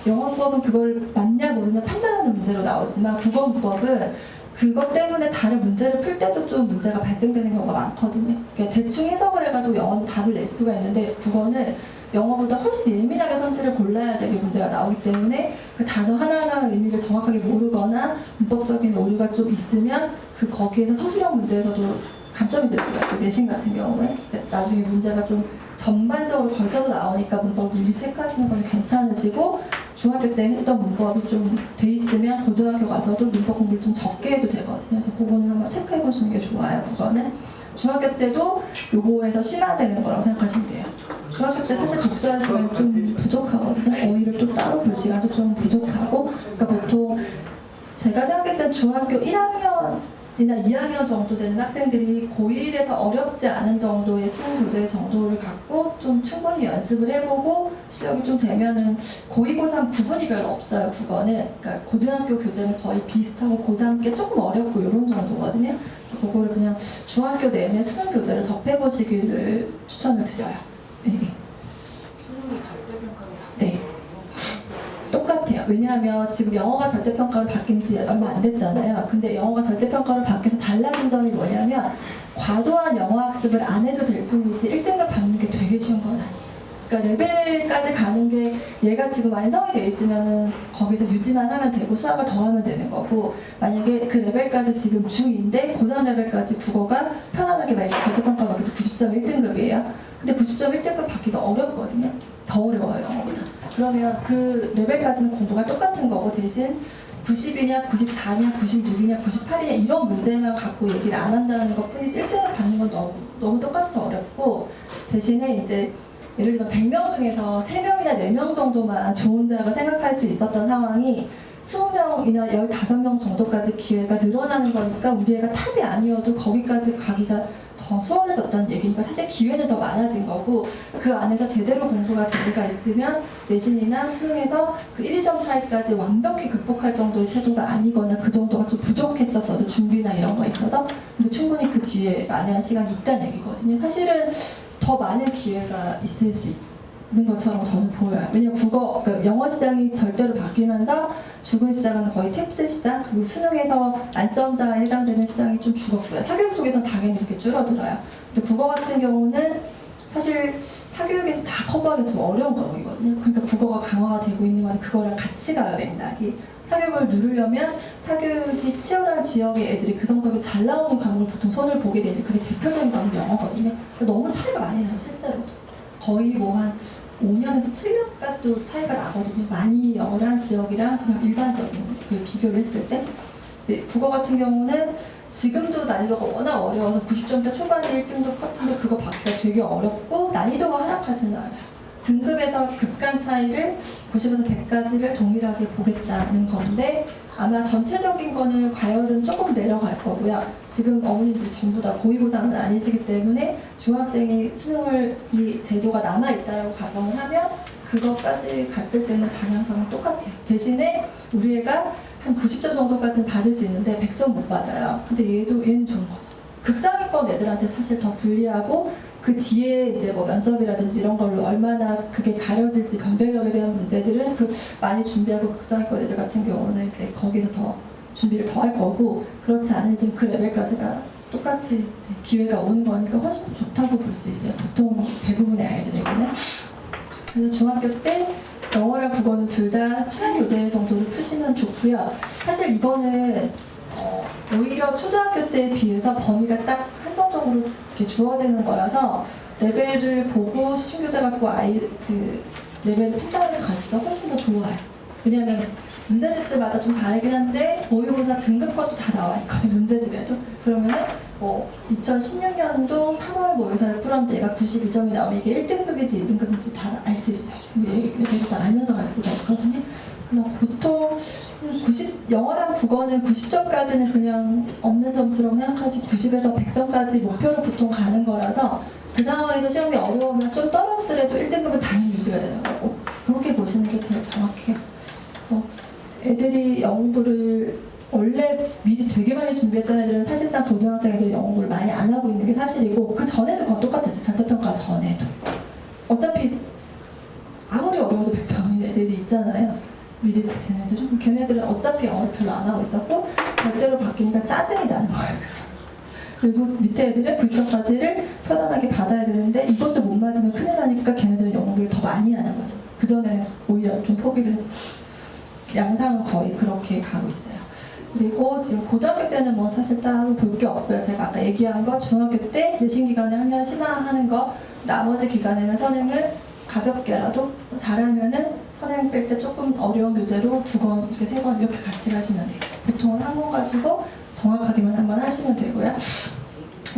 영어 문법은 그걸 맞냐 모르냐 판단하는 문제로 나오지만 국어 문법은 그것 때문에 다른 문제를 풀 때도 좀 문제가 발생되는 경우가 많거든요. 그러니까 대충 해석을 해가지고 영어는 답을 낼 수가 있는데 국어는 영어보다 훨씬 예민하게 선지를 골라야 되게 문제가 나오기 때문에 그 단어 하나하나 의미를 정확하게 모르거나 문법적인 오류가 좀 있으면 그 거기에서 서술형 문제에서도 감점이 될 수가 있고, 내신 같은 경우에 나중에 문제가 좀 전반적으로 걸쳐서 나오니까 문법 미리 체크하시는 건 괜찮으시고, 중학교 때 했던 문법이 좀 돼 있으면 고등학교 가서도 문법 공부를 좀 적게 해도 되거든요. 그래서 그거는 한번 체크해 보시는 게 좋아요. 국어는 중학교 때도 요거에서 심화되는 거라고 생각하시면 돼요. 중학교 때 사실 독서할 시간이 좀 부족하거든요. 어휘를 또 따로 볼 시간도 좀 부족하고, 그러니까 보통 제가 생각했을 때 중학교 1학년이나 2학년 정도 되는 학생들이 고1에서 어렵지 않은 정도의 수능 교재 정도를 갖고 좀 충분히 연습을 해보고 실력이 좀 되면은 고2, 고3 구분이 별로 없어요, 국어는. 그러니까 고등학교 교재는 거의 비슷하고 고3 게 조금 어렵고 이런 정도거든요. 그래서 그거를 그냥 중학교 내내 수능 교재를 접해보시기를 추천을 드려요. 수능이 절대평가로 네. 똑같아요. 왜냐하면 지금 영어가 절대평가로 바뀐 지 얼마 안 됐잖아요. 근데 영어가 절대평가로 바뀌어서 달라진 점이 뭐냐면 과도한 영어 학습을 안 해도 될 뿐이지 1등급 받는 게 되게 쉬운 건 아니에요. 그러니까 레벨까지 가는 게 얘가 지금 완성이 돼 있으면은 거기서 유지만 하면 되고 수학을 더 하면 되는 거고, 만약에 그 레벨까지 지금 중2인데 고3 레벨까지 국어가 편안하게 막 절대평가로 바뀌어서 90점 1등급이에요. 근데 90점 1등급 받기가 어렵거든요. 더 어려워요, 영어보다. 그러면 그 레벨까지는 공부가 똑같은 거고, 대신 90이냐, 94냐, 96이냐, 98이냐 이런 문제만 갖고 얘기를 안 한다는 것 뿐이지 1등을 받는 건 너무 똑같이 어렵고 대신에 이제 예를 들면 100명 중에서 3명이나 4명 정도만 좋은 대학을 생각할 수 있었던 상황이 20명이나 15명 정도까지 기회가 늘어나는 거니까 우리 애가 탑이 아니어도 거기까지 가기가 더 수월해졌다는 얘기니까 사실 기회는 더 많아진 거고 그 안에서 제대로 공부가 될 리가 있으면 내신이나 수능에서 그 1, 2점 차이까지 완벽히 극복할 정도의 태도가 아니거나 그 정도가 좀 부족했었어도 준비나 이런 거 있어서 근데 충분히 그 뒤에 만회할 시간이 있다는 얘기거든요. 사실은 더 많은 기회가 있을 수 있는 것처럼 저는 보여요. 왜냐면 그러니까 영어 시장이 절대로 바뀌면서 죽은 시장은 거의 탭스 시장, 그리고 수능에서 만점자에 해당되는 시장이 좀 죽었고요. 사교육 쪽에서는 당연히 이렇게 줄어들어요. 근데 국어 같은 경우는 사실 사교육에서 다 커버하기 좀 어려운 과목이거든요. 그러니까 국어가 강화가 되고 있는 건 그거랑 같이 가요, 맥락이. 사교육을 누르려면 사교육이 치열한 지역의 애들이 그 성적이 잘 나오는 과목을 보통 손을 보게 되는데 그게 대표적인 과목이 영어거든요. 너무 차이가 많이 나요, 실제로도. 거의 뭐 한 5년에서 7년까지도 차이가 나거든요. 많이 영어를 한 지역이랑 그냥 일반적인 그 비교를 했을 때. 네, 국어 같은 경우는 지금도 난이도가 워낙 어려워서 90점대 초반에 1등급 커트인데 그거 받기가 되게 어렵고 난이도가 하락하지는 않아요. 등급에서 급간 차이를 90에서 100까지를 동일하게 보겠다는 건데 아마 전체적인 거는 과열은 조금 내려갈 거고요. 지금 어머님들이 전부 다 고위고사는 아니시기 때문에 중학생이 수능을 이 제도가 남아있다라고 가정을 하면 그것까지 갔을 때는 방향성은 똑같아요. 대신에 우리 애가 한 90점 정도까지는 받을 수 있는데 100점 못 받아요. 근데 얘는 좋은 거죠. 극상위권 애들한테 사실 더 불리하고 그 뒤에 이제 뭐 면접이라든지 이런 걸로 얼마나 그게 가려질지 변별력에 대한 문제들은 그 많이 준비하고 극상위권 애들 같은 경우는 이제 거기서 더 준비를 더 할 거고 그렇지 않은 애들은 그 레벨까지가 똑같이 이제 기회가 오는 거니까 훨씬 좋다고 볼 수 있어요. 보통 대부분의 아이들에게는. 그래서 중학교 때 영어랑 국어는 둘 다 수능 교재 정도를 푸시면 좋고요. 사실 이거는 오히려 초등학교 때에 비해서 범위가 딱 한정적으로 이렇게 주어지는 거라서 레벨을 보고 시중교재 갖고 아이 그 레벨을 판단해서 가시기가 훨씬 더 좋아요. 왜냐하면 문제집들마다 좀 다르긴 한데 모의고사 등급 것도 다 나와 있거든요. 문제집에도. 그러면은 뭐 2016년도 3월 모의고사를 풀었는데 얘가 92점이 나오면 이게 1등급인지 2등급인지 다 알 수 있어요. 얘기를 계속 다 알면서 갈 수가 있거든요. 그래서 보통 영어랑 국어는 90점까지는 그냥 없는 점수라고 생각하시고 90에서 100점까지 목표로 보통 가는 거라서 그 상황에서 시험이 어려우면 좀 떨어지더라도 1등급은 당연히 유지가 되는 거고 그렇게 보시는 게 제일 정확해요. 그래서 애들이 영어 공부를 원래 미리 되게 많이 준비했던 애들은 사실상 고등학생 애들이 영어 공부를 많이 안 하고 있는 게 사실이고 그 전에도 그건 똑같았어요. 절대평가 전에도. 어차피 아무리 어려워도 100점인 애들이 있잖아요. 미리 걔네들은 어차피 영어를 별로 안 하고 있었고 절대로 바뀌니까 짜증이 나는 거예요. 그리고 밑에 애들은 9점까지를 편안하게 받아야 되는데 이것도 못 맞으면 큰일 나니까 걔네들은 영어 공부를 더 많이 하는 거죠. 그전에는 오히려 좀 포기를 양상은 거의 그렇게 가고 있어요. 그리고 지금 고등학교 때는 뭐 사실 따로 볼 게 없고요. 제가 아까 얘기한 거 중학교 때 내신 기간에 한 년 심화하는 거 나머지 기간에는 선행을 가볍게라도 잘하면은 선행 뺄 때 조금 어려운 교재로 2권, 이렇게 3권 이렇게 같이 가시면 돼요. 보통은 한 권 가지고 정확하게만 한번 하시면 되고요.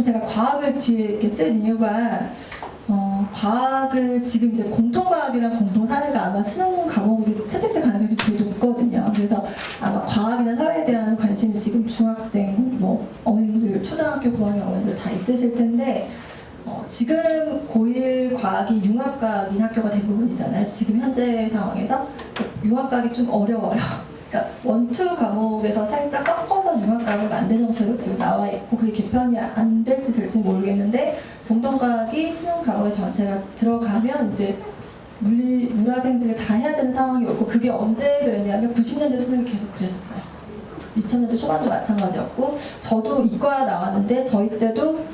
제가 과학을 뒤에 이렇게 쓴 이유가 과학을 지금 이제 공통과학이랑 공통사회가 아마 수능 과목으로 채택될 가능성이 되게 높거든요. 그래서 아마 과학이나 사회에 대한 관심이 지금 중학생, 뭐 어머님들, 초등학교 고학년 어머님들 다 있으실 텐데 지금 고1 과학이 융합과학인 학교가 대부분이잖아요. 지금 현재 상황에서 융합과학이 좀 어려워요. 그러니까 원투 과목에서 살짝 섞어서 융합과학을 만든 형태로 지금 나와 있고 그게 개편이 안 될지 될지 모르겠는데 공동과학이 수능 과목에 전체가 들어가면 이제 물화생지를 다 해야 되는 상황이 오고 그게 언제 그랬냐면 90년대 수능이 계속 그랬었어요. 2000년대 초반도 마찬가지였고 저도 이과 나왔는데 저희 때도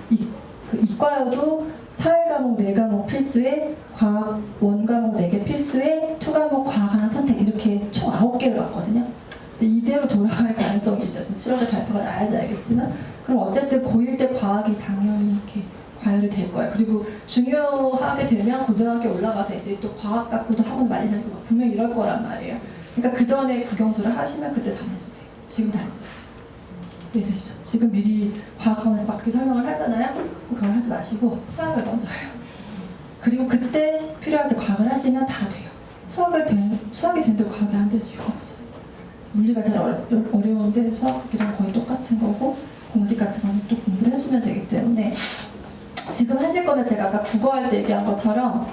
이과여도 사회과목 4과목 필수에 과학 원과목 4개 필수에 2과목 과학 하나 선택 이렇게 총 9개를 봤거든요. 근데 이대로 돌아갈 가능성이 있어요. 지금 7월에 발표가 나야지 알겠지만 그럼 어쨌든 고1 때 과학이 당연히 이렇게 과열이 될 거예요. 그리고 중요하게 되면 고등학교 올라가서 애들이 또 과학 갖고도 학원 많이 다니고 분명히 이럴 거란 말이에요. 그러니까 그 전에 국영수를 하시면 그때 다니시면 돼요. 지금 다니지 마시고. 이해되시죠? 지금 미리 과학학원에서 막 이렇게 설명을 하잖아요. 그걸 하지 마시고 수학을 먼저 해요. 그리고 그때 필요할 때 과학을 하시면 다 돼요. 수학이 되는데 과학이 안 되는 이유가 없어요. 물리가 제일 어려운데 수학이랑 거의 똑같은 거고 공식 같은 거는 또 공부를 해주면 되기 때문에 지금 하실 거면 제가 아까 국어할 때 얘기한 것처럼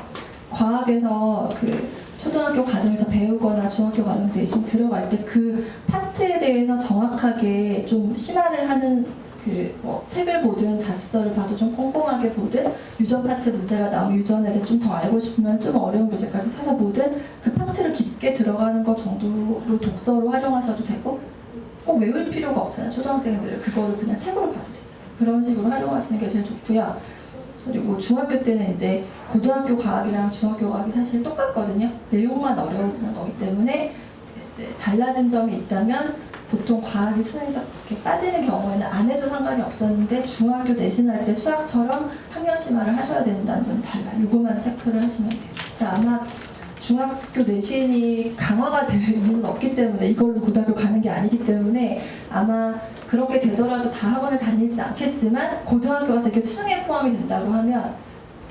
과학에서 그 초등학교 과정에서 배우거나 중학교 과정에서 내신 들어갈 때 그 파트에 대해서 정확하게 좀 심화를 하는 그 뭐 책을 보든 자습서를 봐도 좀 꼼꼼하게 보든 유전 파트 문제가 나오면 유전에 대해 좀 더 알고 싶으면 좀 어려운 교재까지 사서 보든 그 파트를 깊게 들어가는 것 정도로 독서로 활용하셔도 되고 꼭 외울 필요가 없잖아요. 초등학생들은 그거를 그냥 책으로 봐도 되잖아요. 그런 식으로 활용하시는 게 제일 좋고요. 그리고 중학교 때는 이제 고등학교 과학이랑 중학교 과학이 사실 똑같거든요. 내용만 어려워지는 거기 때문에 이제 달라진 점이 있다면 보통 과학이 수능에서 이렇게 빠지는 경우에는 안 해도 상관이 없었는데 중학교 내신할 때 수학처럼 학년 심화를 하셔야 된다는 점이 달라요. 요거만 체크를 하시면 돼요. 그래서 아마 중학교 내신이 강화가 될 이유는 없기 때문에 이걸로 고등학교 가는 게 아니기 때문에 아마 그렇게 되더라도 다 학원을 다니진 않겠지만 고등학교 가서 이렇게 수능에 포함이 된다고 하면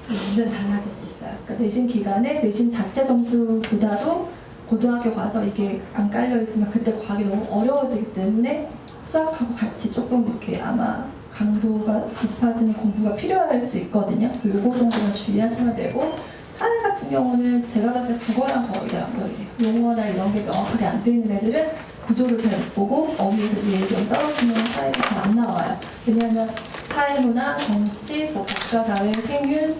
문제는 달라질 수 있어요. 그러니까 내신 기간에 내신 자체 점수보다도 고등학교 가서 이게 안 깔려 있으면 그때 과학이 너무 어려워지기 때문에 수학하고 같이 조금 이렇게 아마 강도가 높아지는 공부가 필요할 수 있거든요. 요거 정도만 주의하시면 되고 사회 같은 경우는 제가 봤을 때 국어랑 거의 다 연결이 돼요. 용어나 이런 게 명확하게 안 돼 있는 애들은 구조를 잘 못 보고 어휘에서 이해력이 좀 떨어지면 사회가 잘 안 나와요. 왜냐하면 사회문화, 정치, 뭐 국가, 사회, 생윤,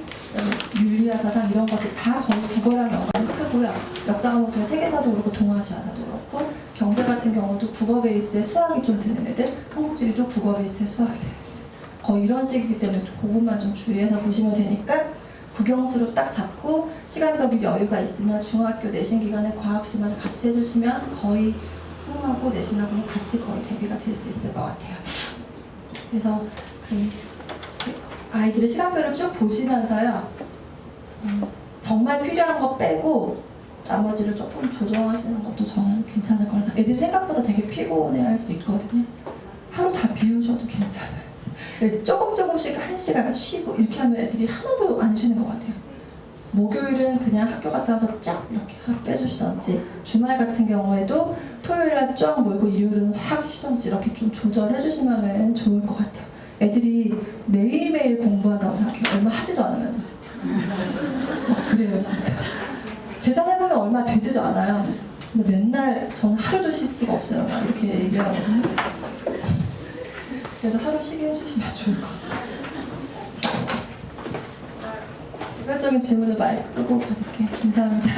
윤리와 사상 이런 것들 다 거의 국어랑 연관이 크고요. 역사 과목 중에 세계사도 그렇고 동아시아사도 그렇고 경제 같은 경우도 국어 베이스에 수학이 좀 드는 애들, 한국지리도 국어 베이스에 수학이 드는 애들 거의 이런 식이기 때문에 그것만 좀 주의해서 보시면 되니까 국영수로 딱 잡고 시간적인 여유가 있으면 중학교 내신 기간에 과학 시간을 같이 해주시면 거의 수능하고 내신하고는 같이 거의 대비가 될 수 있을 것 같아요. 그래서 그 아이들의 시간표를 쭉 보시면서요. 정말 필요한 거 빼고 나머지를 조금 조정하시는 것도 저는 괜찮을 거라 생각해요. 애들이 생각보다 되게 피곤해할 수 있거든요. 하루 다 비우셔도 괜찮아요. 조금씩 한 시간 쉬고 이렇게 하면 애들이 하나도 안 쉬는 것 같아요. 목요일은 그냥 학교 갔다 와서 쫙 이렇게 하루 빼주시던지 주말 같은 경우에도 토요일날 쫙 몰고 일요일은 확 쉬던지 이렇게 좀 조절해 주시면 좋을 것 같아요. 애들이 매일매일 공부한다고 생각해요. 얼마 하지도 않으면서. 그래요 진짜. 계산해보면 얼마 되지도 않아요. 근데 맨날 저는 하루도 쉴 수가 없어요. 막 이렇게 얘기하거든요. 그래서 하루 쉬게 해주시면 좋을 것 같아요. 개별적인 질문을 마이크 끄고 받을게요. 감사합니다.